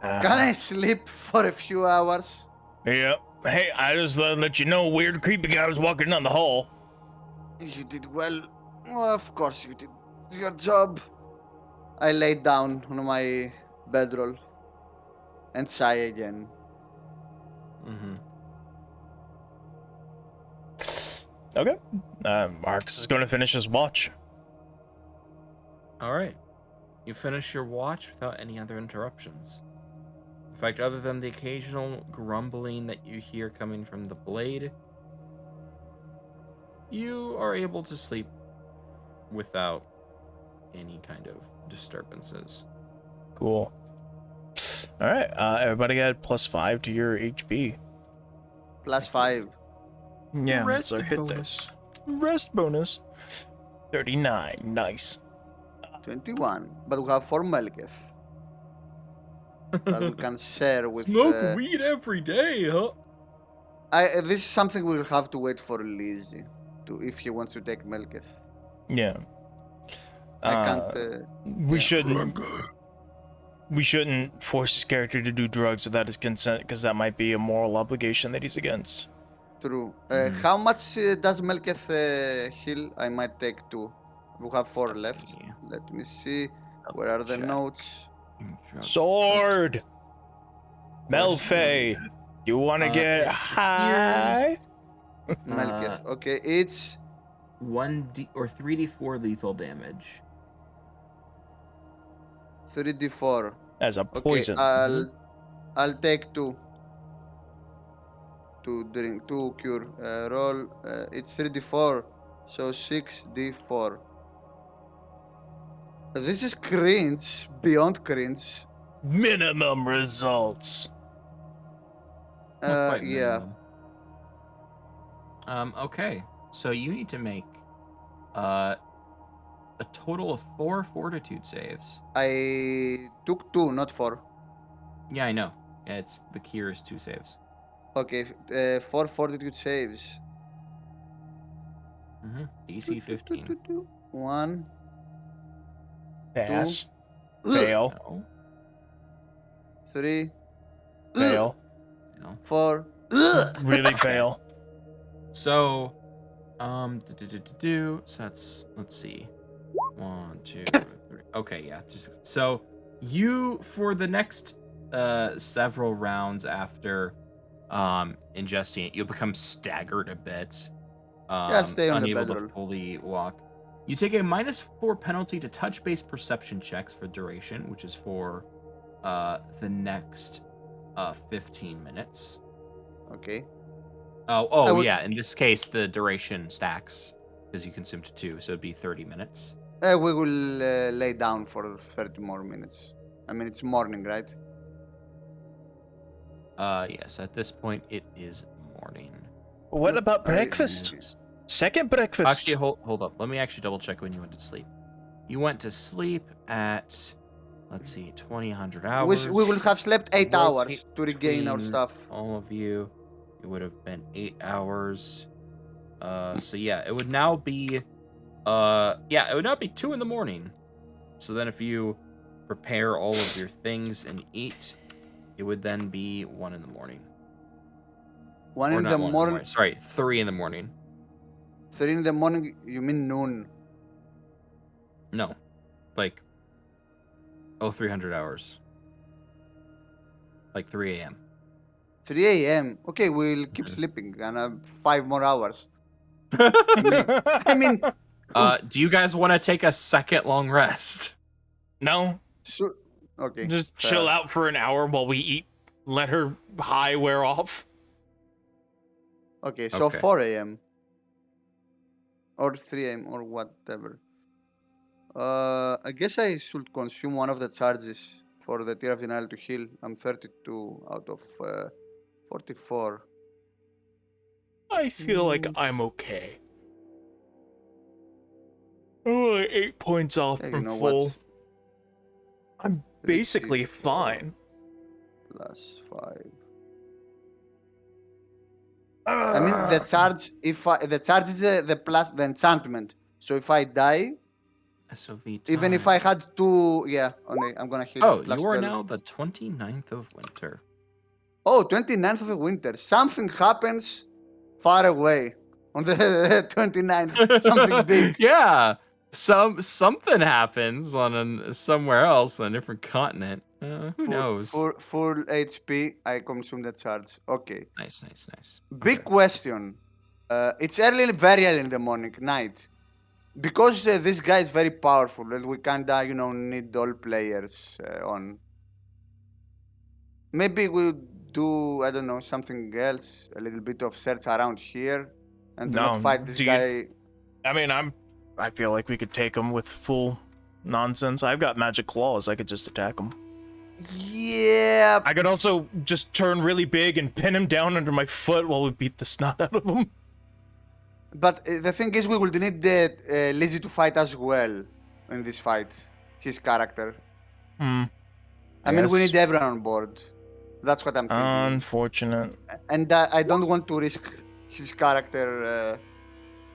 Can I sleep for a few hours? Yeah. Hey, I just let you know, weird, creepy guy was walking down the hall. You did well. Well, of course you did. It's your job. I lay down on my bedroll and sigh again. Mm-hmm. Okay. Marcus is going to finish his watch. All right. You finish your watch without any other interruptions. In fact, other than the occasional grumbling that you hear coming from the blade, you are able to sleep without any kind of disturbances. Cool. All right. Everybody got +5 to your HP. +5. Yeah. Rest so hit bonus. this. Rest bonus. 39. Nice. 21. But we have 4 Melketh that we can share with... weed every day, huh? this is something we'll have to wait for Lizzie to, if he wants to take Melketh. Yeah. I can't... We yeah. shouldn't force his character to do drugs without his consent, because that might be a moral obligation that he's against. True. Mhm. How much does Melketh heal? I might take 2. We have 4 Let left. me Let me see. Where are the check. notes? Sword! Melfe! You wanna get it appears- high? Melketh. Okay, it's 1d or 3d4 lethal damage. 3d4. As a Okay, poison. I'll take 2 to drink, 2 cure. Roll. It's 3d4, so 6d4. This is cringe, beyond cringe. Minimum results. Not quite Yeah. minimum. Okay. So you need to make a total of 4 fortitude saves. I took 2, not 4. Yeah, I know. Yeah, it's the cure is 2 saves. Okay, 4 fortitude saves. DC 15. 1, Pass. 2, Fail. No. 3, Fail. No. 4. Really fail. So, so that's, let's see. 1, 2, 3. Okay, yeah. So you, for the next several rounds after ingesting it, you'll become staggered a bit. I'll stay on the Unable to bedroll. fully walk. You take a -4 penalty to touch-based perception checks for duration, which is for the next 15 minutes. Okay. I Oh, would- yeah. In this case, the duration stacks because you consumed 2, so it'd be 30 minutes. We will lay down for 30 more minutes. I mean, it's morning, right? Yes. At this point, it is morning. What about I- breakfast? Second breakfast. Actually, hold up. Let me actually double check when you went to sleep. You went to sleep at, let's see, 2000 hours. We will have slept 8 Rotate hours to regain our between stuff. All of you, it would have been 8 hours. So yeah, it would now be, it would now be 2 in the morning. So then, if you prepare all of your things and eat, it would then be 1 in the morning. 1 Or in not the 1 morning. Sorry, 3 in the morning. 3 in the morning, you mean noon? No, like 300 hours. Like 3 a.m. 3 a.m. Okay, we'll keep sleeping and 5 more hours. I mean, Do you guys want to take a second long rest? No, sure. Okay. just fair. chill out for an hour while we eat. Let her high wear off. Okay, so Okay. 4 a.m. or 3 a.m. or whatever. I guess I should consume one of the charges for the Tear of Denial to heal. I'm 32 out of 44. I feel like I'm okay. I'm only 8 points off Yeah, you from know full. what? I'm basically fine. Plus 5. I mean, the charge. The charge is the enchantment. So if I die, SOV even if time. I had 2, I'm gonna heal. Oh, plus you are 12. now the 29th of winter. Oh, 29th of the winter. Something happens far away on the 29th. Something big. Yeah, something happens on somewhere else on a different continent. Who knows? Full HP. I consume the charge. Okay. Nice. Big Okay. question. It's very early in the morning, night. Because this guy is very powerful, and we kinda, need all players on. Maybe we'll do, I don't know, something else, a little bit of search around here, and do not No, fight this do you- guy. I mean, I feel like we could take him with full nonsense. I've got magic claws. I could just attack him. Yeah, I could also just turn really big and pin him down under my foot while we beat the snot out of him. but the thing is, we will need Lizzie to fight as well in this fight. His character. I mean, we guess. need everyone on board. That's what I'm thinking. Unfortunate. And I don't want to risk his character.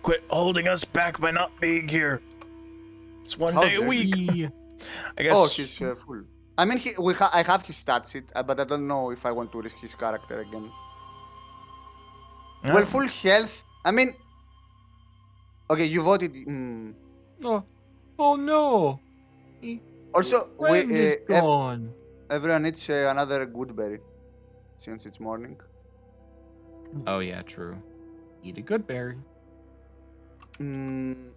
Quit holding us back by not being here. It's one How day a dare week. you. I guess. Oh, he's full. I mean, I have his stat sheet, but I don't know if I want to risk his character again. Well, full health. I mean, okay, you voted. Oh, oh no! Also, Friend is gone. everyone needs another good berry since it's morning. Oh yeah, true. Eat a good berry. Mm,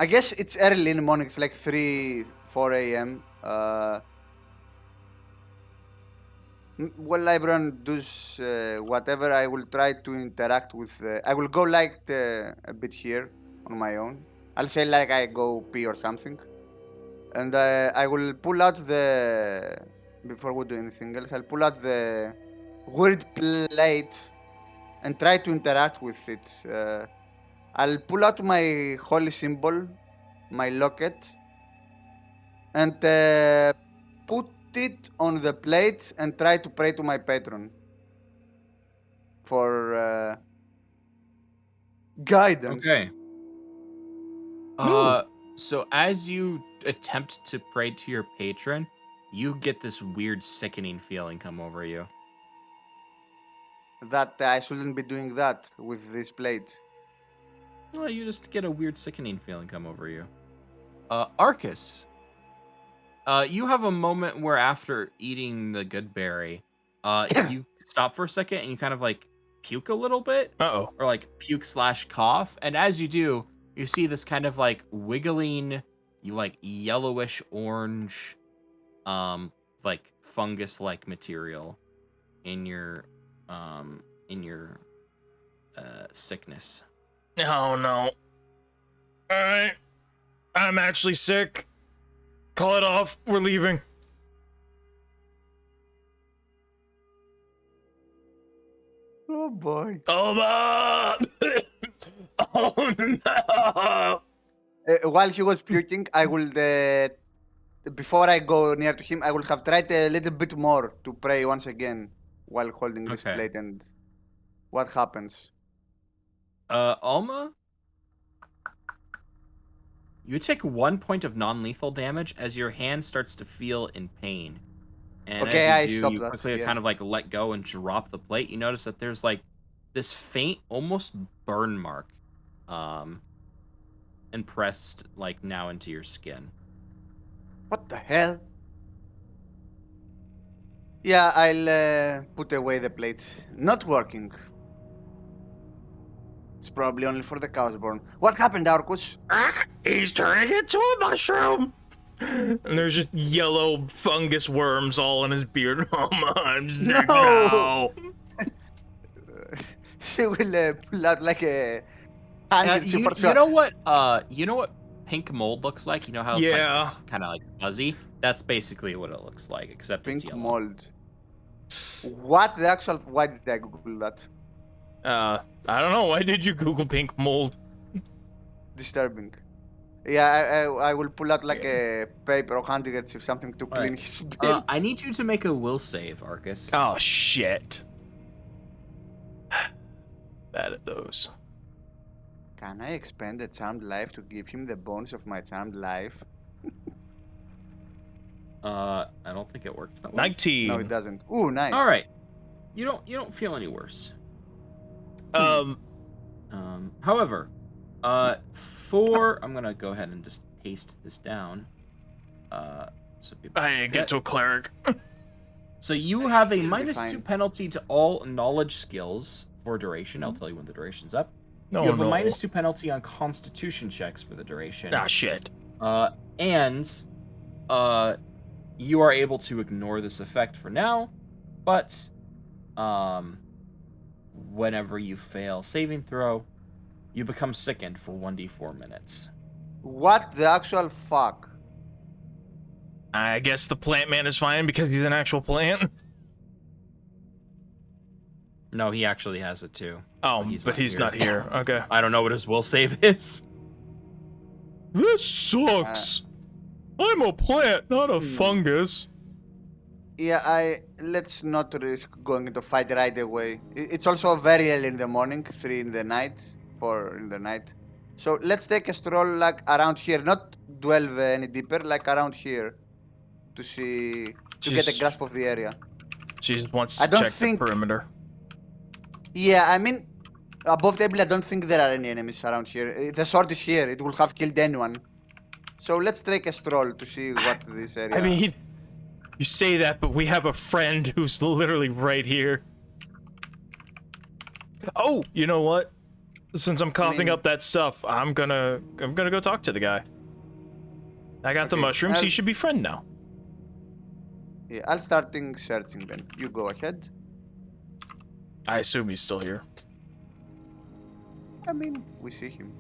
I guess it's early in the morning. It's like 3, 4 a.m. Well, everyone does whatever. I will try to interact with. I will go like a bit here on my own. I'll say like I go pee or something, and I will pull out the. Before we do anything else, I'll pull out the weird plate and try to interact with it. I'll pull out my holy symbol, my locket, and put it on the plate and try to pray to my patron for guidance. Okay. Ooh. So as you attempt to pray to your patron, you get this weird sickening feeling come over you. That I shouldn't be doing that with this plate. Well, you just get a weird sickening feeling come over you. Arcus. You have a moment where after eating the good berry, you stop for a second and you kind of like puke a little bit. Uh-oh. Or like puke / cough. And as you do, you see this kind of like wiggling, you like yellowish orange, like fungus like material in your sickness. Oh, no. Alright. I'm actually sick. Call it off. We're leaving. Oh boy. Oh, oh no. While he was puking, I will. Before I go near to him, I will have tried a little bit more to pray once again while holding this Okay. plate. And what happens? Alma? You take 1 point of non-lethal damage as your hand starts to feel in pain. And Okay, I as you stop do, you that, quickly yeah. kind of like let go and drop the plate. You notice that there's like this faint, almost burn mark, impressed like now into your skin. What the hell? Yeah, I'll put away the plate. Not working. It's probably only for the Cowsborn. What happened, Arcus? He's turning into a mushroom. And there's just yellow fungus worms all in his beard. Oh my, I'm sick No! now. She will pull out like a handkerchief or You so. know what pink mold looks like? You know how Yeah. it's kind of like fuzzy? That's basically what it looks like, except it's Pink yellow. mold. What the actual? Why did I Google that? I don't know. Why did you Google pink mold? Disturbing. Yeah, I will pull out like a paper or handkerchief, something to clean Alright. his beard. I need you to make a will save, Arcus. Oh shit. Bad at those. Can I expend a charmed life to give him the bonus of my charmed life? I don't think it works that way. 19. No, it doesn't. Ooh, nice. All right. You don't feel any worse. However, I'm gonna go ahead and just paste this down. So people I didn't get to a cleric. So you have a It'll be -2 fine. penalty to all knowledge skills for duration. I'll tell you when the duration's up. No, You have no. a -2 penalty on Constitution checks for the duration. Ah, shit. And you are able to ignore this effect for now, but whenever you fail saving throw, you become sickened for 1d4 minutes. What the actual fuck? I guess the plant man is fine because he's an actual plant. No, he actually has it too. Oh, But he's but not he's here. not here. Okay. I don't know what his will save is. This sucks. I'm a plant, not a fungus. Yeah, let's not risk going into fight right away. It's also very early in the morning, 3 in the night, 4 in the night. So let's take a stroll like around here, not delve any deeper, like around here, to see to get a Jeez. grasp of the area. She just wants I to don't check think- the perimeter. Yeah, I mean, above table, I don't think there are any enemies around here. The sword is here. It will have killed anyone. So let's take a stroll to see what this area. I mean, you say that, but we have a friend who's literally right here. Oh, you know what? Since I'm coughing mean- up that stuff, I'm gonna go talk to the guy. I got the Okay, mushrooms. He I'll- should be friend now. Yeah, I'll starting searching then. You go ahead. I assume he's still here. I mean, we see him.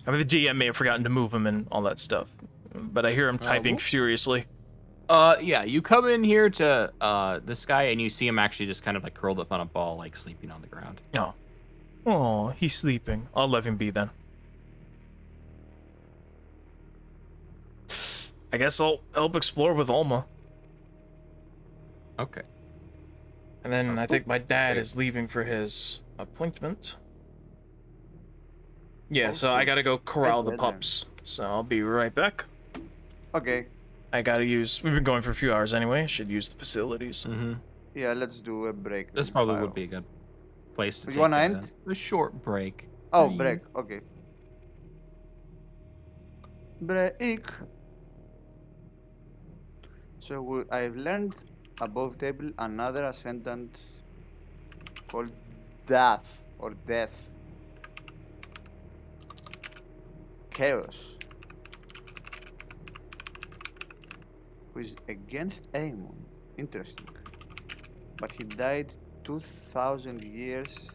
I mean, the DM may have forgotten to move him and all that stuff, but I hear him typing whoop. furiously. Yeah, you come in here to this guy and you see him actually just kind of like curled up on a ball, like sleeping on the ground. Oh, he's sleeping. I'll let him be then. I guess I'll help explore with Alma. Okay. And then I think my dad is leaving for his appointment. Yeah, so I gotta go corral the Right, pups. So I'll be right back. Okay. We've been going for a few hours anyway. Should use the facilities. Mm-hmm. Yeah, let's do a break. This then. probably Fire. would be a good place to You take wanna end? a short break. Oh, Breathe. break. Okay. Break. So I've learned above table another ascendant called Death or Death. Chaos. Who is against Aemon. Interesting. But he died 2,000 years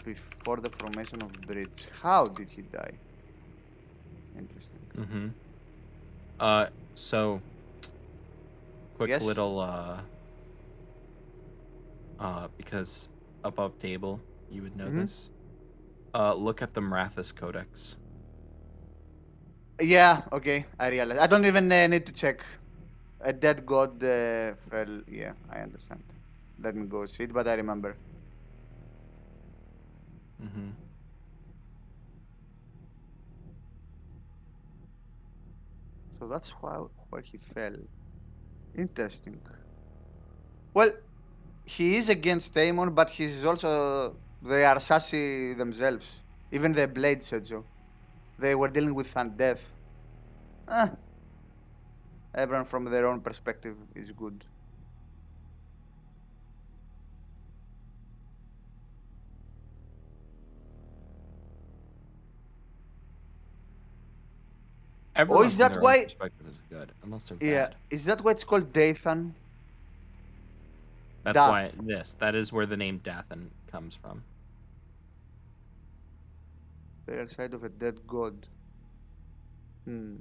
before the formation of Bridge. How did he die? Interesting. Mm-hmm. So quick Yes? little because above table you would know Mhm. this. Look at the Marathis Codex. Yeah, okay, I realize. I don't even need to check. A dead god fell. Yeah, I understand. Let me go see it, but I remember. Mm-hmm. So that's where he fell. Interesting. Well, he is against Aemon, but he's also. They are sassy themselves. Even the Blade said so. They were dealing with undeath. Ah, everyone from their own perspective is good. Everyone is from that their own why- perspective is good, unless they're Yeah, bad. is that why it's called Dathan? That's Dath. why that is where the name Dathan comes from. The other side of a dead god. Hmm.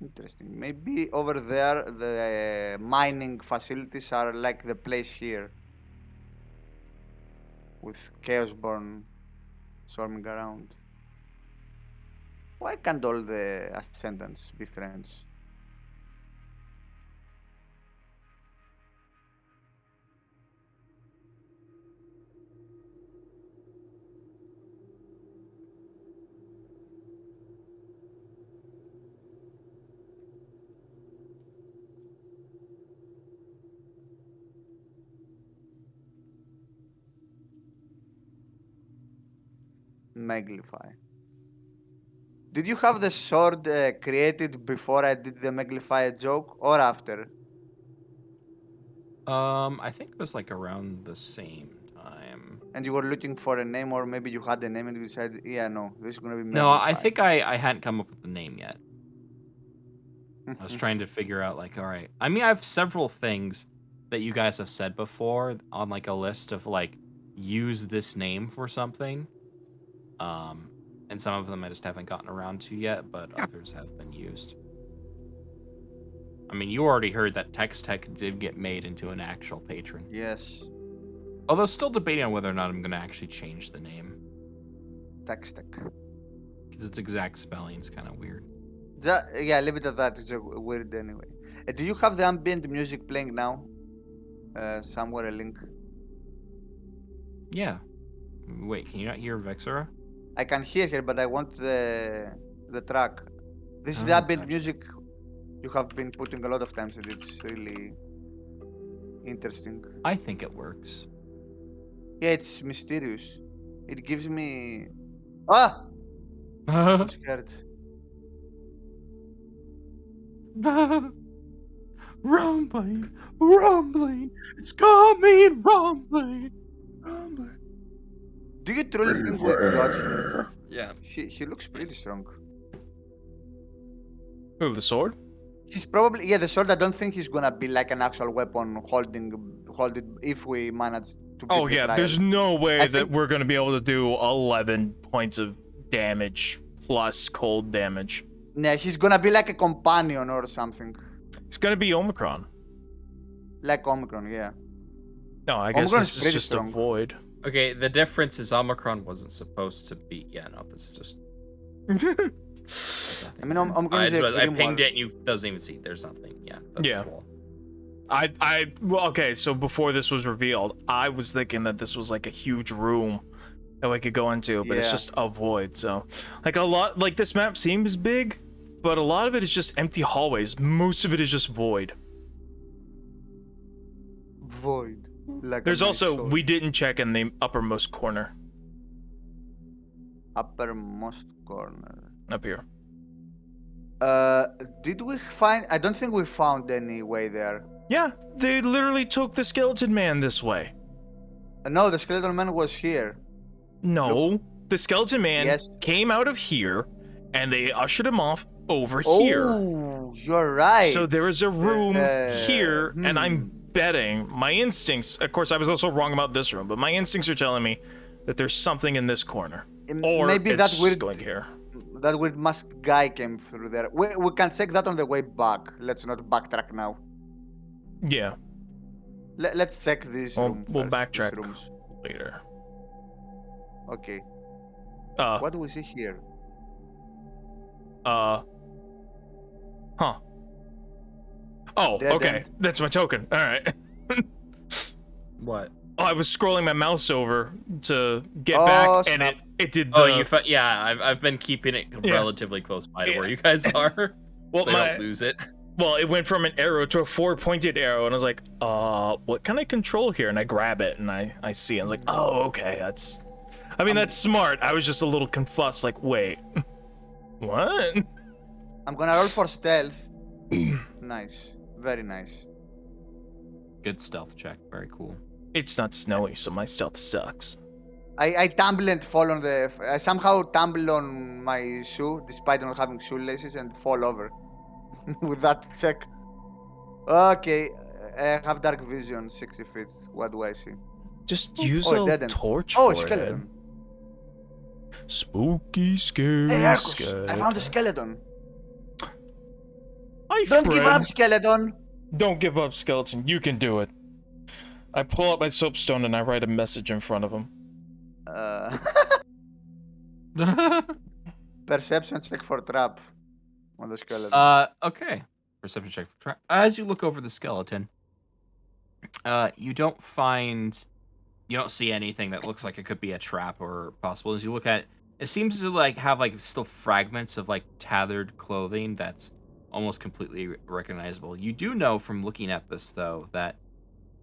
Interesting. Maybe over there the mining facilities are like the place here. With Chaosborn swarming around. Why can't all the ascendants be friends? Maglify. Did you have the sword created before I did the Maglify joke or after? I think it was like around the same time. And you were looking for a name, or maybe you had a name and you decided, yeah, no, this is gonna be Maglify. No, I think I hadn't come up with the name yet. I was trying to figure out like, all right. I mean, I have several things that you guys have said before on like a list of like use this name for something. And some of them I just haven't gotten around to yet, but others have been used. I mean, you already heard that Tex Tech did get made into an actual patron. Yes, Although still debating on whether or not I'm going to actually change the name. Textec. Because its exact spelling is kind of weird. Yeah, leave it at that. It's weird anyway. Do you have the ambient music playing now? Somewhere a link. Yeah. Wait, can you not hear Vexera? I can hear her, but I want the track. This is the Oh, ambient gotcha. music You have been putting a lot of times, and it's really interesting. I think it works. Yeah, it's mysterious. It gives me. Ah! I'm scared. Rumbling, rumbling, it's coming, rumbling, rumbling. Do you truly think we got him? Yeah. He looks pretty strong. Ooh, the sword? He's probably the sword. I don't think he's gonna be like an actual weapon hold it if we manage to. Oh beat the yeah, trial. there's no way I that think- we're gonna be able to do 11 points of damage plus cold damage. Yeah, he's gonna be like a companion or something, It's gonna be Omicron. like Omicron. Yeah. No, I guess Omicron's this is pretty just strong. a void. Okay, the difference is Omicron wasn't supposed to be. Yeah, no, this is just. I mean, Omicron is a I grimoire. pinged it and you doesn't even see. There's nothing. Yeah. That's Yeah. Small. well, okay, so before this was revealed, I was thinking that this was like a huge room that we could go into, but it's Yeah. just a void. So, like a lot, like this map seems big, but a lot of it is just empty hallways. Most of it is just void. Void. Like There's a also, sword. we didn't check in the uppermost corner uppermost corner. up here. Did we find? I don't think we found any way there. Yeah, they literally took the skeleton man this way. No, the skeleton man was here. No, the skeleton man Yes. came out of here, and they ushered him off over here. Oh, you're right. So there is a room here, and hmm. I'm betting my instincts. Of course, I was also wrong about this room, but my instincts are telling me that there's something in this corner, or Maybe it's that just weird, going here. that weird masked guy came through there. We can check that on the way back. Let's not backtrack now. Yeah, Let's check this we'll, room. we'll first, these backtrack rooms. later. Okay. Uh, What do we see here? huh? Oh, Dead okay, end. that's my token. All right. What? Oh, I was scrolling my mouse over to get Oh, back, and snap. it did the. Oh, you found? Yeah, I've been keeping it Yeah. relatively close by to where Yeah. you guys are, Well, so I my don't lose it. well, it went from an arrow to a 4-pointed arrow, and I was like, what can I control here? And I grab it, and I see it. I was like, oh, okay, that's. I mean, that's smart. I was just a little confused, like, wait, what? I'm gonna roll for stealth. Nice. Very nice. Good stealth check. Very cool. It's not snowy, so my stealth sucks. I tumble and fall on the. I somehow tumble on my shoe despite not having shoelaces and fall over with that check. Okay, I have dark vision, 60 feet. What do I see? Just use Oh, it a didn't. torch Oh, a for skeleton. it. Spooky, scary Hey, Arcus, skeleton. I found a skeleton. Hi, Don't give up, friend. skeleton. Don't give up, skeleton. You can do it. I pull out my soapstone and I write a message in front of him. Perception check for trap on the skeleton. Okay. Perception check for trap. As you look over the skeleton, you don't see anything that looks like it could be a trap or possible. As you look at it, it seems to like have like still fragments of like tethered clothing that's almost completely recognizable. You do know from looking at this though that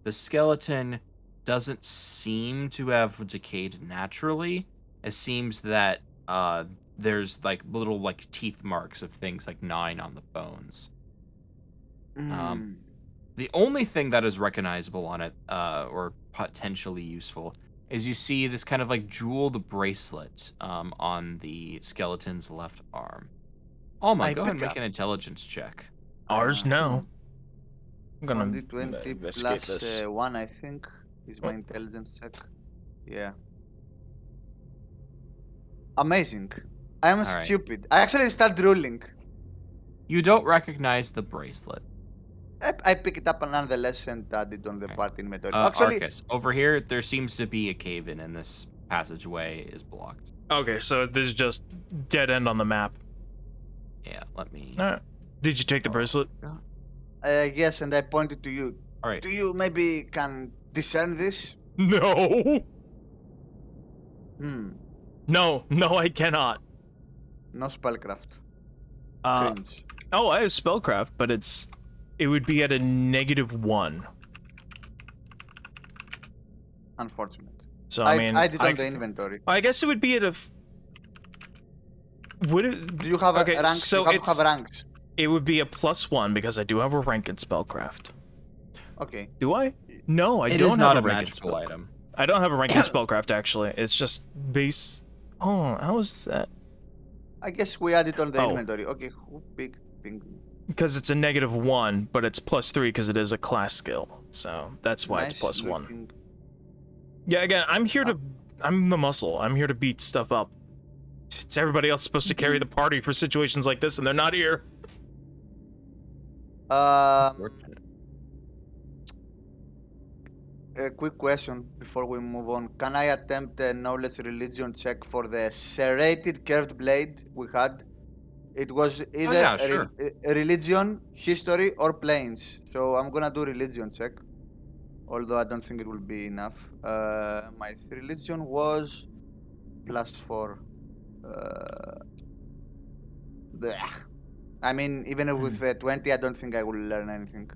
the skeleton doesn't seem to have decayed naturally. It seems that there's like little like teeth marks of things like gnawing on the bones. Hmm. The only thing that is recognizable on it, or potentially useful, is you see this kind of like jeweled bracelet on the skeleton's left arm. Alma, I go ahead and pick make up- an intelligence check. Ours no. I'm gonna 20 investigate plus this. 1, I think, is my intelligence check. Yeah. Amazing. I'm Alright. stupid. I actually start drooling. You don't recognize the bracelet. I pick it up nonetheless and add it on the Okay. party inventory. Actually, Arcus, over here, there seems to be a cave-in, and this passageway is blocked. Okay, so this is just dead end on the map. Yeah, let me... Alright. Did you take the bracelet? yes, and I pointed to you. All right. Do you maybe can discern this? No. Hmm. No, I cannot. No spellcraft. Uh, Cringe. Oh, I have spellcraft, but it would be at a -1. Unfortunate. So I mean, I did on the inventory. I guess it would be at a. Would it? Do you have Okay, a ranks? so You have it's- to have ranks. It would be a +1 because I do have a rank in spellcraft. Okay. Do I? No, I It don't is not have a rank in magical spellcraft. item. I don't have a rank in spellcraft actually. It's just base. Oh, how is that? I guess we add it on the Oh. inventory. Okay. Who picked pink? Because it's a -1, but it's +3 because it is a class skill. So that's why Nice it's +1. looking. Yeah, again, I'm here to. I'm the muscle. I'm here to beat stuff up. It's everybody else supposed to carry the party for situations like this, and they're not here. Unfortunate. A quick question before we move on. Can I attempt a knowledge religion check for the serrated curved blade we had? It was either yeah, sure. a religion, history, or planes. So I'm gonna do religion check. Although I don't think it will be enough. My religion was +4. Blech. I mean, even with 20, I don't think I will learn anything.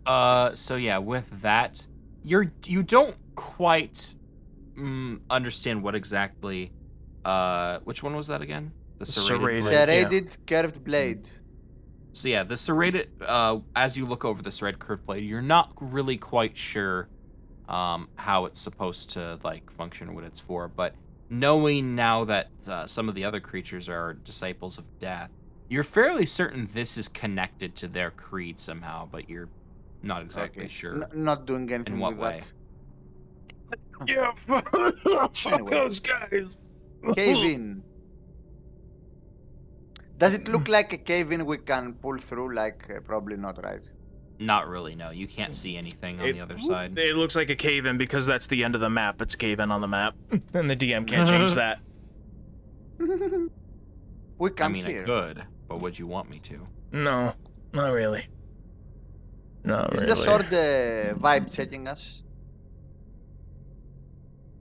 So yeah, with that, you don't quite understand what exactly. Which one was that again? The serrated. Serrated. blade? Serrated curved blade. So yeah, the serrated. As you look over the serrated curved blade, you're not really quite sure, how it's supposed to like function or what it's for. But knowing now that some of the other creatures are disciples of death, you're fairly certain this is connected to their creed somehow. But you're not exactly Okay. sure. Not doing anything what with way? that. Yeah, fuck Anyway. those guys. Cave in. Does it look like a cave in we can pull through? Like, probably not, right? Not really. No, you can't see anything on the other side. It looks like a cave in because that's the end of the map. It's cave in on the map, and the DM can't change that. We I come mean, here. I could, but would you want me to? No, not really. Not Is really. the sword vibe checking us?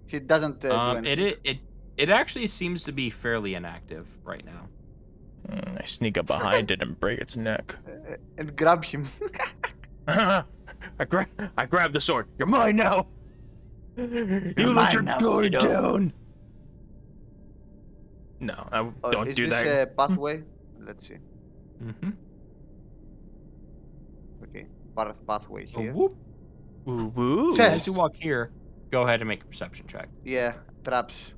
He doesn't do anything. It actually seems to be fairly inactive right now. I sneak up behind it and break its neck. And grab him. I grab the sword. You're mine now. You let mine your now, guard Fido. down. No, I don't is do this that. a pathway? Let's see. Mm-hmm. Okay, pathway here. Whoop. Woo woo. Chest. As you walk here, go ahead and make a perception check. Yeah, traps.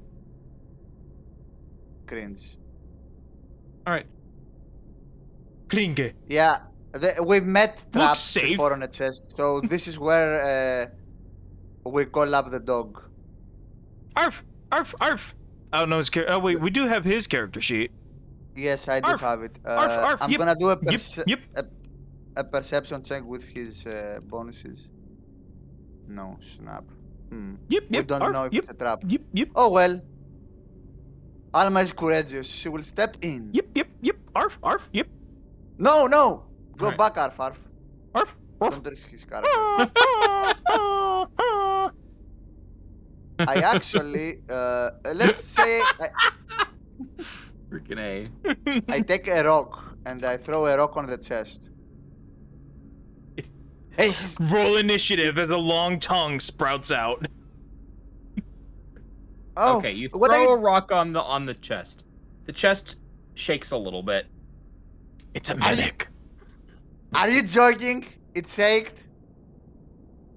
Cringe. All right. Klinge. Yeah, we've met traps safe. before on a chest, so this is where we call up the dog. Arf, arf, arf. I don't know his character. Oh wait, we do have his character sheet. Yes, I do Arf, have it. arf, arf, I'm yip, gonna do Yep. a perception check with his bonuses. No, snap. Yep. We Yep. don't arf, know if yep. it's a trap. Yep. Yep. Oh well. Alma is courageous. She will step in. Yep. Yep. Yep. Arf, arf. Yep. No, no! Go Alright. back, Arf, Arf. Arf. Arf. Don't risk his character. I actually, let's say, Freaking A. I take a rock and I throw a rock on the chest. Hey, Roll initiative as a long tongue sprouts out. oh, Okay, you what are throw a you? rock on the chest. The chest shakes a little bit. It's a mimic. Are you joking? It's shaked.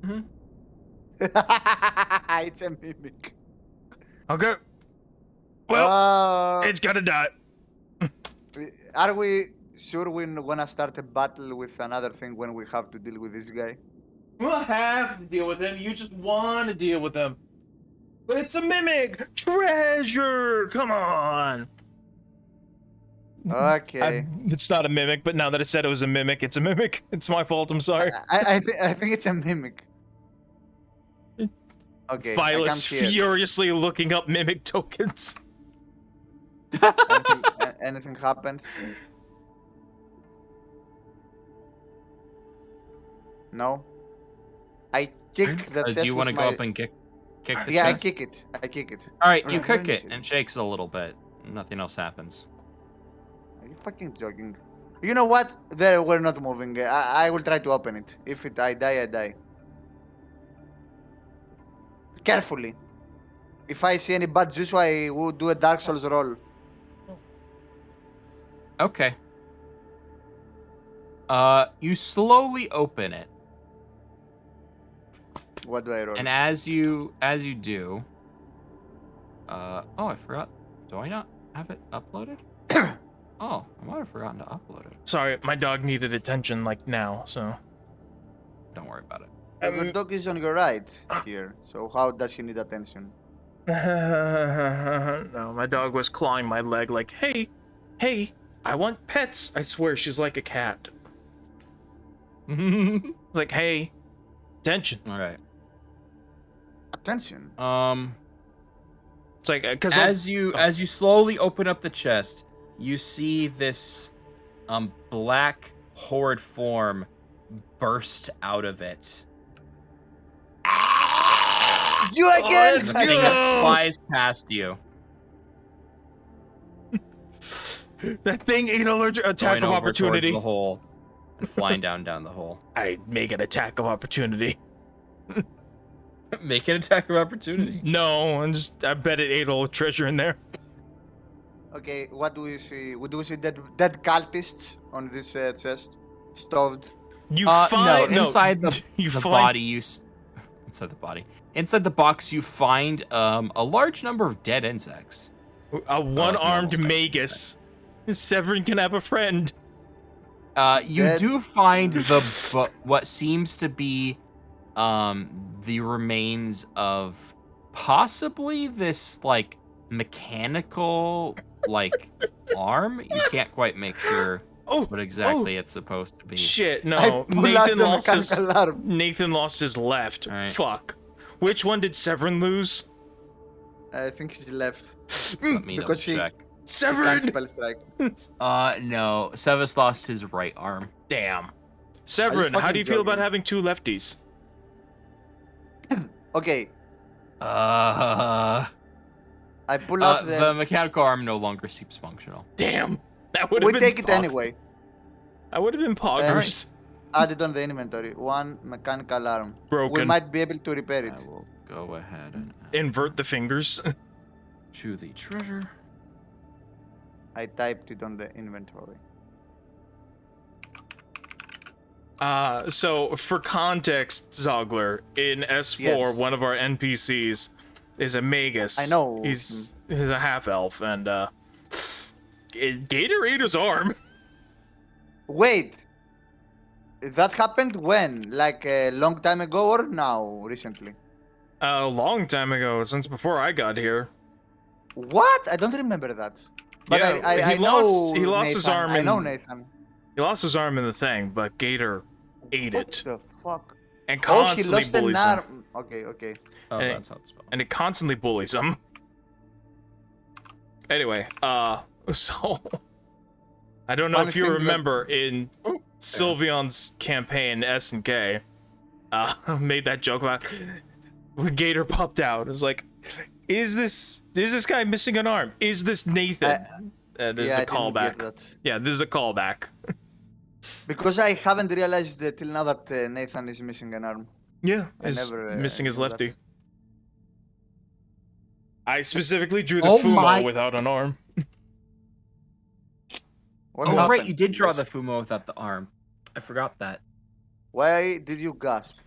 Mhm. It's a mimic. Okay. Well, Uh, it's gotta die. are we sure we're gonna start a battle with another thing when we have to deal with this guy? We'll have to deal with him. You just want to deal with him. But it's a mimic. Treasure. Come on. Okay. It's not a mimic, but now that I said it was a mimic, it's a mimic. It's my fault. I'm sorry. I think it's a mimic. Okay. I come Phyllis here. furiously looking up mimic tokens. Anything happens? No. I kick the chest Do you want want to go up and kick the Yeah, chest? I kick it. I kick it. All right, you Alright, kick where it is it? and it shakes a little bit. Nothing else happens. Are you fucking joking? You know what? We're not moving. I will try to open it. If I die, I die. Carefully. If I see any bad juice, I will do a Dark Souls roll. Okay. You slowly open it, What do I roll? and as you do, oh, I forgot. Do I not have it uploaded? Oh, I might have forgotten to upload it. Sorry, my dog needed attention like now, so. Don't worry about it. Your dog is on your right here. So how does he need attention? No, my dog was clawing my leg like, hey, I want pets. I swear she's like a cat. It's like, hey, attention. All right. Attention. It's like, because As you slowly open up the chest, you see this black horrid form burst out of it. You again? let's And go. it flies past you. that thing ate allergic attack Going of over opportunity. towards the hole and flying down the hole. I make an attack of opportunity. Make an attack of opportunity. No, I bet it ate all the treasure in there. Okay, what do we see? Do we see dead cultists on this chest? Stoved. You No, find inside the you the find body inside the body. Inside the box you find a large number of dead insects. a one-armed normal magus. Severin can have a friend. You Dead- do find what seems to be the remains of possibly this like mechanical like arm. You can't quite make sure Oh, what exactly it's supposed to be. shit! I No, pull out Nathan the lost his. mechanical arm. Nathan lost his left. All right. Fuck. Which one did Severin lose? I think he's left. Let me double Because she- check. He can't Severin. spell strike. No, Sevis lost his right arm. Damn. Severin, how fucking do you feel about joking? having two lefties? Okay, Uh, I pull out the mechanical arm no longer seems functional. Damn. That would have We been. take it anyway. I would have been poggers. Add it on the inventory. One mechanical arm. We Broken. might be able to repair it. I will go ahead and add Invert the fingers. to the treasure. I typed it on the inventory. So for context, Zogler, in S4, Yes. one of our NPCs is a magus. I know. He's a half elf, and Gator ate his arm. Wait, that happened when? Like a long time ago or now, recently? A long time ago, since before I got here. What? I don't remember that. But Yeah, I he know lost- he lost his Nathan. arm I know in- Nathan. He lost his arm in the thing, but Gator ate What it the fuck? and Oh, he constantly lost an bullies him. arm. Okay, okay. Oh, Hey. that's how it's spelled. And it constantly bullies him. Anyway, so I don't know Funny if you thing that- remember in Sylveon's campaign S and K, made that joke about when Gator popped out. It was like, is this guy missing an arm? Is this Nathan? This Yeah, is I a didn't get callback. that. Yeah, this is a callback. Because I haven't realized till now that Nathan is missing an arm. Yeah, I he's never, missing his knew that. lefty. I specifically drew the Oh Fumo my- without an arm. What Oh, happened? right, you did draw the Fumo without the arm. I forgot that. Why did you gasp,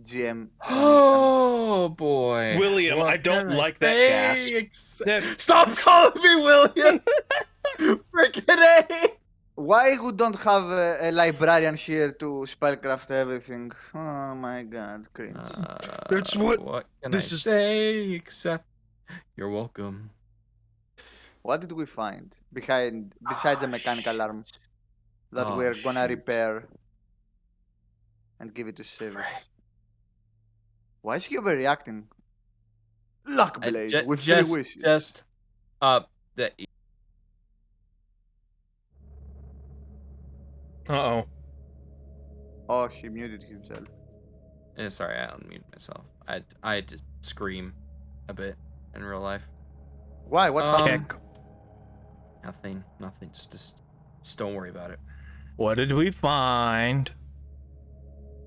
GM? Oh boy, William, I don't like that gasp. Yeah, Stop calling me William. Freaking A. Why we don't have a librarian here to spellcraft everything? Oh my god, cringe. That's what- can this I is- say except you're welcome. What did we find besides the mechanical arm that Oh, we're gonna shoot. repair and give it to Severus? Why is he overreacting? Luckblade with three wishes. Just that Uh-oh. Oh, he muted himself. sorry, I unmuted myself. I had to scream a bit in real life. Why? What happened? Kick. Nothing. Just don't worry about it. What did we find?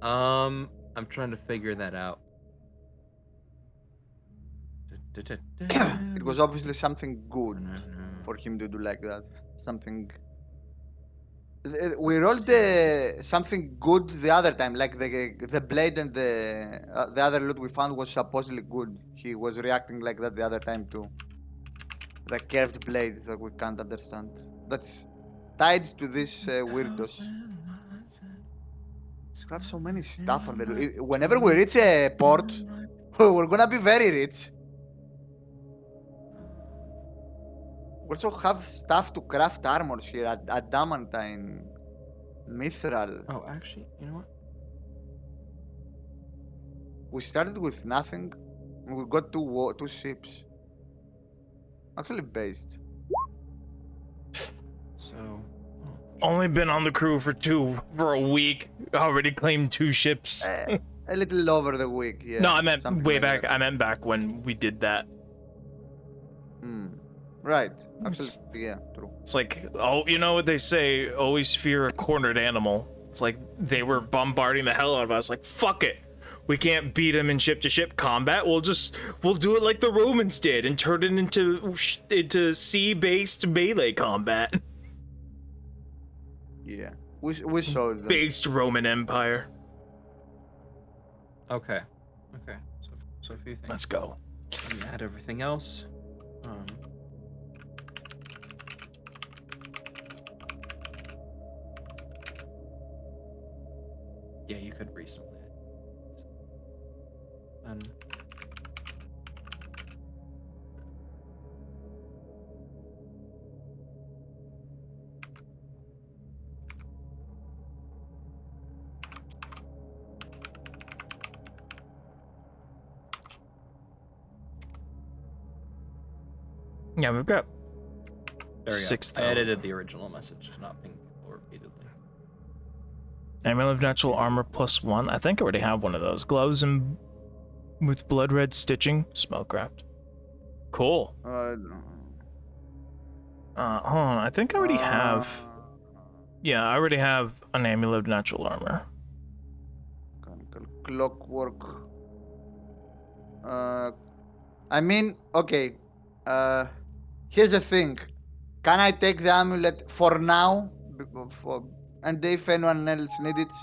I'm trying to figure that out. It was obviously something good for him to do like that. Something. We rolled something good the other time, like the blade and the other loot we found was supposedly good. He was reacting like that the other time too. The curved blade that we can't understand. That's tied to these weirdos. We have so many stuff on the loot. Whenever we reach a port, we're gonna be very rich. We also have stuff to craft armors here. Adamantine, mithril. Oh, actually, you know what? We started with nothing. And we got two ships. Actually based. So, Only been on the crew for a week. Already claimed 2 ships. A little over the week, yeah. No, I meant something way like back. that. I meant back when we did that. Right. Actually, yeah, true. It's like, oh, you know what they say? Always fear a cornered animal. It's like they were bombarding the hell out of us. Like, fuck it. We can't beat them in ship-to-ship combat. We'll do it like the Romans did and turn it into sea-based melee combat. Yeah. We saw them. Based Roman Empire. okay. So a few things. Let's go. Let me add everything else. Yeah, you could reasonably. Yeah, we've got There we go. 6,000. I edited the original message to not ping people repeatedly. Amulet of Natural Armor +1. I think I already have one of those. Gloves and with blood red stitching. Smokecraft. Cool. No. Hold on. I think I already have. Yeah, I already have an Amulet of Natural Armor. Clockwork. I mean, okay. Here's the thing. Can I take the amulet for now? And if anyone else needs it,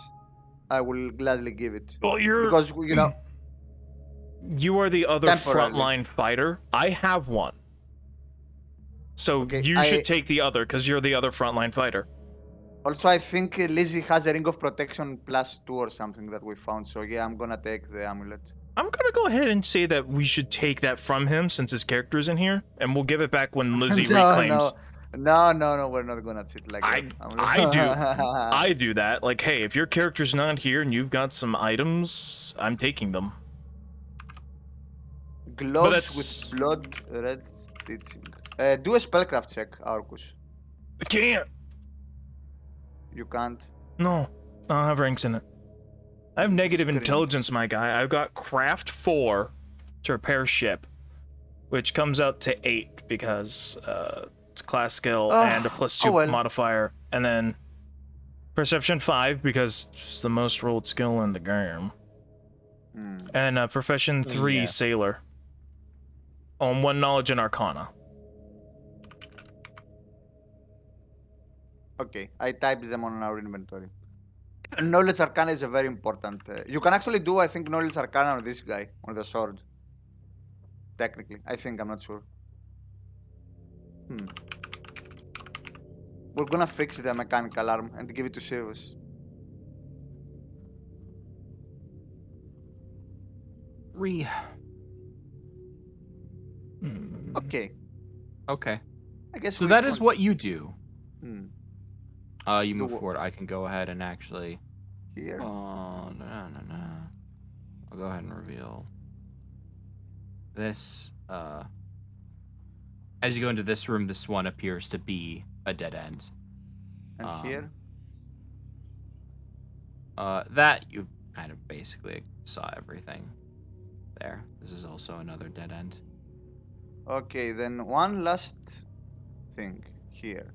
I will gladly give it. Well, Because, you know, you are the other Temporarily. frontline fighter. I have one. So Okay, you should take the other because you're the other frontline fighter. also I think Lizzie has a Ring of Protection +2 or something that we found. So yeah, I'm gonna take the amulet. I'm gonna go ahead and say that we should take that from him since his character's in here, and we'll give it back when Lizzie reclaims. No, we're not gonna cheat like that. I do that. Like, hey, if your character's not here and you've got some items, I'm taking them. Gloves that's- with blood red stitching. Do a spellcraft check, Arcus. I can't. You can't. No, I don't have ranks in it. I have negative Screams. intelligence, my guy. I've got craft 4 to repair ship, which comes out to 8 because it's class skill and a +2 well. modifier, and then perception 5 because it's the most rolled skill in the game, and profession 3 Yeah. sailor. On 1 knowledge and arcana. Okay, I typed them on our inventory. Knowledge Arcana is a very important. You can actually do, I think, Knowledge Arcana on this guy, on the sword. Technically, I think, I'm not sure. We're gonna fix the mechanical arm and give it to Sirius. Okay, Okay. I guess. So we that is con- what you do. Hmm. You Do move what? forward. I can go ahead and actually. Here. Oh, no. I'll go ahead and reveal this. As you go into this room, this one appears to be a dead end. And here. That you kind of basically saw everything. There. This is also another dead end. Okay, then one last thing here.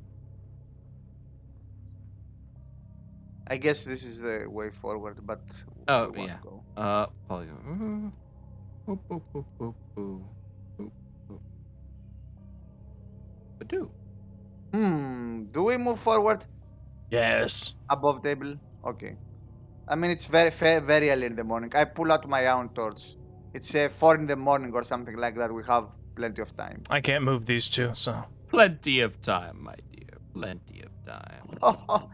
I guess this is the way forward, but Oh, we won't yeah. go. Polygon. Boop, boop, boop, boop, boop, boop, boop. Badoo. Do we move forward Yes. above table? Okay. I mean, it's very early in the morning. I pull out my own torch. It's 4 in the morning or something like that. We have plenty of time. I can't move these two, so. Plenty of time, my dear. Plenty of time. Oh,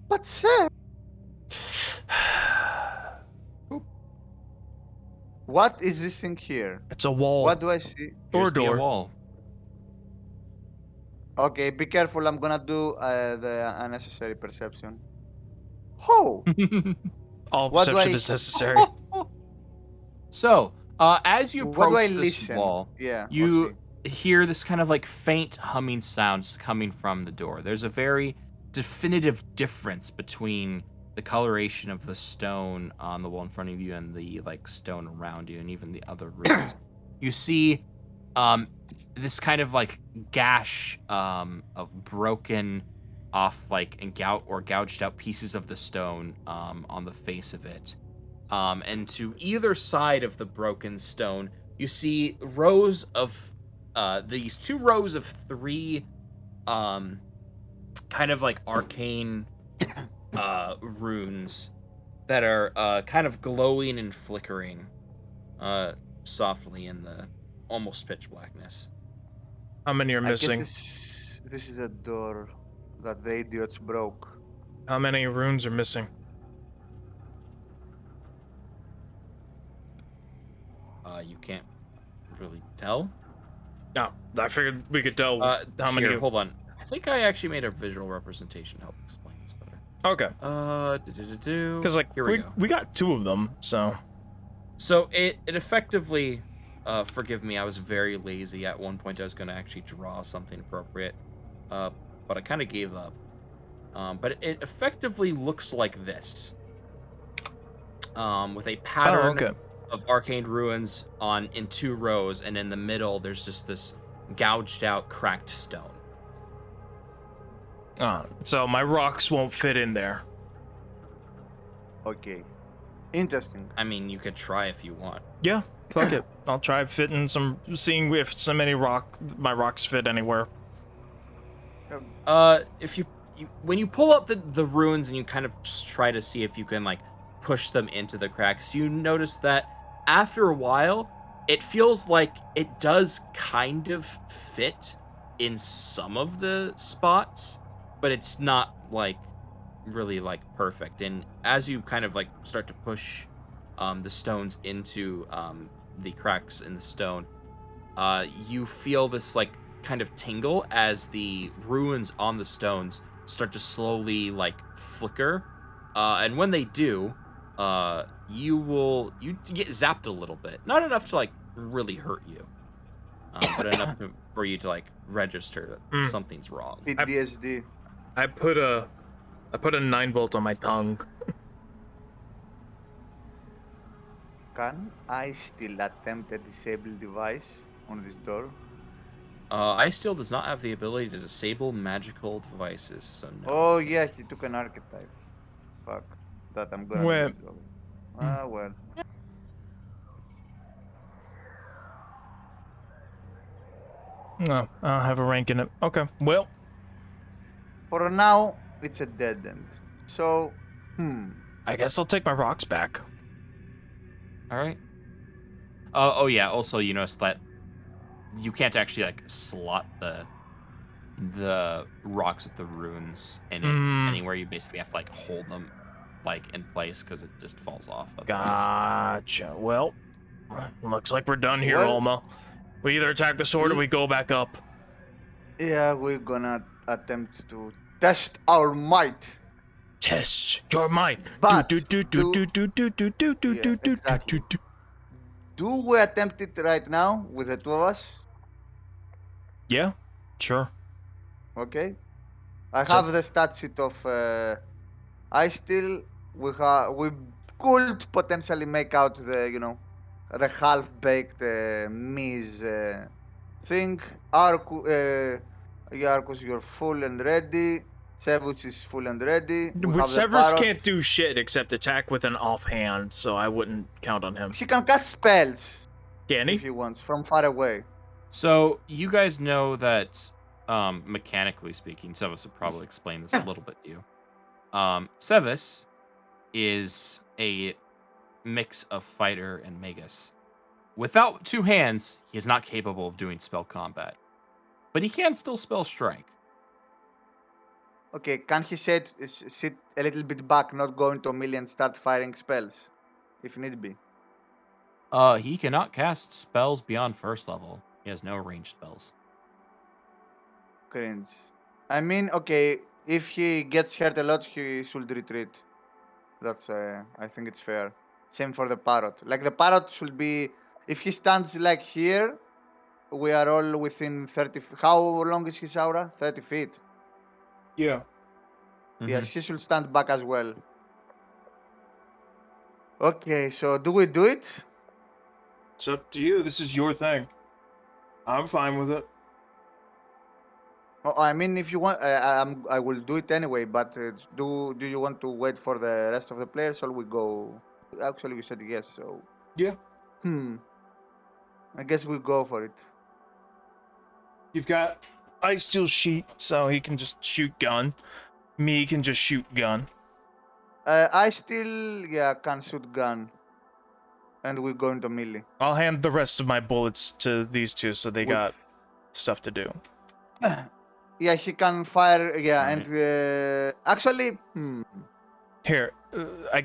but sir, what is this thing here? It's a wall. What do I see? Or Here's me a door. wall. Okay, be careful. I'm gonna do the unnecessary perception. Oh, All What do perception I- is necessary. So, as you what do I approach this listen? wall, Yeah. you hear this kind of like faint humming sounds coming from the door. There's a very definitive difference between the coloration of the stone on the wall in front of you and the like stone around you and even the other rooms. You see this kind of like gash of broken off like and gouged out pieces of the stone on the face of it. And to either side of the broken stone, you see rows of these 2 rows of 3 kind of like arcane runes that are kind of glowing and flickering softly in the almost pitch blackness. How many are I guess missing? this is the door that the idiots broke. How many runes are missing? You can't really tell. No, I figured we could tell how many. Here, hold on. I think I actually made a visual representation to help explain this better. Okay. Because Because like here we go. we got 2 of them, so. So it effectively, forgive me, I was very lazy. At one point I was going to actually draw something appropriate, but I kind of gave up. But it effectively looks like this. With a pattern Oh, okay. of arcane ruins in 2 rows, and in the middle there's just this gouged out, cracked stone. So my rocks won't fit in there. Okay. Interesting. I mean, you could try if you want. Yeah, fuck it. I'll try fitting seeing if so many my rocks fit anywhere. If you when you pull up the ruins and you kind of just try to see if you can like push them into the cracks, you notice that after a while it feels like it does kind of fit in some of the spots, but it's not like really like perfect. And as you kind of like start to push the stones into the cracks in the stone, you feel this like kind of tingle as the runes on the stones start to slowly like flicker, and when they do, you get zapped a little bit, not enough to like really hurt you, but enough for you to like register that something's wrong. PTSD. I put a 9-volt on my tongue. Can I still attempt a disable device on this door? Icefield does not have the ability to disable magical devices, so no. Oh yeah, he took an archetype. Fuck. That I'm gonna Well. do as well. Ah well. No, I don't have a rank in it. Okay, well, For now, it's a dead end. So, I guess I'll take my rocks back. All right. Oh yeah. Also, you notice that you can't actually like slot the rocks with the runes in it anywhere. You basically have to like hold them like in place because it just falls off. Otherwise. Gotcha. Well, looks like we're done here, Well- Alma. We either attack the sword or we go back up. yeah, we're gonna attempt to test our might. Test your might. But Yeah, exactly. Do we attempt it right now with the 2 of us? Yeah, sure. Okay. I So- have the stat sheet of Icefield. We could potentially make out the the half-baked Mies thing. Yarkus, you're full and ready. Severus is full and ready. We have the Severus parrot. can't do shit except attack with an offhand, so I wouldn't count on him. He can cast spells Can if he? he wants from far away. So you guys know that, mechanically speaking, Sevis will probably explain this a little bit to you. Sevis is a mix of fighter and magus. Without two hands, he is not capable of doing spell combat, but he can still spell strike. Okay, can he sit a little bit back, not go into a melee and start firing spells, if need be? He cannot cast spells beyond first level. He has no ranged spells. Cringe. I mean, okay, if he gets hurt a lot, he should retreat. That's, I think it's fair. Same for the parrot. Like the parrot should be, if he stands like here, we are all within 30. How long is his aura? 30 feet. Yeah. Yes, he should stand back as well. Okay, so do we do it? It's up to you. This is your thing. I'm fine with it. Oh, I mean, if you want, I will do it anyway. But do you want to wait for the rest of the players, or we go? Actually, we said yes, so. Yeah. I guess we go for it. You've got Ice Steel Sheet, so he can just shoot gun. Me can just shoot gun. I still, can shoot gun, and we go into melee. I'll hand the rest of my bullets to these two, so they got With- stuff to do. Yeah, he can fire. Yeah, Right. and actually, Here, I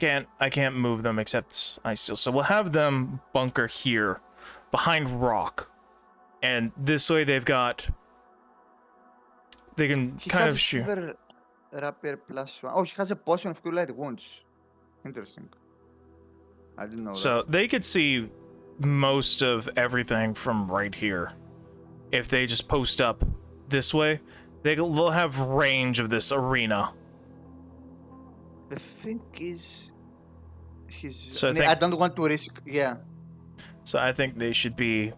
can't move them except Ice Steel, so we'll have them bunker here, behind rock, and this way they can he kind has of a shoot. silver rapier +1. Oh, he has a potion of cure light wounds. Interesting. I didn't know So that. they could see most of everything from right here. If they just post up this way, they'll have range of this arena. The thing is, So I I think- don't want to risk. Yeah, So I think they should be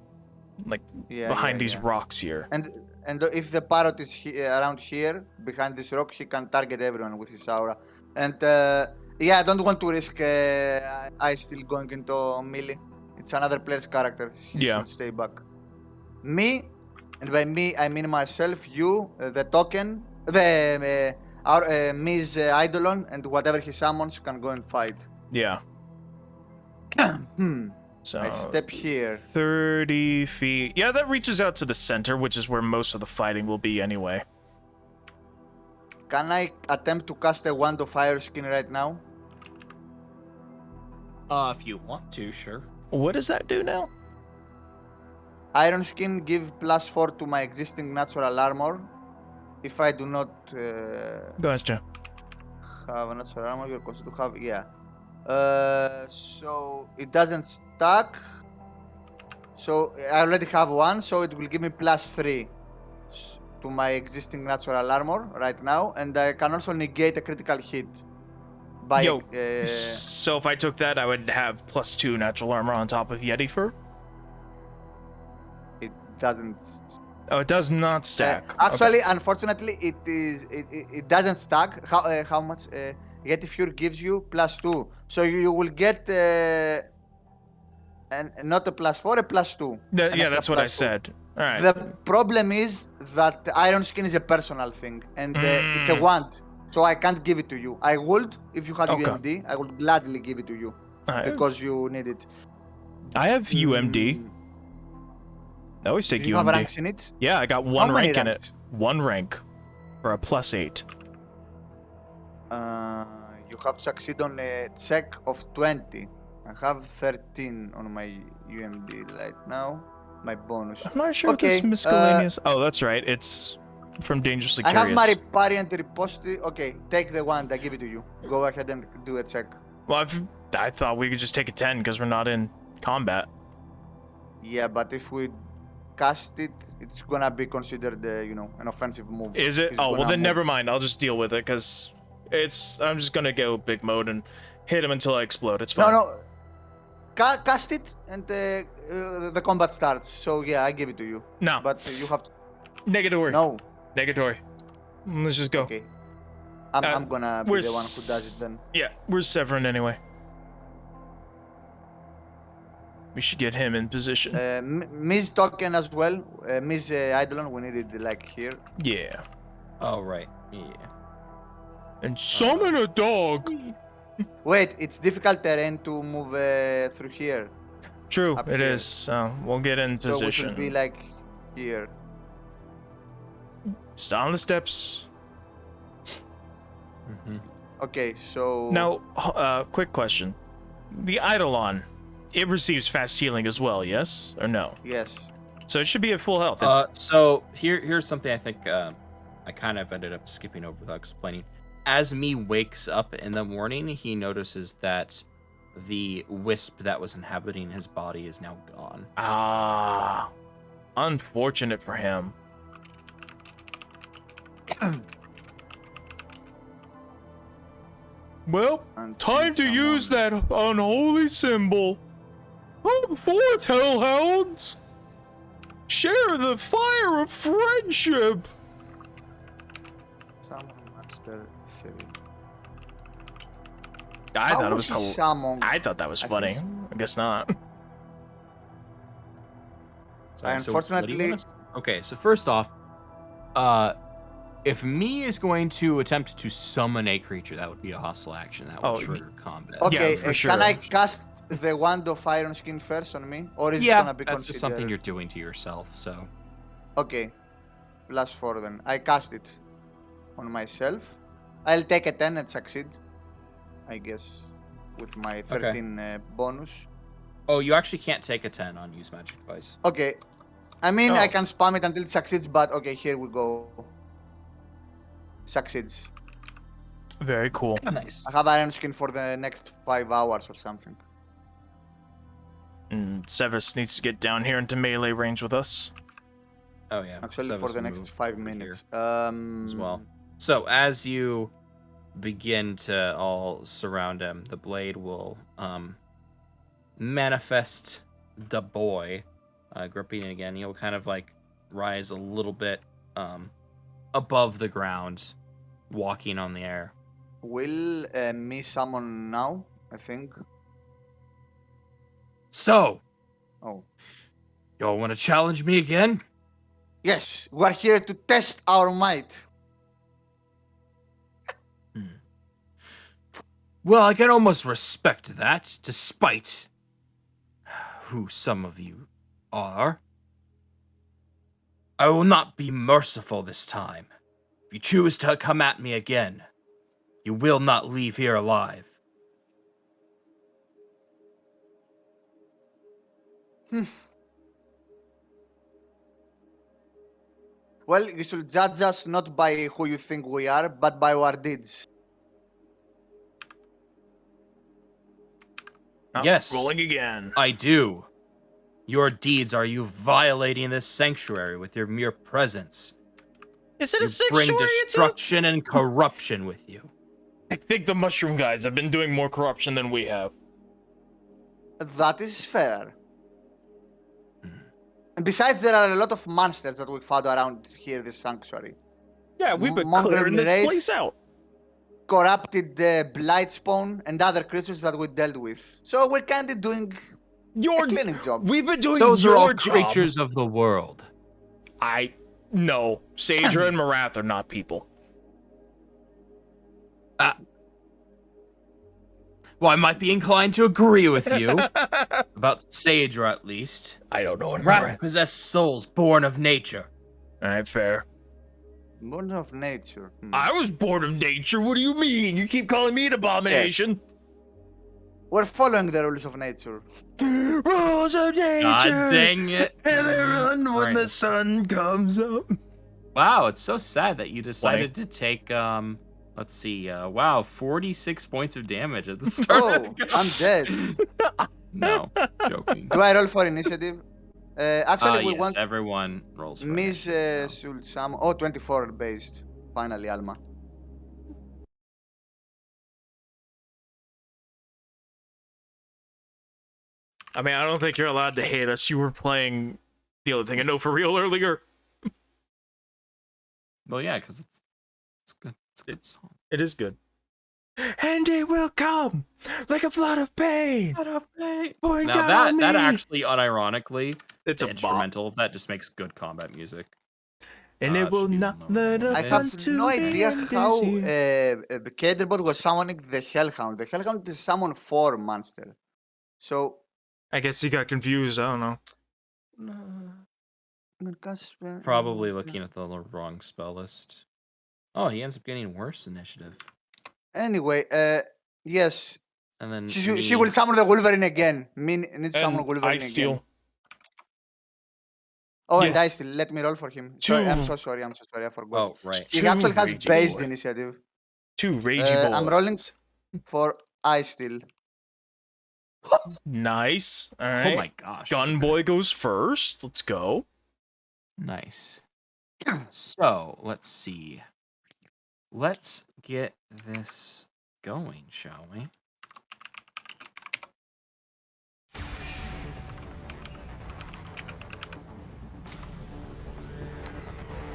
like yeah. behind yeah, these yeah. rocks here. And if the parrot is around here, behind this rock, he can target everyone with his aura. And I don't want to risk I still going into melee. It's another player's character. He Yeah. should stay back. Me, and by me I mean myself, you, the token, our Ms. Eidolon, and whatever he summons can go and fight. Yeah. Hmm. So I step here. 30 feet. Yeah, that reaches out to the center, which is where most of the fighting will be anyway. Can I attempt to cast a wand of fire skin right now? If you want to, sure. What does that do now? Iron skin give +4 to my existing natural armor. If I do not Gotcha. have a natural armor, you're considered to have, yeah. So it doesn't stack. So I already have one, so it will give me +3 to my existing natural armor right now, and I can also negate a critical hit. By, Yo, so if I took that, I would have +2 natural armor on top of Yeti fur? it doesn't. Oh, it does not stack. Actually, unfortunately, it doesn't stack. How much? Yeti Fury gives you +2, so you will get and not a +4, a +2. Yeah, an yeah, extra that's what I +2. said. All right. The problem is that Iron Skin is a personal thing, and it's a wand, so I can't give it to you. I would, if you had Okay. UMD, I would gladly give it to you because you need it. I have UMD. I always take Do you have UMD. ranks in it? Yeah, I got How one many rank in it. ranks? One rank for a +8. You have to succeed on a check of 20. I have 13 on my UMD right now. My bonus. I'm not sure what this Okay, miscellaneous. Oh, that's right. It's from Dangerously I have Curious. my parry and riposte. Okay, take the wand. I give it to you. Go ahead and do a check. Well, I thought we could just take a 10 because we're not in combat. Yeah, but if we cast it, it's gonna be considered, an offensive move. Is it? He's Oh, well gonna then move. never mind. I'll just deal with it because I'm just gonna go big mode and hit him until I explode. It's fine. No. Cast it, and the combat starts. So yeah, I give it to you. No. But you have to. Negatory. No. Negatory. Let's just go. Okay. I'm gonna be we're the one who does it then. Yeah, we're Severin anyway. We should get him in position. Miss Token as well. Miss Eidolon, we need it like here. Yeah. Oh, right. Yeah. And summon a dog. Wait, it's difficult terrain to move through here. True, Up it here. is. So we'll get in So we position. should be like here. Just on the steps. Mm-hmm. Okay, so Now, quick question. The Eidolon, it receives fast healing as well, yes? Or no? yes. So it should be at full health. So here's something I think I kind of ended up skipping over without explaining. As Me wakes up in the morning, he notices that the wisp that was inhabiting his body is now gone. Ah. Unfortunate for him. Well, And time to someone- use that unholy symbol. Come forth, hellhounds! Share the fire of friendship! Summon Master 3. I How thought it was was he summoned? I thought that was I funny. think I guess not. Sorry, so what do you Unfortunately- want us- okay, so first off, if Me is going to attempt to summon a creature, that would be a hostile action. That would Oh, trigger combat. Okay, for can I sure. cast the Wand of Iron Skin first on me? Or is it Yeah, gonna be that's just something considered? you're doing to yourself. So Okay, +4 then. I cast it on myself. I'll take a 10 and succeed, I guess, with my 13 bonus. oh, you actually can't take a 10 on use magic device. Okay, I mean I Oh. can spam it until it succeeds, but okay, here we go. Succeeds. Very cool. Nice. I have Iron Skin for the next 5 hours or something. And Sevis needs to get down here into melee range with us. Oh yeah. Actually, Sevis for the will next move 5 over minutes. here as well. Mm. So as you begin to all surround him, the blade will manifest the boy, gripping it again. He'll kind of like rise a little bit above the ground, walking on the air. Will me summon now? I think. So, Oh. y'all want to challenge me again? Yes, we are here to test our might. Well, I can almost respect that, despite who some of you are. I will not be merciful this time. If you choose to come at me again, you will not leave here alive. Well, you should judge us not by who you think we are, but by our deeds. Oh, Yes. Rolling again. I do. Your deeds are you violating this sanctuary with your mere presence. Is it You a sanctuary? bring destruction and corruption with you. I think the mushroom guys have been doing more corruption than we have. That is fair. And besides, there are a lot of monsters that we found around here, this sanctuary. Yeah, we've been Mongrel clearing this Wraith. place out. Corrupted Blightspawn and other creatures that we dealt with. So we're kind of doing Your a cleaning job. We've been doing Those your are all job. creatures of the world. No, Saedra and Marath are not people. Well, I might be inclined to agree with you. About Saedra, at least. I don't know. Wrath possessed souls born of nature. All right, fair. Born of nature. I was born of nature. What do you mean? You keep calling me an abomination. We're following the rules of nature. Rules of nature. God dang it. And they run when the Right. sun comes up. Wow, it's so sad that you decided to take, let's see, wow, 46 points of damage at the start Oh, of the game. I'm dead. No, joking. Do I roll for initiative? Actually, we yes, want everyone rolls for Miss initiative now. should summon. Oh, 24 based. Finally, Alma. I mean, I don't think you're allowed to hate us. You were playing the other thing I know for real earlier. Well, yeah, because it's good. It's a good song. It is good. And it will come like a flood of pain. Pouring Now down that on that me. actually, unironically, It's the a bop. instrumental of that just makes good combat music. And it will should be not one let moment. I up have until no the idea end how is here. Caderbot was summoning the Hellhound. The Hellhound is summon 4 monster. So, I guess he got confused. I don't know. Probably looking at the wrong spell list. Oh, he ends up getting worse initiative. Anyway, yes, And then she will summon the Wolverine again. Me needs to summon And Wolverine Ice again. Steel. Oh, and Yeah. Ice Steel. Let me roll for him. Sorry, I'm Two. so sorry. I forgot. Oh, right. He Two actually has ragey based boy. initiative. 2 ragey boys. I'm rolling for Ice Steel. Nice. All right. Oh my gosh. Gun boy goes first. Let's go. Nice. So, let's see. Let's get this going, shall we?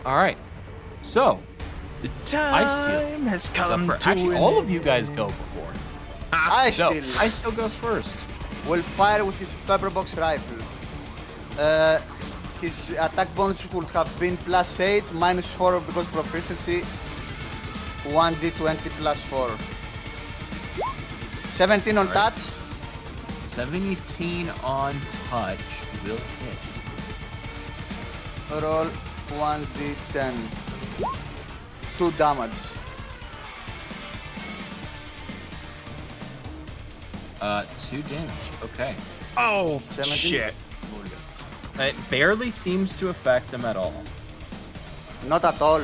All right. So, The Ice Steel time has it's up come for, to actually, an all of end. you guys go before. Ice So, Steel Ice Steel goes first. will fire with his pepper box rifle. His attack bonus would have been +8, -4 because proficiency. 1d20 +4. 17 on touch. 17 on touch will hit. Roll 1d10. 2 damage. 2 damage. Okay. Oh, 17. shit. It barely seems to affect him at all. Not at all.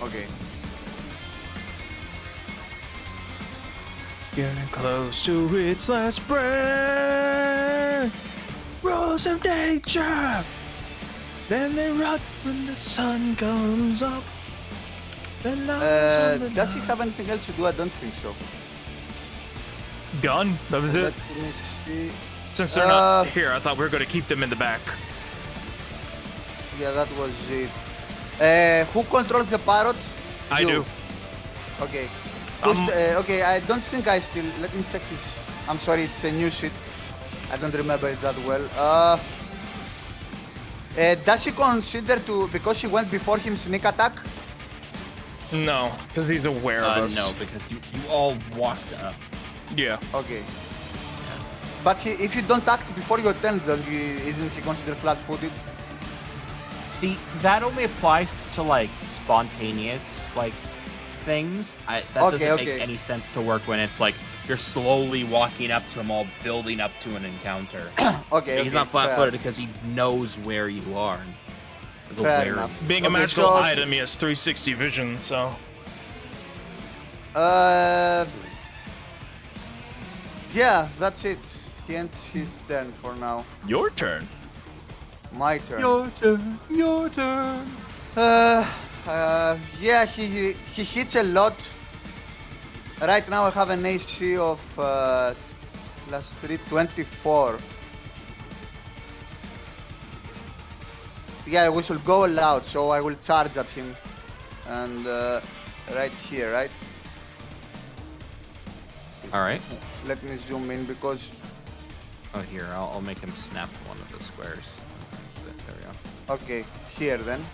Okay. Getting close to its last breath. Rules of nature. Then they rot when the sun comes up. Then Does he have anything else to do? I don't think so. gun? That was Let it. me see. Since they're not here, I thought we were going to keep them in the back. Yeah, that was it. Who controls the parrot? I You. do. Okay. Okay, I don't think I still. Let me check his. I'm sorry, it's a new sheet. I don't remember it that well. Does he consider to, because he went before him, sneak attack? No, because he's aware of us. No, because you all walked up. Yeah. Okay. But if you don't act before your turn, then isn't he considered flat-footed? See, that only applies to like spontaneous like things. That doesn't make any sense to work when it's like you're slowly walking up to him, all building up to an encounter. Okay. He's not flat-footed because he knows where you are. And is Fair aware enough. of you. Being a Okay, magical so- item, he has 360 vision, so. Yeah, that's it. He ends his turn for now. Your turn. My turn. Your turn. Your turn. Yeah, he hits a lot. Right now I have an AC of +3, 24. Yeah, we should go all out, so I will charge at him. And right here, right? All right. Let me zoom in because... Oh, here, I'll make him snap to one of the squares. There we go. Okay, here then.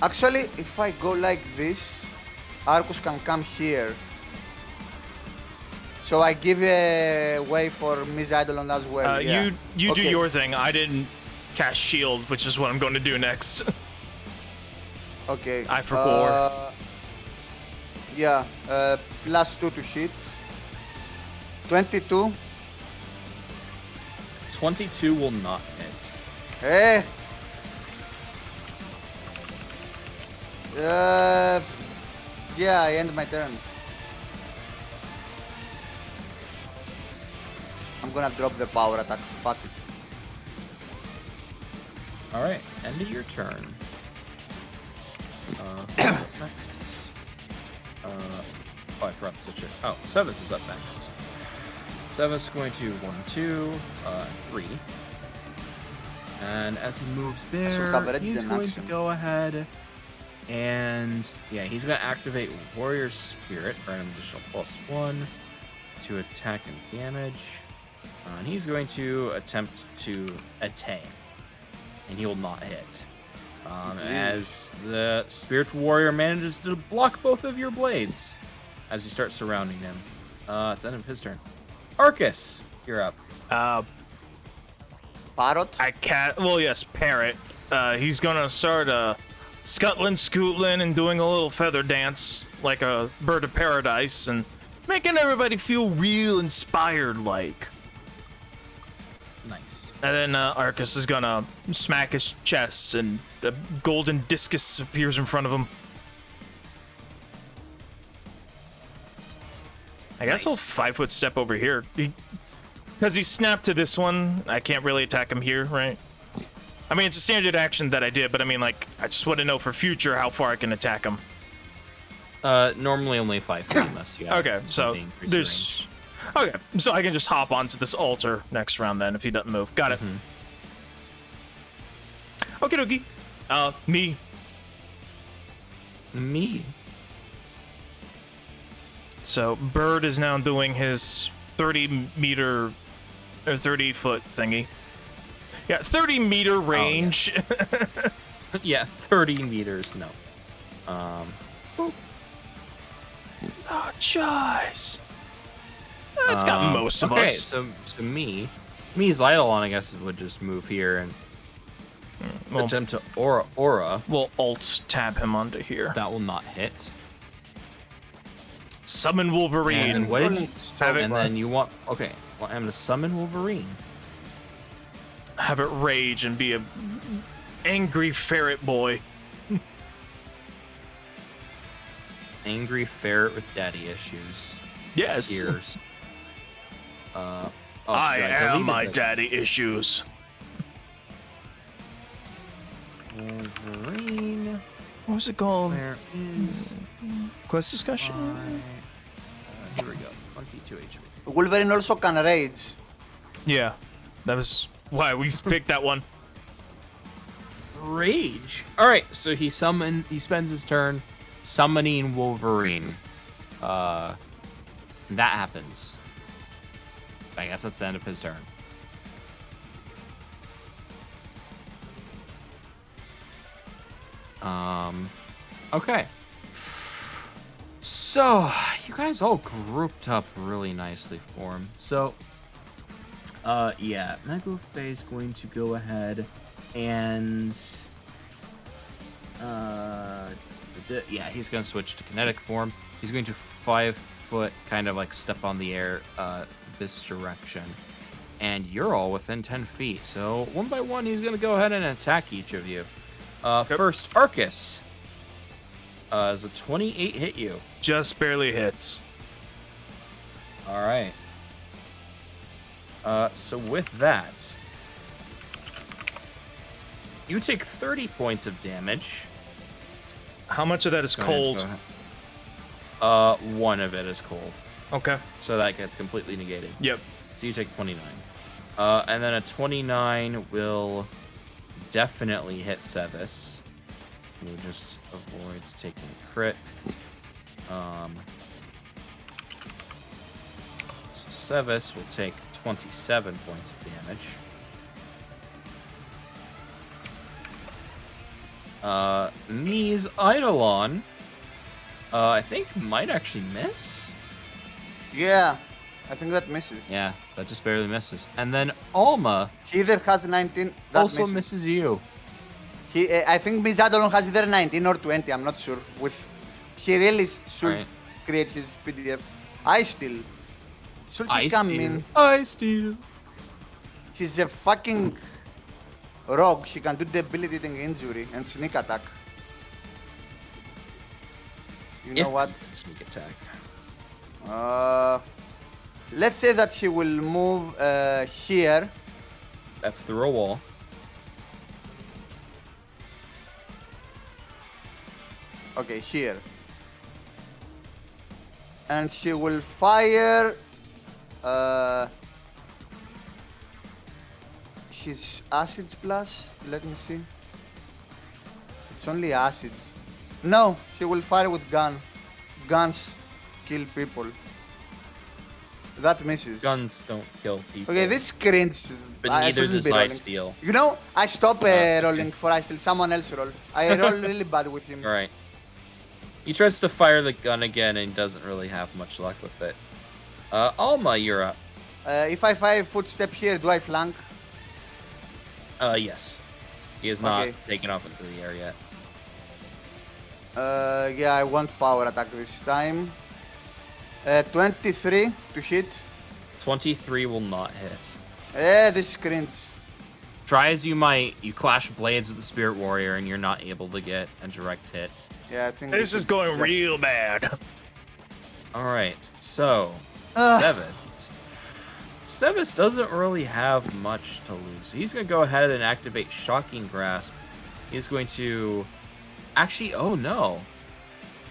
Actually, if I go like this, Arcus can come here. So I give a way for Miss Eidolon as well. Yeah. You do Okay. your thing. I didn't cast shield, which is what I'm going to do next. Okay. I forgot. Yeah, +2 to hit. 22. 22 will not hit. Eh. Yeah, I end my turn. I'm gonna drop the power attack. Fuck it. All right, end of your turn. Next. Oh, I forgot to switch it. Oh, Sevis is up next. Sevis is going to 1, 2, 3. And as he moves should have there, read he's an going to action. go ahead and he's going to activate Warrior Spirit for an additional +1 to attack and damage. And he's going to attempt to attain, and he will not hit. As the Spirit Warrior manages to block both of your blades as you start surrounding him. It's the end of his turn. Arcus, you're up. Parrot. Well, yes, Parrot. He's gonna start scuttling, scootling, and doing a little feather dance like a bird of paradise, and making everybody feel real inspired like. Nice. And then Arcus is gonna smack his chest, and a golden discus appears in front of him. I guess I'll 5-foot step over here. Because he snapped to this one, I can't really attack him here, right? I mean, it's a standard action that I did, but I mean, like, I just want to know for future how far I can attack him. Normally only 5 feet unless you have Okay, so something increase there's... Okay, so I can just hop onto this altar next round then if he doesn't move. Got it. Okie dokie. Me. Me. So Bird is now doing his 30-meter or 30-foot thingy. Yeah, 30-meter range. Yeah, 30 meters. No. Oh, jeez. That's got most of okay, us. so me's Eidolon, I guess, would just move here and Well, attempt to aura. we'll alt tab him onto here. That will not hit. Summon Wolverine. And what did you, Have it- and then you want I'm gonna summon Wolverine. Have it rage and be a angry ferret boy. Angry ferret with daddy issues. Yes. Ears. I should am delete my it? daddy issues. Wolverine. What was it called? Where is Quest discussion? here we go. 22 HP. Wolverine also can rage. Yeah. That was why we picked that one. Rage. All right, so he spends his turn summoning Wolverine. That happens. I guess that's the end of his turn. Okay. So, you guys all grouped up really nicely for him. So, yeah, Megaface is going to go ahead and, yeah, he's going to switch to kinetic form. He's going to 5-foot kind of like step on the air, this direction. And you're all within 10 feet. So, one by one, he's going to go ahead and attack each of you. First, Arcus. Does a 28 hit you? Just barely hits. All right. So with that, you take 30 points of damage. How much of that is Go ahead, cold? go ahead. One of it is cold, Okay. so that gets completely negated. Yep. So you take 29. And then a 29 will definitely hit Sevis. He just avoids taking a crit. So Sevis will take 27 points of damage. Mies Eidolon, I think might actually miss. Yeah, I think that misses. Yeah, that just barely misses. And then Alma He either has 19, that also misses. misses you. I think Mizadolon has either 19 or 20, I'm not sure. He really should Right. create his PDF. I still. Should he come in? I steal. He's a fucking rogue. He can do debilitating injury and sneak attack. You know what? Sneak attack. Let's say that he will move here. That's through a wall. Okay, here. And he will his acids plus? Let me see. It's only acids. No, he will fire with gun. Guns kill people. That misses. Guns don't kill people. Okay, this cringe. But I neither shouldn't does be rolling. Lifesteal. You know, I stop okay. rolling for Isil. Someone else roll. I roll really bad with him. All right. He tries to fire the gun again and doesn't really have much luck with it. Alma, you're up. If I 5-foot step here, do I flank? Yes. He is not Okay. taken off into the air yet. Yeah, I want power attack this time. 23 to hit. 23 will not hit. This is cringe. Try as you might, you clash blades with the Spirit Warrior and you're not able to get a direct hit. Yeah, I think This we is should going just- real bad. Alright, so, Ah. Sebas doesn't really have much to lose. He's going to go ahead and activate Shocking Grasp. He's going to... Actually, oh no.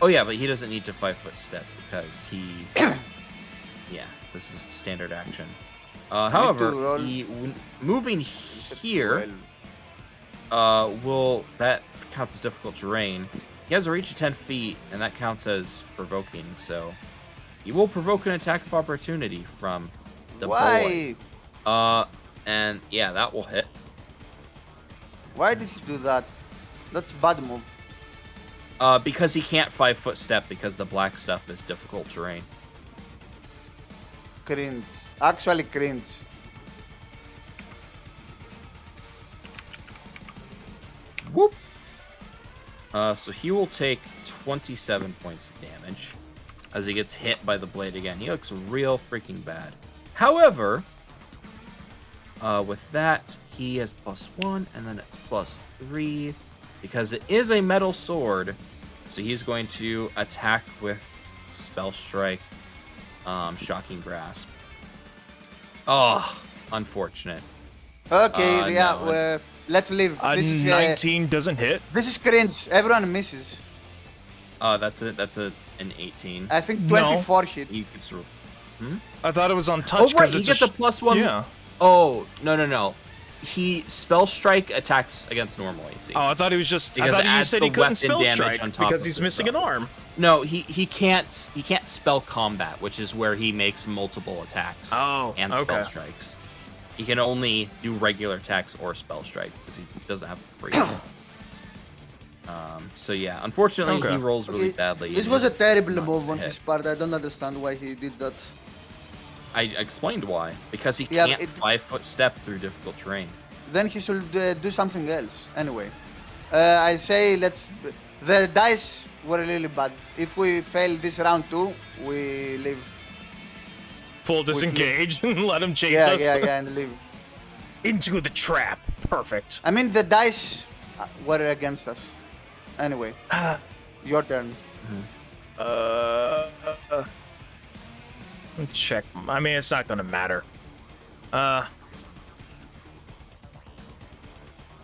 Oh yeah, but he doesn't need to 5-foot step because he... yeah, this is standard action. However, roll. moving here, that counts as difficult terrain. He has a reach of 10 feet, and that counts as provoking, so he will provoke an attack of opportunity from the Why? boy. And yeah, that will hit. Why did he do that? That's bad move. Because he can't 5-foot step because the black stuff is difficult terrain. Cringe. Actually cringe. Whoop. So he will take 27 points of damage as he gets hit by the blade again. He looks real freaking bad. However, with that, he has +1, and then it's +3 because it is a metal sword. So he's going to attack with Spell Strike, Shocking Grasp. Oh, unfortunate. Okay, yeah, no. let's leave. A This is 19 doesn't hit. this is cringe. Everyone misses. That's an 18. I think No. 24 hits. He keeps I thought it was on Oh, touch right, because he it's gets a a +1. Yeah. Oh, no. He Spell Strike attacks against normal AC. Oh, I thought he was just. Because I thought it you adds said the he couldn't weapon spell damage strike on top because of he's the missing spell. an arm. No, he can't spell combat, which is where he makes multiple attacks Oh, and okay. spell strikes. He can only do regular attacks or spell strike because he doesn't have free. So yeah, unfortunately Okay. he rolls really Okay, badly. This and was a is terrible not move on hit. his part. I don't understand why he did that. I explained why. Because he Yeah, can't it- 5-foot step through difficult terrain. Then he should do something else. Anyway, I say let's. The dice were really bad. If we fail this round 2, we leave. Full disengage and let him chase Yeah, us yeah, and leave. into the trap. Perfect. I mean, the dice were against us. Anyway, your turn. Check. I mean, it's not gonna matter.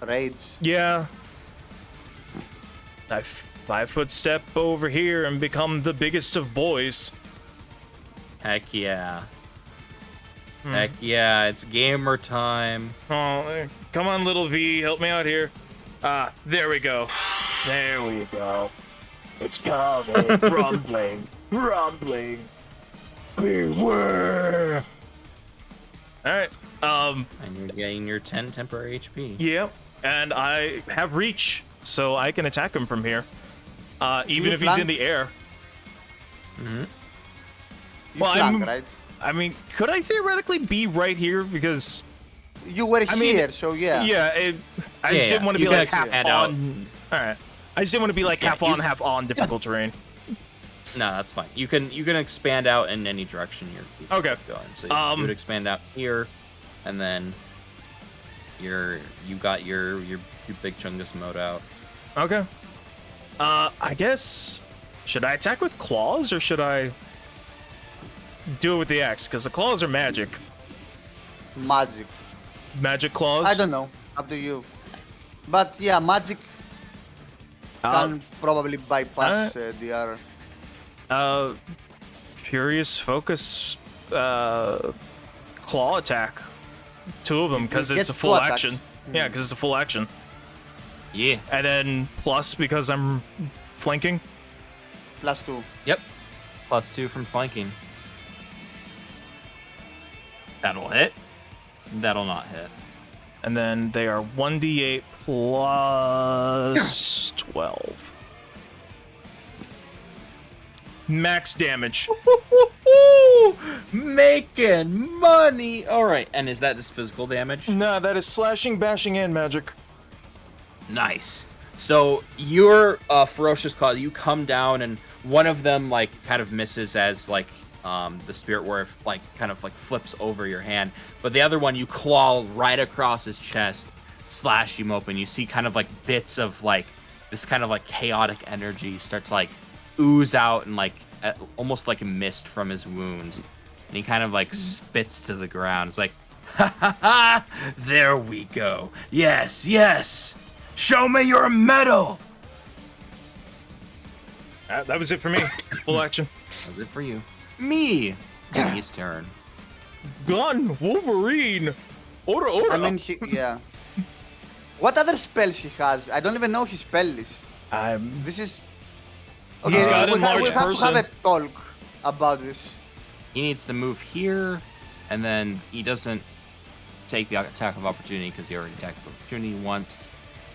Rage. Yeah. I 5-foot step over here and become the biggest of boys. Heck yeah. Heck yeah, it's gamer time. Oh, come on, little V, help me out here. There we go. There we go. It's coming. Rumbling. Rumbling. Beware. Alright. And you're getting your 10 temporary HP. Yeah. And I have reach, so I can attack him from here. Even You if he's in flank? the air. You Well, flank, I'm- right? I mean, could I theoretically be right here? Because, You were I mean, here, so yeah. I just Yeah, didn't want to you be can like half expand out. on. Alright. I just didn't want to be like Yeah, half you- on, half on difficult terrain. No, that's fine. You can expand out in any direction you're Okay. going. So you would expand out here, and then you got your big Chungus mode out. Okay. I guess, should I attack with claws or should I do it with the axe? Because the claws are magic. Magic. Magic claws. I don't know. Up to you. But yeah, magic can probably bypass the other. Furious focus, claw attack. two of them because You it's get a full two attacks. action. Yeah, because it's a full action. Yeah. And then plus because I'm flanking. +2. Yep. +2 from flanking. That'll hit. That'll not hit. And then they are 1d8 plus 12. Max damage. Making money. All right. And is that just physical damage? Nah, that is slashing, bashing, and magic. Nice. So your ferocious claw, you come down, and one of them like kind of misses as like the spirit wharf like kind of like flips over your hand, but the other one you claw right across his chest, slash him open. You see kind of like bits of like this kind of like chaotic energy start to like ooze out and like almost like a mist from his wounds, and he kind of like spits to the ground. It's like, Ha ha ha! There we go. Yes, yes. Show me your medal. That was it for me. Full action. that's it for you. Me. His turn. Gun, Wolverine. Order. I mean, yeah. What other spells he has? I don't even know his spell list. This is. He's got we enlarged have to person. have a talk about this. He needs to move here, and then he doesn't take the attack of opportunity because he already attacked of opportunity once.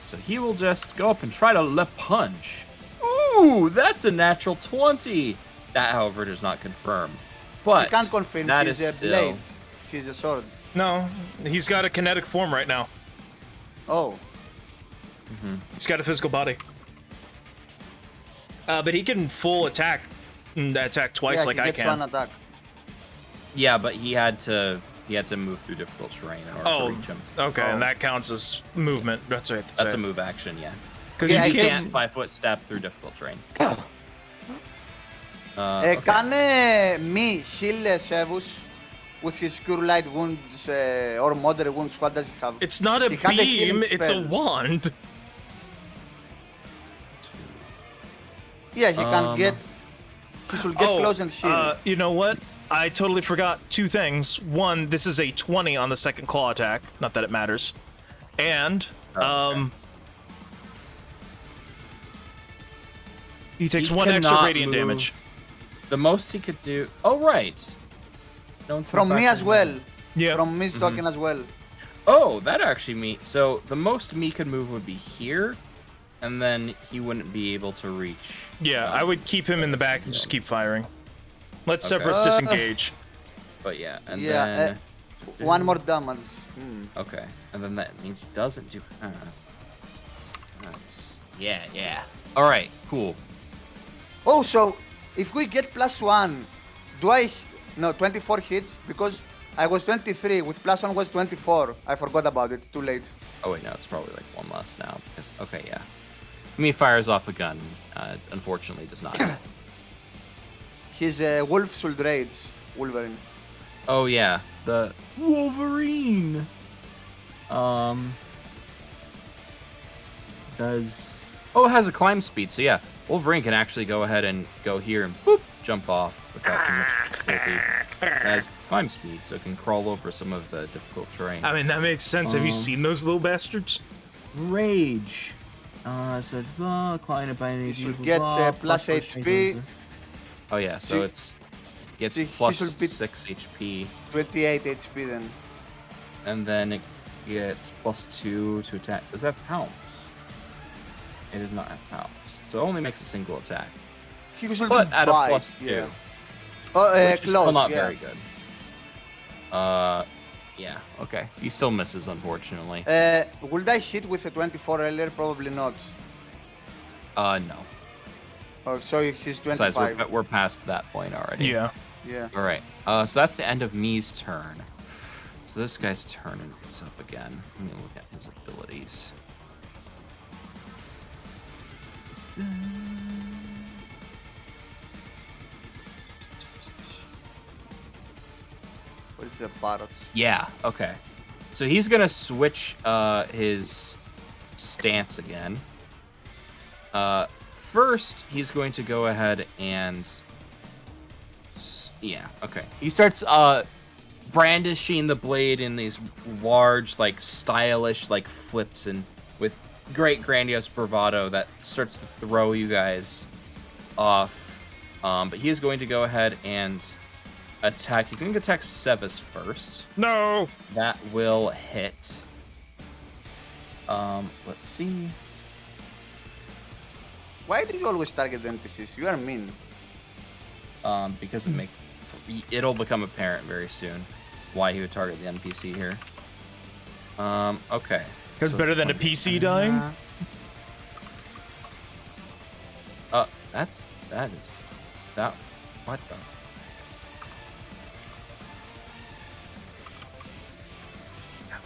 So he will just go up and try to le punch. Ooh, that's a natural 20. That, however, does not confirm. But He can't confirm that he's is a still... blade. He's a sword. No, he's got a kinetic form right now. Oh. He's got a physical body. But he can full attack twice Yeah, like he I gets can. one attack. Yeah, but he had to move through difficult terrain in order to reach him. Okay, Oh. and that counts as movement. That's right. That's a move action, yeah. Because Yeah, You he can't can- 5-foot step through difficult terrain. Can Okay. me heal Sevus with his cure light wounds or moderate wounds? What does he have? it's not a He had a healing beam, it's a spell. wand. Yeah, he can get. He should get close and heal. You know what? I totally forgot two things. One, this is a 20 on the second claw attack. Not that it matters. And, he takes He one extra cannot radiant move. damage. The most he could do... Oh, right. Don't From me factor as in well. that. Yeah. From me talking as well. Oh, that actually me. So the most me could move would be here, and then he wouldn't be able to reach. Yeah, I would keep him in the back and just keep firing. Let Severus Uh, disengage. But yeah, and Yeah, then One more damage. okay, and then that means he doesn't do. That's, yeah. All right, cool. Oh, so if we get +1, do I? No, 24 hits because I was 23. With +1 was 24. I forgot about it. Too late. Oh wait, no, it's probably like one less now. Because, okay, yeah. Me fires off a gun. Unfortunately, does not. He's Wolf should rage. Wolverine. Oh yeah, the Wolverine. Does it has a climb speed? So yeah, Wolverine can actually go ahead and go here and boop, jump off without too much difficulty. It has climb speed, so it can crawl over some of the difficult terrain. I mean, that makes sense. Have you seen those little bastards? Rage. So climbed by any. You should get plus HP. Oh yeah, so See- it's gets see, he plus should be- 6 HP. 28 HP then. And then it gets +2 to attack. Does that have pounce? It does not have pounce. So it only makes a single attack. He should But at a bite, +2. Yeah. Oh, Which is close. still not yeah. very good. Yeah, okay. He still misses, unfortunately. Would I hit with a 24 earlier? Probably not. No. Oh, so he's Besides, 25. we're past that point already. Yeah. Yeah. All right. So that's the end of Me's turn. So this guy's turn is up again. Let me look at his abilities. Where's the parrots? Yeah, okay. So he's gonna switch his stance again. First, he's going to go ahead and yeah, okay. He starts brandishing the blade in these large, like stylish, like flips, and with great grandiose bravado that starts to throw you guys off. But he is going to go ahead and attack. He's going to attack Sevis first. No. That will hit. Let's see. Why do you always target the NPCs? You are mean. Because it'll become apparent very soon why he would target the NPC here. Okay. Because So better than a 20 PC dying. What the?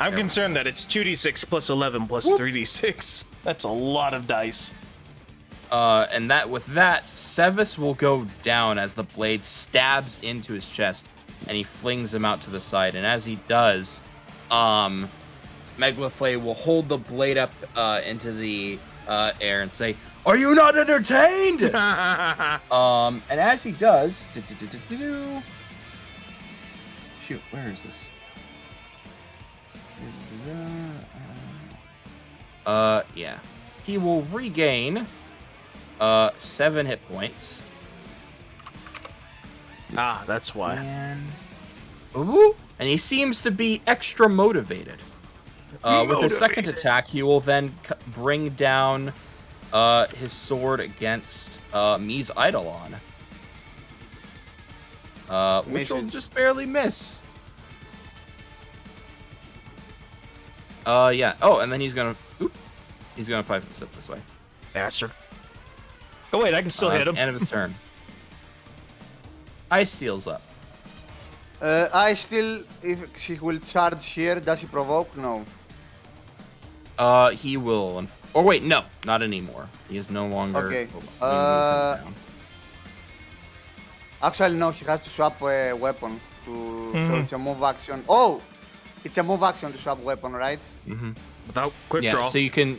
I'm concerned that it's 2d6 plus 11 plus 3d6. That's a lot of dice. And with that, Sevis will go down as the blade stabs into his chest, and he flings him out to the side. And as he does, Megaloflay will hold the blade up into the air and say, "Are you not entertained?" And as he does, shoot, where is this? Yeah, he will regain 7 hit points. Ah, that's why. And he seems to be extra motivated. With his second attack, he will then bring down his sword against Mies Eidolon. Which will Misses. just barely miss. Yeah. Oh, and then he's gonna 5 step this way. Bastard. Oh wait, I can still hit him. End of his turn. Ice Steel's up. I still, if she will charge here, does he provoke? No. He will. Or wait, no, not anymore. He is no longer. Okay, Hold on, let me move him down. Actually, no, he has to swap a weapon. So it's a move action. Oh! It's a move action to swap weapon, right? Without quick Yeah, draw. so you can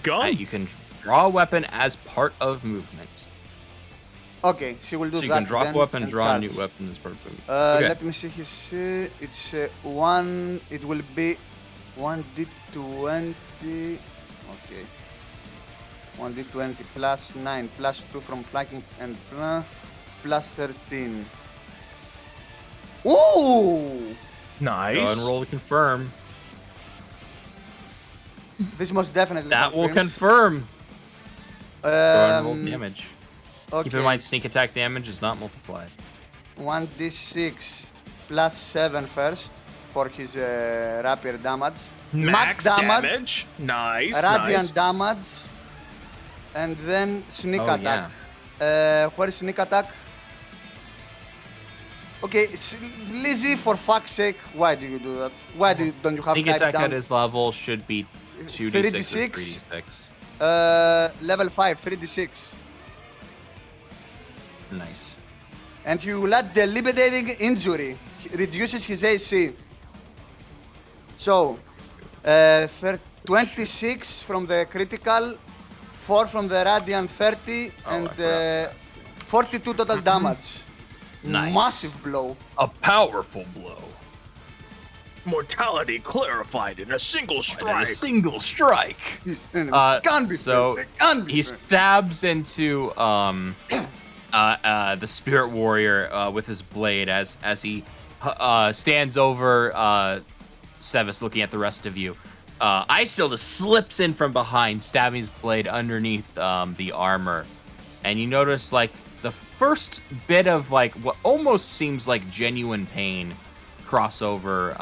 Gun? you can draw a weapon as part of movement. Okay, she will do So that. you can drop then a weapon, and draw a new charge. weapon as part of movement. Okay. Let me see his. It's 1. It will be 1d20. Okay. 1d20 plus 9 plus 2 from flanking and plus 13. Ooh! Go Nice. ahead and roll to confirm. This most definitely. That will confirms. confirm. Go ahead and roll Um, damage. okay. Keep in mind, sneak attack damage is not multiplied. 1d6 plus 7 first for his rapier damage. Max damage. Nice. Radiant Nice. damage. And then sneak Oh, attack. Where is sneak attack? Okay, Lizzie, for fuck's sake, why do you do that? Why don't you have Sneak guide attack down? at his level should be 2d6 or 3d6. Level 5, 3d6. Nice. And you let debilitating injury reduces his AC. So, 26 from the critical, 4 from the radiant, 30, Oh, I and forgot that. 42 total damage. Nice. Massive blow. A powerful blow. Mortality clarified in a single And strike. a single strike. These enemies can't be So fair. They can't be he fair. stabs into the spirit warrior with his blade as he stands over Sevis, looking at the rest of you. Icefield just slips in from behind, stabbing his blade underneath the armor, and you notice like the first bit of like what almost seems like genuine pain cross over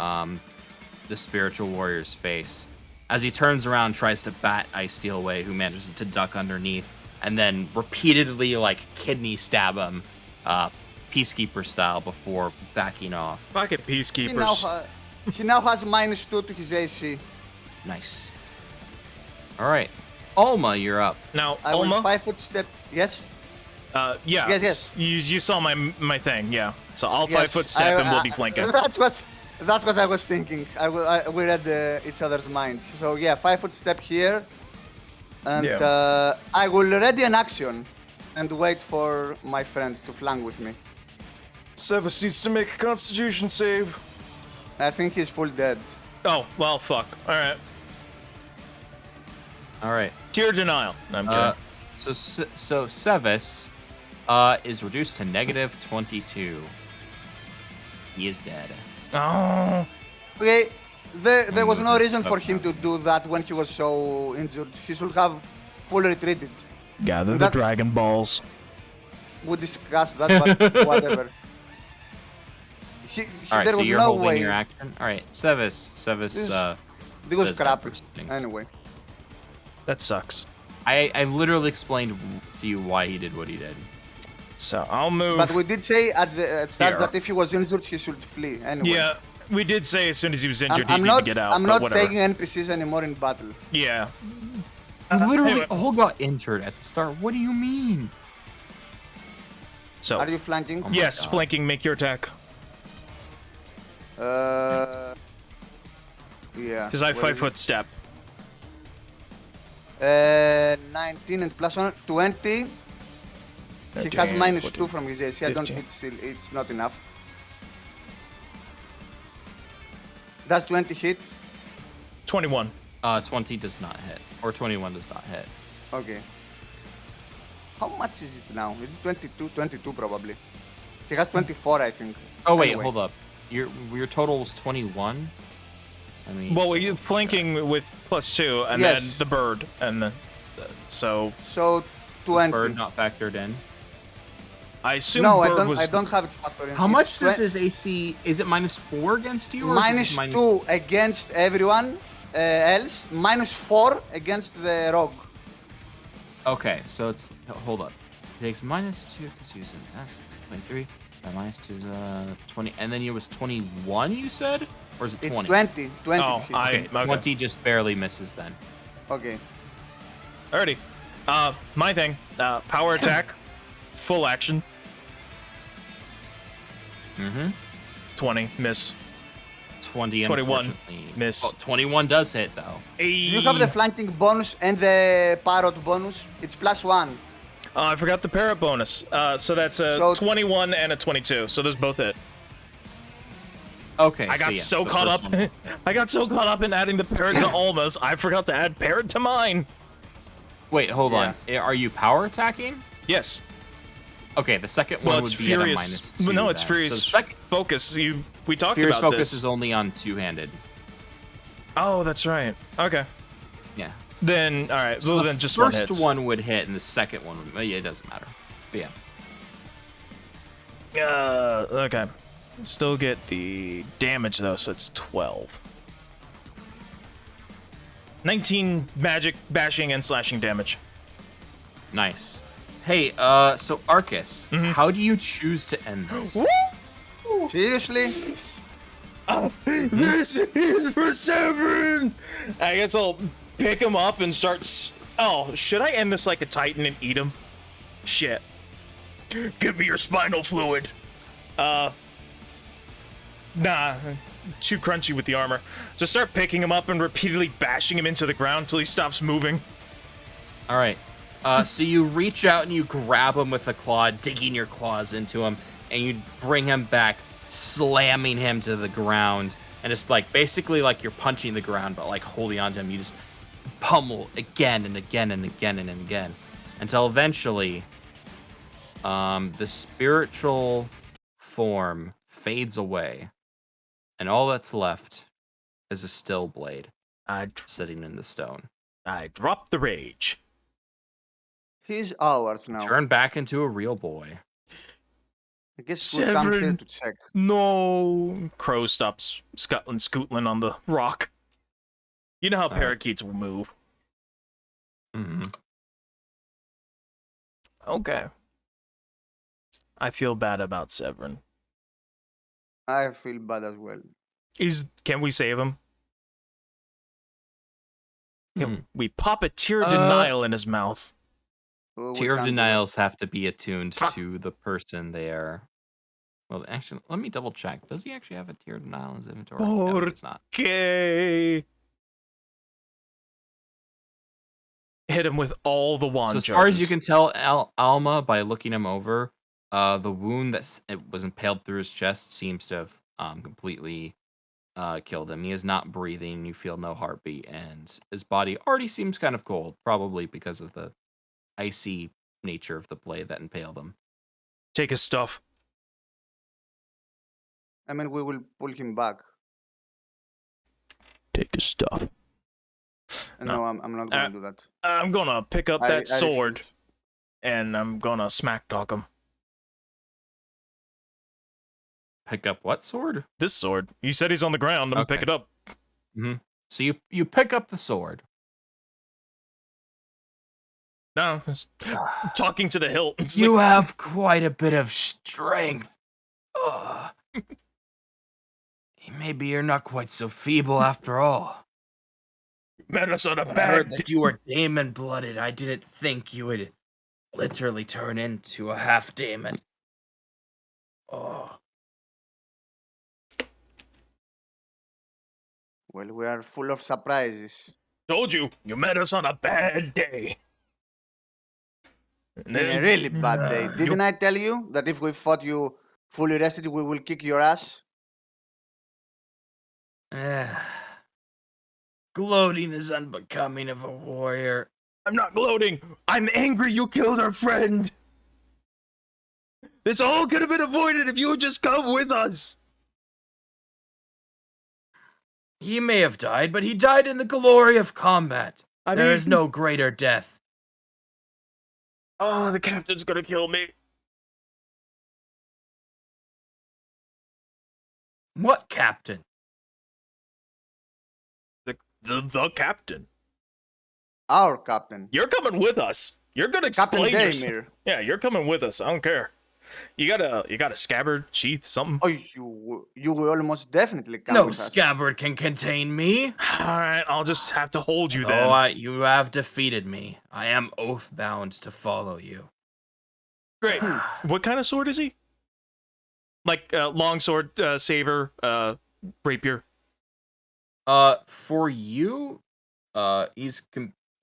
the spiritual warrior's face as he turns around, tries to bat Icesteel away, who manages to duck underneath, and then repeatedly like kidney stab him, peacekeeper style, before backing off. Fucking He now, peacekeepers. he now has -2 to his AC. Nice. All right, Alma, you're up. Now, I will Alma. 5-foot step. Yes? Yeah. Yes. You saw my thing. Yeah. So I'll Yes, 5-foot step and we'll be flanking. That's what I was thinking. We read each other's mind. So yeah, 5-foot step here, and Yeah. I will ready an action, and wait for my friend to flank with me. Sevis needs to make a Constitution save. I think he's full dead. Oh, well, fuck. All right. All right. Tear denial. No, I'm kidding. So Sevis is reduced to -22. He is dead. Oh. Okay, there was no this reason for stuff him to do that when he was so injured. He should have fully retreated. Gather the That- Dragon Balls. We discussed that, but whatever. All right, There so was you're no holding way. your action. All right, Sevis. This was does crap. have things. Anyway, That sucks. I literally explained to you why he did what he did. So I'll move. but we did say at the start Here. that if he was injured, he should flee. Anyway, Yeah, we did say as soon as he was injured, I'm he'd not. need to get out. I'm but not whatever. taking NPCs anymore in battle. Yeah. Literally, anyway. all got injured at the start. What do you mean? So Are you flanking? Oh my yes, God. flanking. Make your attack. Yeah. Because I have where 5 is foot it? step. 19 and plus 1, 20. He has 13, minus 14, 2 from his AC. I don't. 15. It's not enough. That's 20 hit. 21. 20 does not hit, or 21 does not hit. Okay. How much is it now? It's 22, 22 probably. He has 24, I think. Oh wait, Anyway. hold up. Your total was 21. I mean, Well, you're flanking with +2, and Yes. then the bird, and the so So 20. bird not factored in. I assume No, bird was. I don't have it factored in. How It's much does twen- his AC? Is it -4 against you? Or minus is it 2 against everyone else, minus 4 against the rogue. Okay, so it's hold up. It takes -2 because he's in that's 23. -2 is 20, and then it was 21. You said, or is it It's 20? 20. 20 Oh, hit. okay. 20 just barely misses then. Okay. Alrighty. My thing. Power attack. Full action. Mm-hmm. 20. Miss. 20 21 unfortunately. miss. Well, 21 does hit though. Do you have the flanking bonus and the parrot bonus? It's +1. I forgot the parrot bonus. So that's a So- 21 and a 22. So those both hit. Okay, I got yeah, so the caught first up. one. I got so caught up in adding the parrot to Alma's, I forgot to add parrot to mine. Wait, hold on. Are you power attacking? Yes. Okay, the second Well, one it's would be furious. at a -2. No, it's then. furious So the second focus. We talked furious about focus this. is only on two-handed. Oh, that's right. Okay. Yeah. Then all right. So Well, the then just one first hits. one would hit, and the second one would. Yeah, it doesn't matter. But yeah. Okay. Still get the damage though, so it's 12. 19 magic bashing and slashing damage. Nice. Hey, so Arcus, Mm-hmm. how do you choose to end this? Seriously? This is for Severin. I guess I'll pick him up and start. Oh, should I end this like a Titan and eat him? Shit. Give me your spinal fluid. Nah, too crunchy with the armor. Just start picking him up and repeatedly bashing him into the ground till he stops moving. All right. So you reach out and you grab him with a claw, digging your claws into him, and you bring him back, slamming him to the ground. And it's like basically like you're punching the ground, but like holding onto him. You just pummel again and again and again and again until eventually the spiritual form fades away, and all that's left is a still blade sitting in the stone. I drop the rage. He's ours now. Turn back into a real boy. I guess we'll come here Severin. to check. No. Crow stops scootling on the rock. You know how right. parakeets will move. Mm-hmm. Okay. I feel bad about Severin. I feel bad as well. Can we save him? Can Hmm. we pop a tear of denial in his mouth? We Tear of can't do denials have to be attuned to the person they are. Well, actually, let me double check. Does he actually have a tear of denial in his inventory? No, he does not. Okay. Hit him with all the wand So as far as you charges. can tell, Alma, by looking him over, the wound that was impaled through his chest seems to have completely killed him. He is not breathing. You feel no heartbeat, and his body already seems kind of cold, probably because of the icy nature of the blade that impaled him. Take his stuff. I mean, we will pull him back. Take his stuff. No, I'm not gonna do that. I'm gonna pick up that I sword refuse. and I'm gonna smack talk him. Pick up what sword? This sword. He said he's on the ground. I'm gonna pick Okay. it up. So you pick up the sword. No, just talking to the hilt. It's You like, have quite a bit of strength. Ugh. Maybe you're not quite so feeble after all. met us on a When I heard bad. that you were demon blooded, I didn't think you would literally turn into a half demon. Oh. Well, we are full of surprises. Told you, you met us on a bad day. And In a then- really bad day. you- Didn't I tell you that if we fought you fully rested, we will kick your ass? Gloating is unbecoming of a warrior. I'm not gloating. I'm angry you killed our friend. This all could have been avoided if you had just come with us. He may have died, but he died in the glory of combat. There is no greater death. Oh, the captain's gonna kill me. What captain? The captain. Our captain. You're coming with us. You're gonna Captain explain yourself. Daemir. Yeah, you're coming with us. I don't care. You got a scabbard, sheath, something. Oh, you will almost definitely come No with us. scabbard can contain me. All right, I'll just have to hold you then. Oh, you have defeated me. I am oath bound to follow you. Great. What kind of sword is he? Like long sword, saber, rapier. For you, he's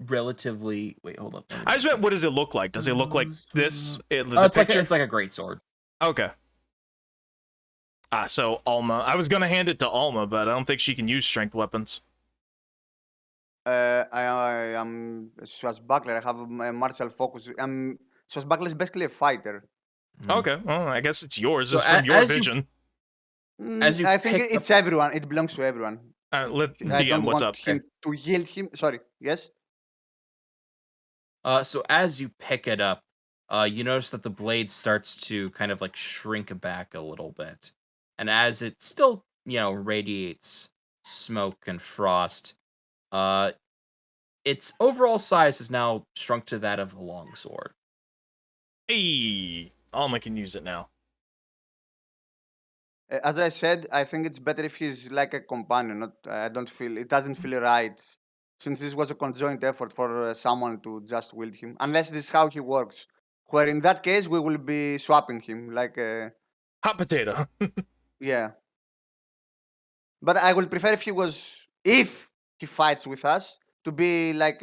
relatively. Wait, hold up. I just meant, what does it look like? Does it look like this? The It's picture? like a great sword. Okay. So Alma. I was gonna hand it to Alma, but I don't think she can use strength weapons. I am swashbuckler. I have a martial focus. Swashbuckler is basically a fighter. Okay, well, I guess it's yours. So It's from your as you- vision. As you I think pick it's everyone. It belongs to everyone. Let I DM, don't what's want up? him to yield him. Sorry. Yes. So as you pick it up, you notice that the blade starts to kind of like shrink back a little bit, and as it still, radiates smoke and frost, its overall size is now shrunk to that of a longsword. Hey, Alma can use it now. As I said, I think it's better if he's like a companion. Not, I don't feel it doesn't feel right, since this was a conjoined effort for someone to just wield him. Unless this is how he works, where in that case we will be swapping him. Hot potato. Yeah. But I would prefer if he fights with us, to be like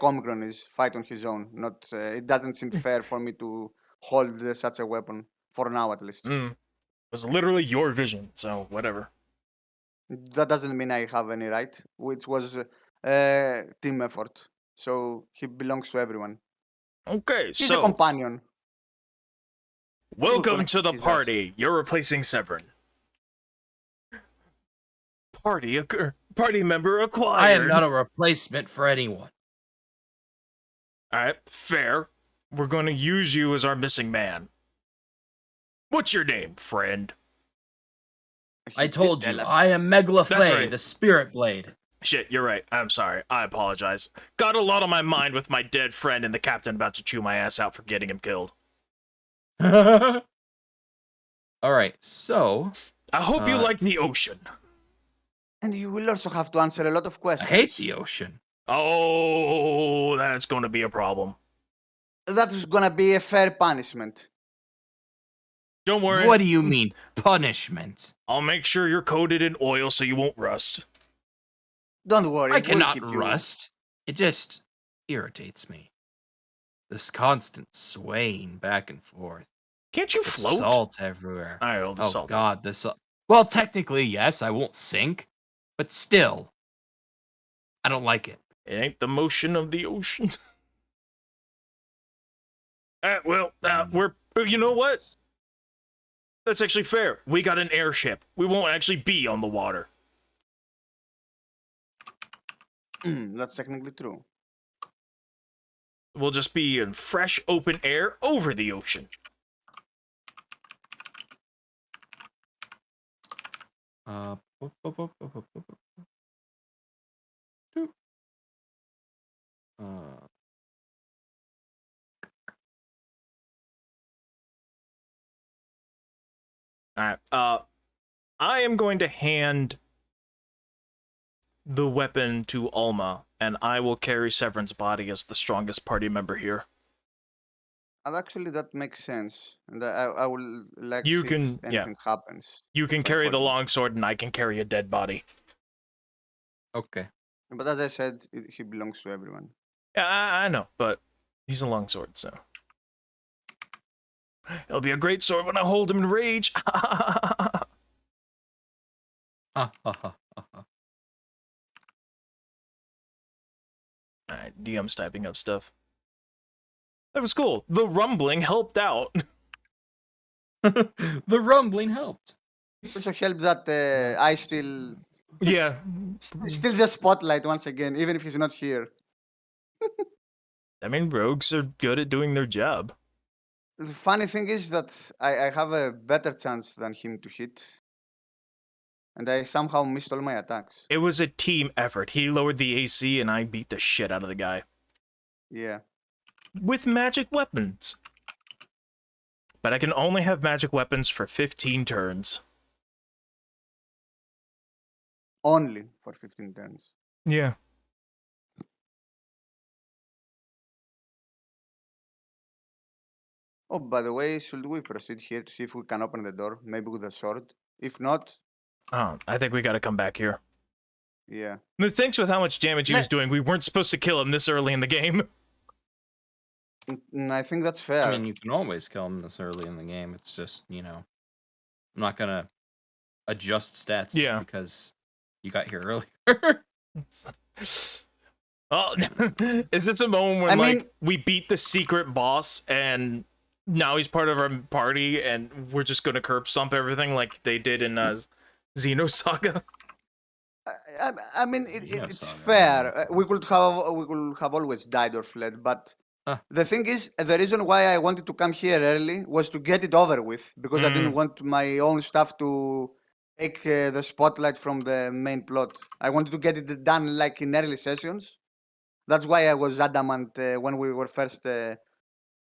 Omicron is, fight on his own. Not it doesn't seem fair for me to hold such a weapon for now at least. It was literally your vision, so whatever. That doesn't mean I have any right, which was a team effort. So he belongs to everyone. Okay, He's a so companion. welcome gonna to the kick his ass. party. You're replacing Severin. Party member acquired. I am not a replacement for anyone. All right, fair. We're going to use you as our missing man. What's your name, friend? He I did told you, tell us. I am Megla That's Flay, right. the Spirit Blade. Shit, you're right. I'm sorry. I apologize. Got a lot on my mind with my dead friend and the captain about to chew my ass out for getting him killed. All right, so I hope you Uh, like the ocean. And you will also have to answer a lot of I questions. hate the ocean. Oh, that's going to be a problem. That is gonna be a fair punishment. Don't worry. What do you mean, punishment? I'll make sure you're coated in oil so you won't rust. Don't worry. I we'll cannot keep you- rust. It just irritates me. This constant swaying back and forth. Can't you The float? salt everywhere. All right, well, the Oh salt. God, this Well, technically, yes, I won't sink, but still, I don't like it. It ain't the motion of the ocean. You know what? That's actually fair. We got an airship. We won't actually be on the water. That's technically true. We'll just be in fresh, open air over the ocean. Uh, Alright, I am going to hand the weapon to Alma, and I will carry Severin's body as the strongest party member here. And actually, that makes sense. And I will like You if can- yeah. anything happens. You can Like carry for the you. longsword, and I can carry a dead body. okay. But as I said, he belongs to everyone. Yeah, I know, but he's a longsword, so. It'll be a great sword when I hold him in rage. Alright, DM's typing up stuff. That was cool. The rumbling helped out. The rumbling helped. Also help that I still Yeah. still the spotlight once again, even if he's not here. I mean, rogues are good at doing their job. The funny thing is that I have a better chance than him to hit. And I somehow missed all my attacks. It was a team effort. He lowered the AC and I beat the shit out of the guy. Yeah. With magic weapons. But I can only have magic weapons for 15 turns. Only for 15 turns. Yeah. Oh, by the way, should we proceed here to see if we can open the door? Maybe with a sword? If not, Oh, I think we gotta come back here. yeah. No, thanks with how much damage he was doing. We weren't supposed to kill him this early in the game. I think that's fair. I mean, you can always kill him this early in the game. It's just, I'm not gonna adjust stats Yeah. because you got here earlier. Oh, is this a moment when I mean- we beat the secret boss and now he's part of our party and we're just gonna curb stomp everything like they did in Xenosaga? I mean, Yeah, it's sorry, fair. We could have always died or fled, but Huh. the thing is, the reason why I wanted to come here early was to get it over with because I didn't want my own stuff to take the spotlight from the main plot. I wanted to get it done like in early sessions. That's why I was adamant when we were first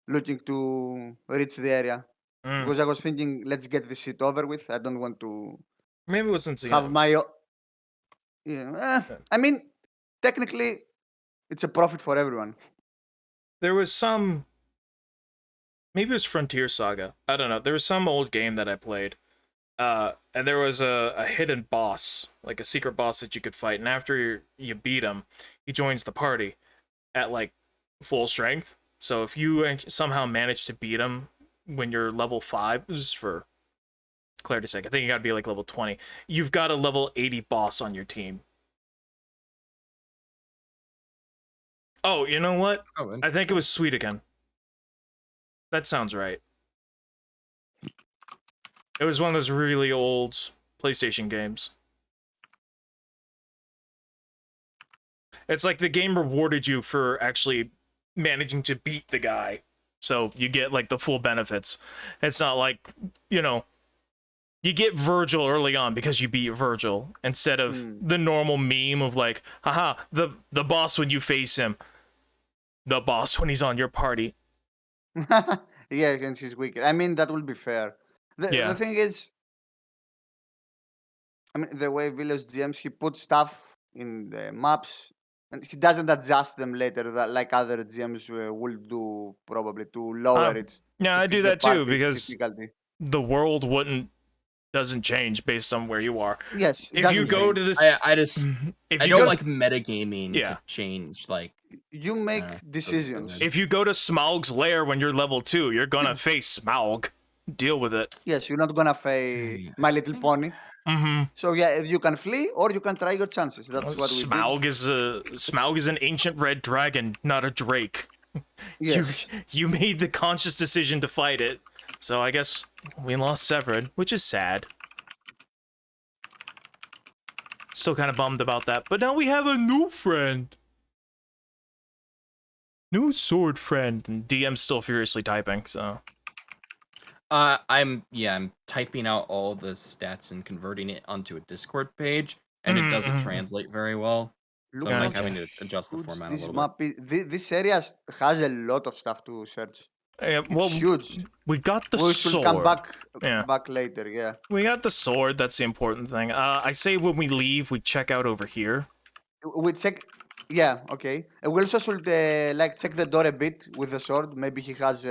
looking to reach the area Mm. because I was thinking, let's get this shit over with. I don't want to Maybe it wasn't have Xeno. my I mean, technically, it's a profit for everyone. There was some. Maybe it was Frontier Saga. I don't know. There was some old game that I played. And there was a hidden boss, like a secret boss that you could fight. And after you beat him, he joins the party at like full strength. So if you somehow manage to beat him when you're level 5, this is for clarity's sake, I think you gotta be like level 20. You've got a level 80 boss on your team. Oh, you know what? Oh, I think it was Sweet again. That sounds right. It was one of those really old PlayStation games. It's like the game rewarded you for actually managing to beat the guy. So you get like the full benefits. It's not like, you get Virgil early on because you beat Virgil instead of the normal meme of like, haha, the boss when you face him. The boss when he's on your party. Yeah, against his wicked. I mean, that will be fair. Yeah. The thing is, I mean, the way Village GMs, he puts stuff in the maps and he doesn't adjust them later that like other GMs will do probably to lower it. Yeah, to I fit do the that too party's because difficulty. the world doesn't change based on where you are. Yes, it If you doesn't go to change. this, I just if I you don't go, like metagaming Yeah. to change like You make those decisions. things. if you go to Smaug's lair when you're level 2, you're gonna face Smaug. Deal with it. Yes, you're not gonna face My Little Pony. Mm-hmm. So yeah, you can flee or you can try your chances. That's what we Smaug did. Smaug is an ancient red dragon, not a drake. Yes. You made the conscious decision to fight it, so I guess we lost Severed, which is sad. Still kind of bummed about that, but now we have a new friend. New sword friend, and DM's still furiously typing, so. I'm typing out all the stats and converting it onto a Discord page, and it doesn't translate very well. Look So I'm like how having to adjust the huge format a this little map is. This area has a lot of stuff to search. Yeah, It's well, huge. we got the We sword. should come Yeah. back later. Yeah. We got the sword, that's the important thing. I say when we leave, we check out over here. We check. Yeah. Okay. We also should like check the door a bit with the sword. Maybe he has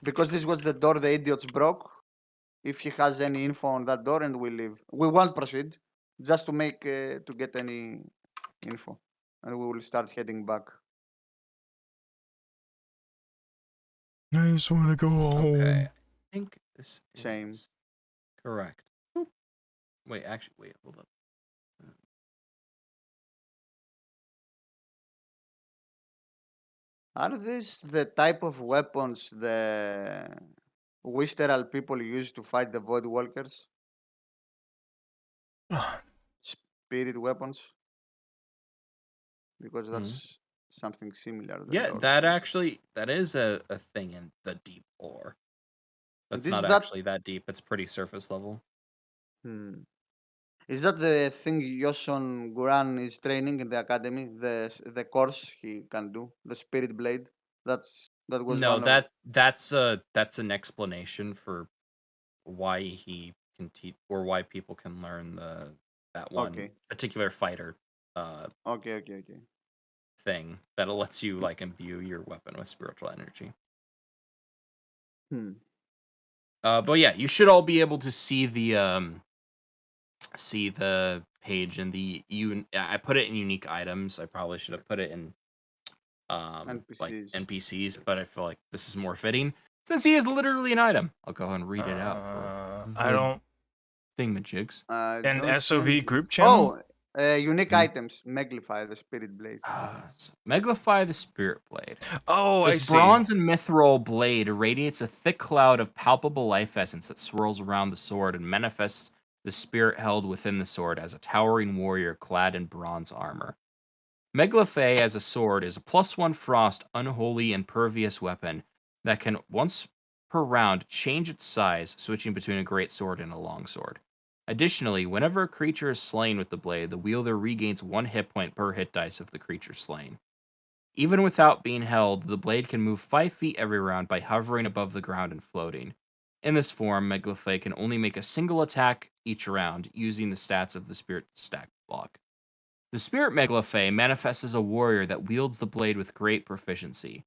because this was the door the idiots broke. If he has any info on that door, and we leave. We won't proceed, just to make to get any info, and we will start heading back. I just want to go home. Okay. I think this Same. is correct. Oop. Wait, actually, wait, hold up. Are these the type of weapons the Visceral people use to fight the Void Walkers? Spirit weapons? Because that's something similar. The Yeah, lore that says. actually that is a thing in the deep lore. That's Is not that- actually that deep. It's pretty surface level. Is that the thing Yoson Guran is training in the academy? The course he can do, the Spirit Blade. That was No, one of. that's an explanation for why he can teach or why people can learn that one Okay. particular fighter Okay. thing that lets you like imbue your weapon with spiritual energy. But yeah, you should all be able to see the page and I put it in unique items. I probably should have put it in like NPCs. NPCs, but I feel like this is more fitting since he is literally an item. I'll go ahead and read it out. I don't. Thingamajigs. An Don't SOV change- group channel? Unique items. Maglify the Spirit Blade. So Maglify the Spirit Blade. Oh, I This see. bronze and mithril blade radiates a thick cloud of palpable life essence that swirls around the sword and manifests the spirit held within the sword as a towering warrior clad in bronze armor. Meglifay as a sword is a +1 frost, unholy, and pervious weapon that can, once per round, change its size, switching between a great sword and a long sword. Additionally, whenever a creature is slain with the blade, the wielder regains 1 hit point per hit dice of the creature slain. Even without being held, the blade can move 5 feet every round by hovering above the ground and floating. In this form, Meglifay can only make a single attack each round, using the stats of the Spirit Stack block. The Spirit Meglifay manifests as a warrior that wields the blade with great proficiency.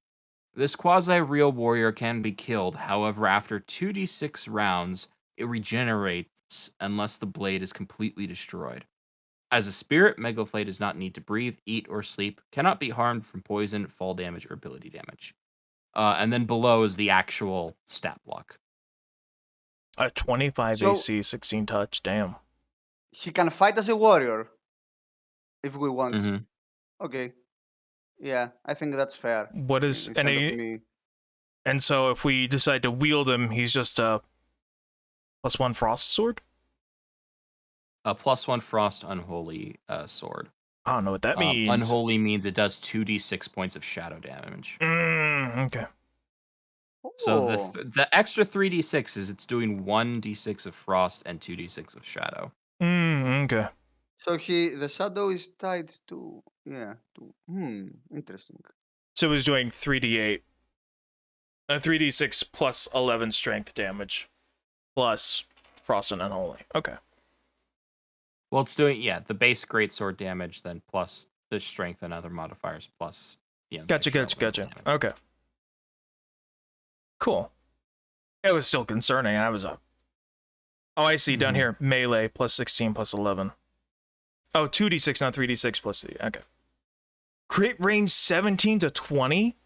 This quasi-real warrior can be killed, however, after 2d6 rounds, it regenerates unless the blade is completely destroyed. As a spirit, Meglifay does not need to breathe, eat, or sleep, cannot be harmed from poison, fall damage, or ability damage. And then below is the actual stat block. A 25 So- AC, 16 touch. Damn. He can fight as a warrior if we want. Mhm. Okay. Yeah, I think that's fair. What is Instead of any? me. And so if we decide to wield him, he's just a +1 frost sword. A +1 frost unholy sword. I don't know what that means. Unholy means it does 2d6 points of shadow damage. Okay. So Oh, the extra 3d6 is it's doing 1d6 of frost and 2d6 of shadow. Okay. so the shadow is tied to interesting. So he's doing 3d8. 3d6 plus 11 strength damage. Plus frost and unholy. Okay. Well, it's doing the base greatsword damage, then plus the strength and other modifiers, plus Gotcha. damage. Okay. Cool. It was still concerning. I was up. Oh, I see. Down here, melee plus 16 plus 11. Oh, 2d6, not 3d6 plus 3. Okay. Crit range 17 to 20?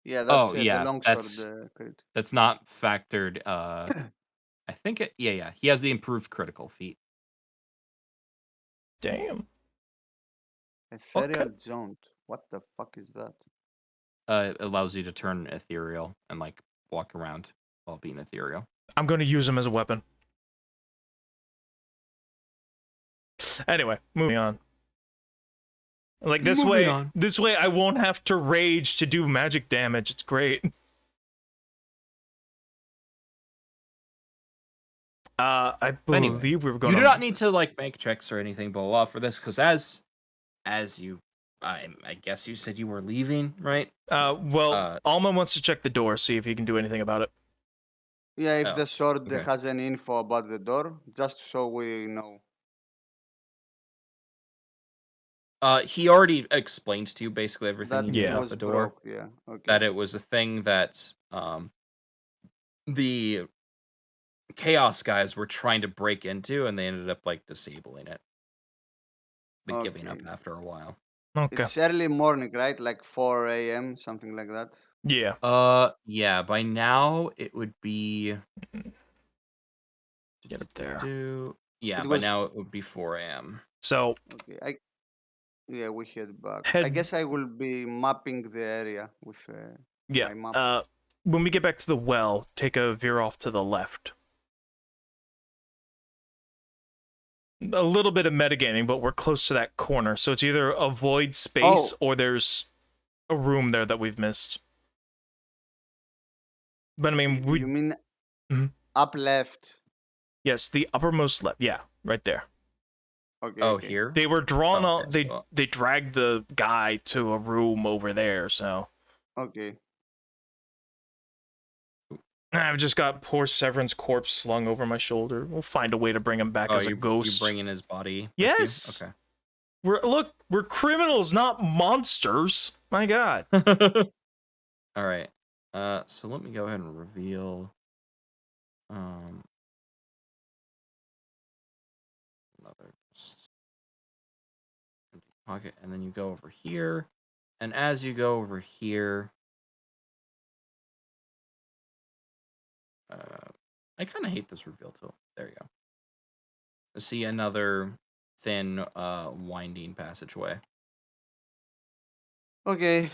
Yeah, that's Oh, the yeah, longsword that's- crit. That's not factored I think it. Yeah. He has the improved critical feat. Damn. Ethereal Jaunt. What the fuck is that? It allows you to turn ethereal and like walk around while being ethereal. I'm going to use him as a weapon. Anyway, moving on. Like this way I won't have to rage to do magic damage. It's great. I believe Anyway, we were going. You do not need to like make checks or anything, blah blah, for this, because as you, I guess you said you were leaving, right? Well, Alma wants to check the door, see if he can do anything about it. Yeah, if Oh, the sword okay. has any info about the door, just so we know. He already explained to you basically everything That you knew Yeah. about was the door. broke. Yeah. Okay. That it was a thing that the chaos guys were trying to break into, and they ended up like disabling it, but giving up Okay. after a while. Okay. It's early morning, right? Like 4 a.m., something like that. Yeah. Yeah. By now it would be. Get up there. Yeah, It by was- now it would be 4 a.m. So Okay. Yeah, we head back. Head- I guess I will be mapping the area with yeah. my map. When we get back to the well, take a veer off to the left. A little bit of metagaming, but we're close to that corner, so it's either a void space or there's a room there that we've missed. But I mean, You mean Mhm. up left? yes, the uppermost left. Yeah, right there. Okay. Oh, okay. here? They were drawn Oh, on. okay, so- They dragged the guy to a room over there. So Okay. I've just got poor Severin's corpse slung over my shoulder. We'll find a way to bring him back as a you ghost. bring in his body? with Yes. you? We're criminals, not monsters. My God. Okay. All right. So let me go ahead and reveal. Another empty pocket, and then you go over here, and as you go over here, I kind of hate this reveal tool. There you go. See another thin, winding passageway. Okay.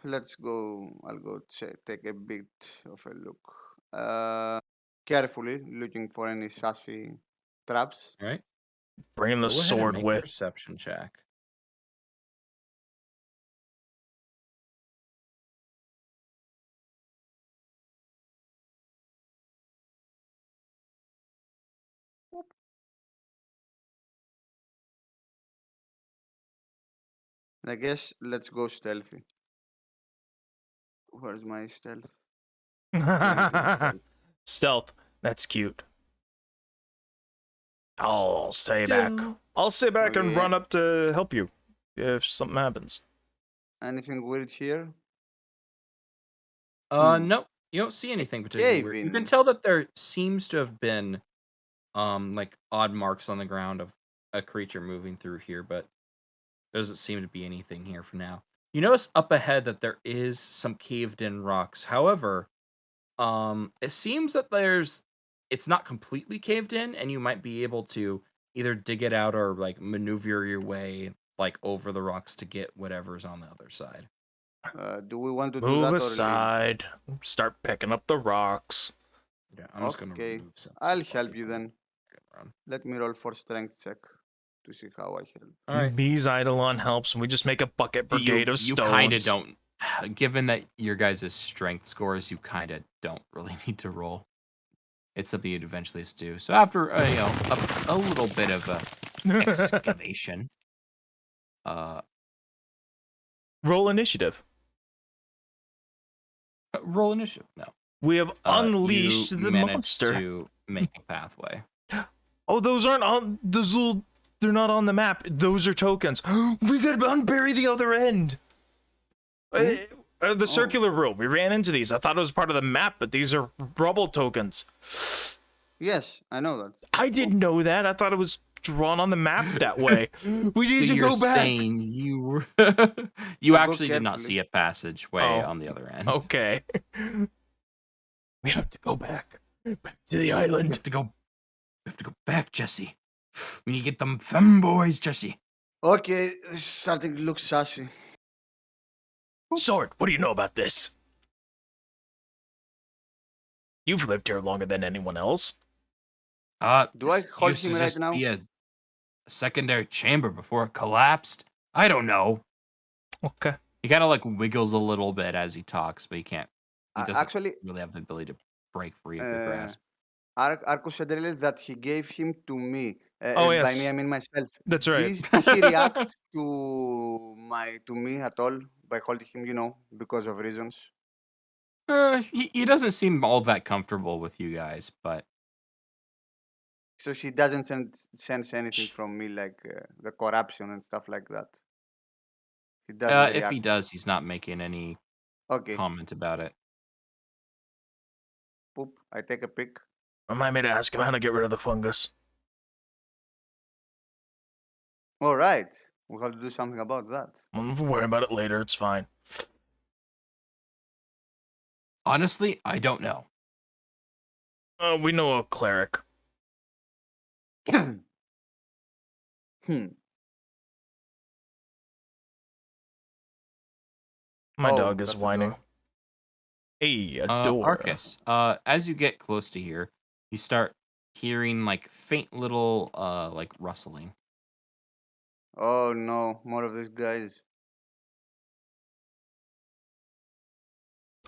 Let's go. I'll go take a bit of a look. Carefully looking for any sassy traps. All right. Bring the Go ahead and sword make a with. perception check. I guess let's go stealthy. Where's my stealth? 20 stealth. Stealth. That's cute. I'll stay back. Still- I'll stay back and Okay. run up to help you if something happens. Anything weird here? No, you don't see anything particularly weird. You can Gavin. tell that there seems to have been, like odd marks on the ground of a creature moving through here, but doesn't seem to be anything here for now. You notice up ahead that there is some caved-in rocks. However, it seems that it's not completely caved in, and you might be able to either dig it out or like maneuver your way like over the rocks to get whatever's on the other side. Do we want to do Move that or leave? aside. Start picking up the rocks. Yeah, I'm just gonna Okay, remove some. I'll stuff help while you it's then. around. Let me roll for strength check to see how I help. All right. Me's Eidolon helps, and we just make a bucket brigade of You stones. kind of don't. Given that your guys' strength scores, you kind of don't really need to roll. It's something you'd eventually do. So after a little bit of excavation, Roll initiative. roll initiative. No, We have You unleashed the managed monster. to make a pathway. Oh, those aren't on those little. They're not on the map. Those are tokens. We could unbury the other end. The circular room. We ran into these. I thought it was part of the map, but these are rubble tokens. Yes, I know that. I didn't know that. I thought it was drawn on the map that way. We need So to you're go back. saying you Go actually did not carefully. see a passageway Oh. on the other end. Okay. We have to go back. To the We island. have to go. We have to go back, Jesse. We need to get them femboys, Jesse. Okay, this is starting to look sassy. Sword, what do you know about this? You've lived here longer than anyone else. Do I This hold used to him right just now? be a secondary chamber before it collapsed. I don't know. Okay. He kind of like wiggles a little bit as he talks, but he can't. He doesn't Actually, really have the ability to break free of your grasp. Arcus said earlier that he gave him to me. Oh, And by me, I yes. mean myself. That's right. Did he react to me at all by holding him? Because of reasons. He doesn't seem all that comfortable with you guys, but So she doesn't sense anything from me, like the corruption and stuff like that. He doesn't if he react. does, he's not making any Okay. comment about it. Poop. I take a pic. Remind me to ask him how to get rid of the fungus. All right. We have to do something about that. We'll worry about it later. It's fine. Honestly, I don't know. We know a cleric. Hmm. My Oh, dog is that's a whining. door. Hey, a door. Arcus, as you get close to here, you start hearing like faint little like rustling. Oh no, more of these guys.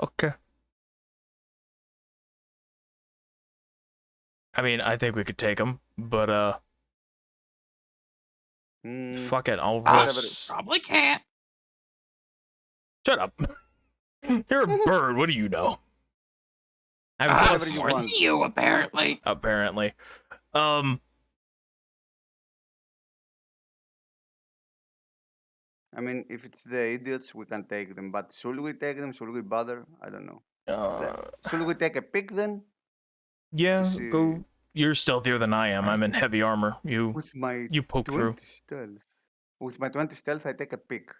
Okay. I mean, I think we could take him, but Hmm. fuck it. I'll Ah, roll. whatever it- Probably can't. Shut up. You're a bird. What do you know? I have whatever plus you More than want. you, apparently. apparently. I mean, if it's the idiots, we can take them. But should we take them? Should we bother? I don't know. Should we take a pic then? Yeah, see- go. You're stealthier than I am. I'm in heavy armor. With my You poke 20 through. stealth. With my 20 stealth, I take a pic.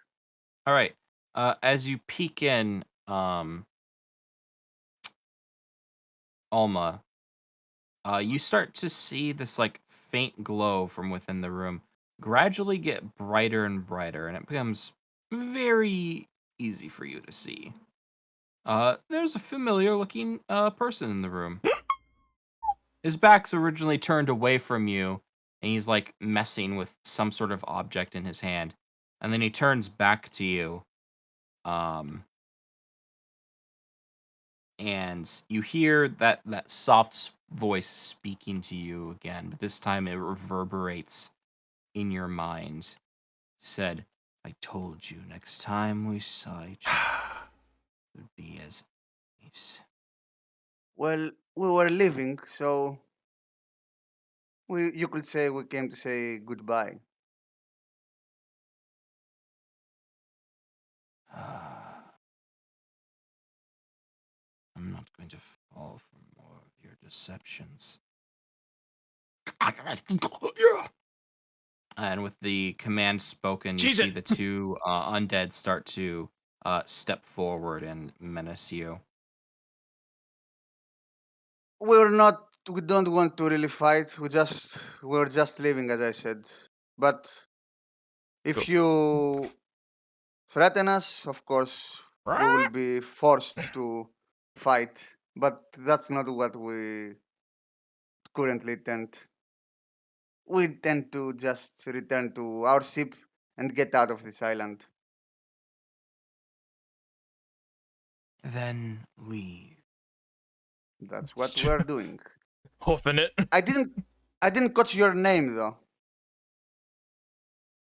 All right. As you peek in, Alma, you start to see this like faint glow from within the room gradually get brighter and brighter, and it becomes very easy for you to see. There's a familiar looking person in the room. His back's originally turned away from you, and he's like messing with some sort of object in his hand. And then he turns back to you. And you hear that soft voice speaking to you again, but this time it reverberates in your mind. He said, I told you next time we saw each other, it would be as nice. Well, we were leaving, so you could say we came to say goodbye. I'm not going to fall for more of your deceptions. And with the command spoken, you Jeez see it. the two undead start to step forward and menace you. We don't want to really fight. We're just leaving, as I said. But if you threaten us, of course, we will be forced to fight. But that's not what we currently tend. We tend to just return to our ship and get out of this island. Then leave. That's what we're doing. Hoofing it. I didn't catch your name though.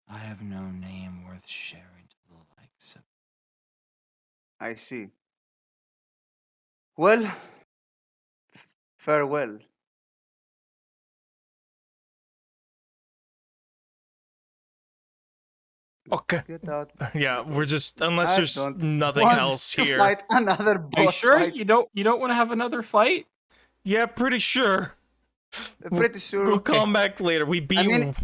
I have no name worth sharing to the likes of. I see. Well, farewell. Okay. Get out. Yeah, we're just unless I there's don't nothing want else to here. fight another Are you boss sure fight. you don't want to have another fight? Yeah, pretty sure. Pretty sure. We'll come back later. We beat. mean-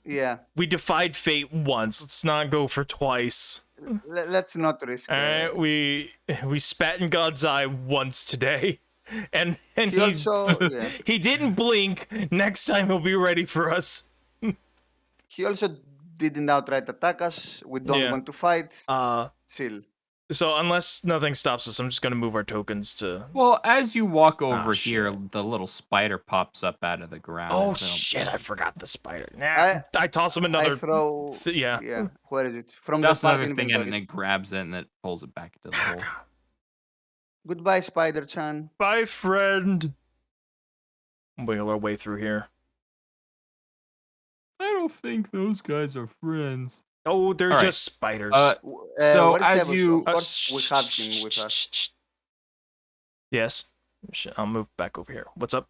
Yeah. We defied fate once. Let's not go for twice. Let's not risk. All right, we spat in God's eye once today. and He he also, yeah. he didn't blink. Next time he'll be ready for us. He also didn't outright attack us. We don't Yeah. want to fight. Uh, Chill. so unless nothing stops us, I'm just gonna move our tokens to. Well, as you walk over shit. here, the little spider pops up out of the ground. Oh and so- shit! I forgot the spider. Nah, I toss him another. I throw. Yeah. Yeah. Where is it? From That's the park another thing, and inventory. it grabs it and it pulls it back into the hole. Goodbye, Spider-chan. Bye, friend. Wiggle our way through here. I don't think those guys are friends. Oh, they're All right. just spiders. So what is as Sevus? you- Of course, we have him with us. Yes. I'll move back over here. What's up?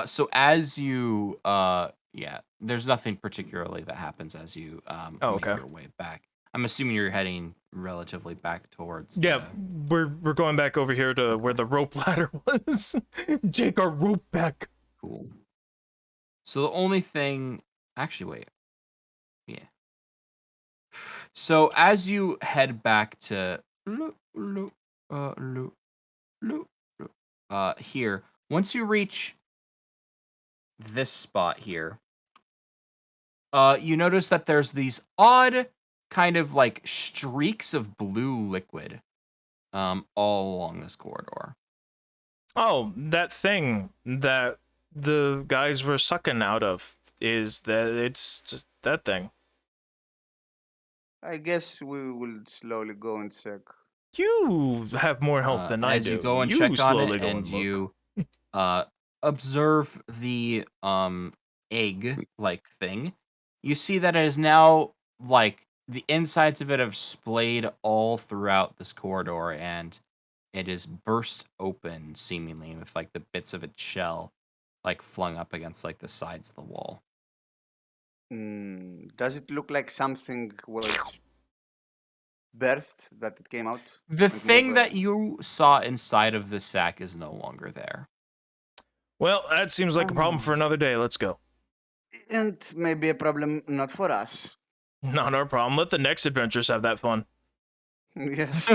So as you, yeah, there's nothing particularly that happens as you make okay. your way back. I'm assuming you're heading relatively back towards. Yeah, we're going back over here to where the rope ladder was. Take our rope back. Cool. So the only thing, actually, wait, yeah. So as you head back to here, once you reach this spot here, you notice that there's these odd kind of like streaks of blue liquid all along this corridor. Oh, that thing that the guys were sucking out of is that it's just that thing. I guess we will slowly go and check. You have more health than I as do. you go and You check on slowly it, go and look. you observe the egg-like thing, you see that it is now like the insides of it have splayed all throughout this corridor, and it is burst open seemingly with like the bits of its shell like flung up against like the sides of the wall. Does it look like something was birthed that it came out? The and thing move, that you saw inside of the sack is no longer there. Well, that seems like a problem for another day. Let's go. And maybe a problem not for us. Not our problem. Let the next adventurers have that fun. Yes.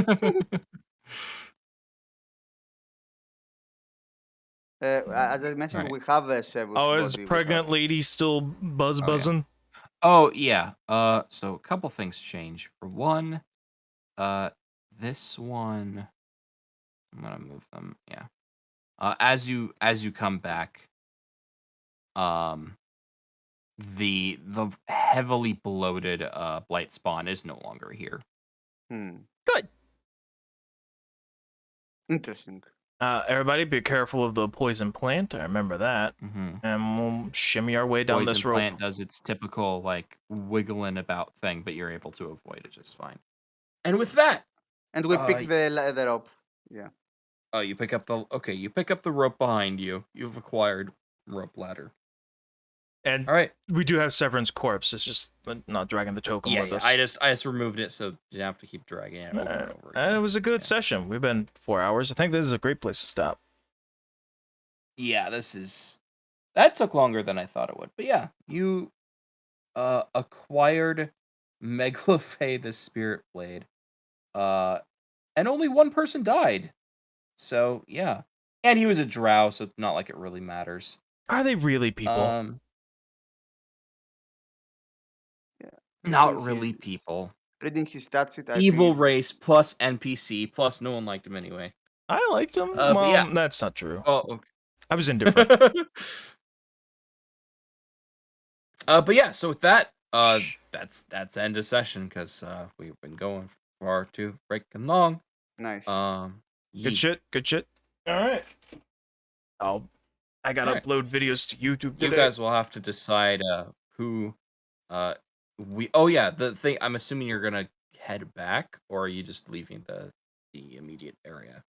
As I mentioned, Right. we have a Sevus Oh, body is with pregnant us. lady still buzzing? Oh yeah. So a couple things change. For one, this one, I'm gonna move them. Yeah. As you come back, the heavily bloated blight spawn is no longer here. Good. Interesting. Everybody, be careful of the poison plant. I remember that. Mm-hmm. And we'll shimmy our way down Poison this rope. plant does its typical like wiggling about thing, but you're able to avoid it just fine. And with that, And we pick the rope. Yeah. you pick up the rope behind you. You've acquired rope ladder. And All right. we do have Severin's corpse. It's just not dragging the token with us. I just removed it so you didn't have to keep dragging it over and over again. It was a good session. We've been 4 hours. I think this is a great place to stop. Yeah, that took longer than I thought it would. But yeah, you acquired Megalophae the Spirit Blade. And only one person died. So yeah. And he was a drow, so it's not like it really matters. Are they really people? Not really people. Reading his stats, Evil race plus NPC plus no one liked him anyway. I liked them. But yeah. That's not true. Oh, okay. I was indifferent. But yeah, so with that, that's the end of session because we've been going far too freaking long. Nice. Good shit. Good shit. All right. I gotta upload videos to YouTube today. You guys will have to decide who the thing. I'm assuming you're gonna head back, or are you just leaving the immediate area?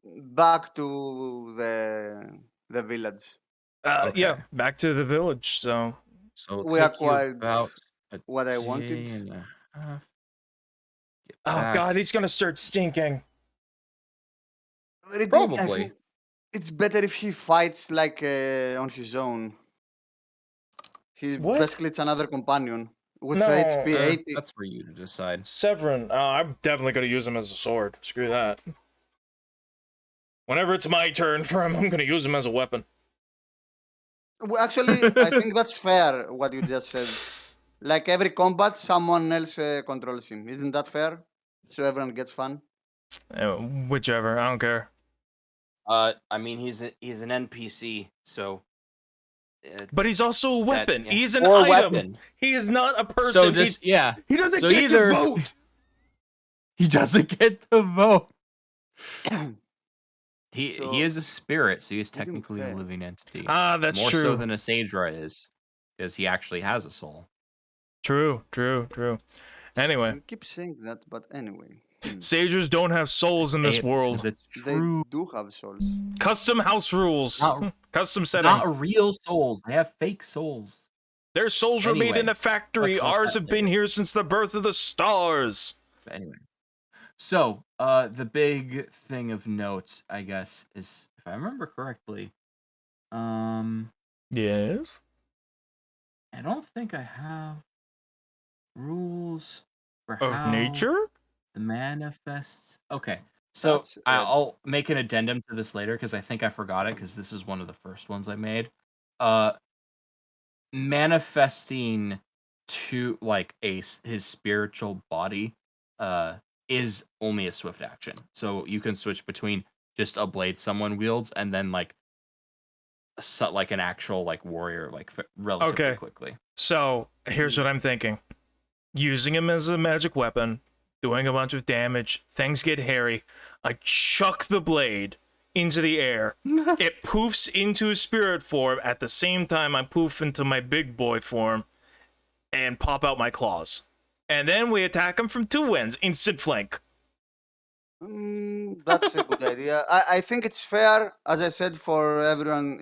Back to the village. Okay. Yeah, back to the village. So So We acquired about what I wanted. oh god, he's gonna start stinking. I Probably. think it's better if he fights like on his own. What? Basically, it's another companion with No, HP 80. That's for you to decide. Severin, I'm definitely gonna use him as a sword. Screw that. Whenever it's my turn for him, I'm gonna use him as a weapon. Actually, I think that's fair what you just said. Like every combat, someone else controls him. Isn't that fair? So everyone gets fun. Whichever, I don't care. I mean, he's an NPC, so. But he's also a weapon. yeah. He's an Or item. weapon. He is not a person. So just yeah, he doesn't so get either- to vote. he doesn't get to vote. He So- is a spirit, so he's What do you technically a say? living entity. Ah, that's More true. so than a Sage'ra is, because he actually has a soul. True. Anyway, We keep saying that, but anyway. Sagers don't have souls in this Hey, world. 'cause it's They true. do have souls. Custom house rules. Not- Custom setting. Not real souls. They have fake souls. Their souls were made Anyway, in a factory. talk about Ours that have been later. here since the birth of the stars. But anyway, so the big thing of note, I guess, is if I remember correctly, Yes. I don't think I have rules for Of how nature? the manifests. Okay, so That's I'll make an addendum to this later because I think I forgot it because this is one of the first ones I made. Manifesting to like his spiritual body is only a swift action, so you can switch between just a blade someone wields and then like an actual like warrior like relatively Okay. quickly. So, here's what I'm thinking. Using him as a magic weapon, doing a bunch of damage, things get hairy. I chuck the blade into the air. It poofs into his spirit form. At the same time, I poof into my big boy form and pop out my claws. And then we attack him from two ends. Instant flank. That's a good idea. I think it's fair, as I said, for everyone.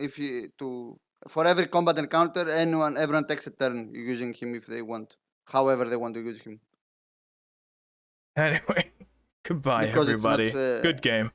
For every combat encounter, everyone takes a turn using him if they want, however they want to use him. Anyway, goodbye, Because it's not, everybody. Good game.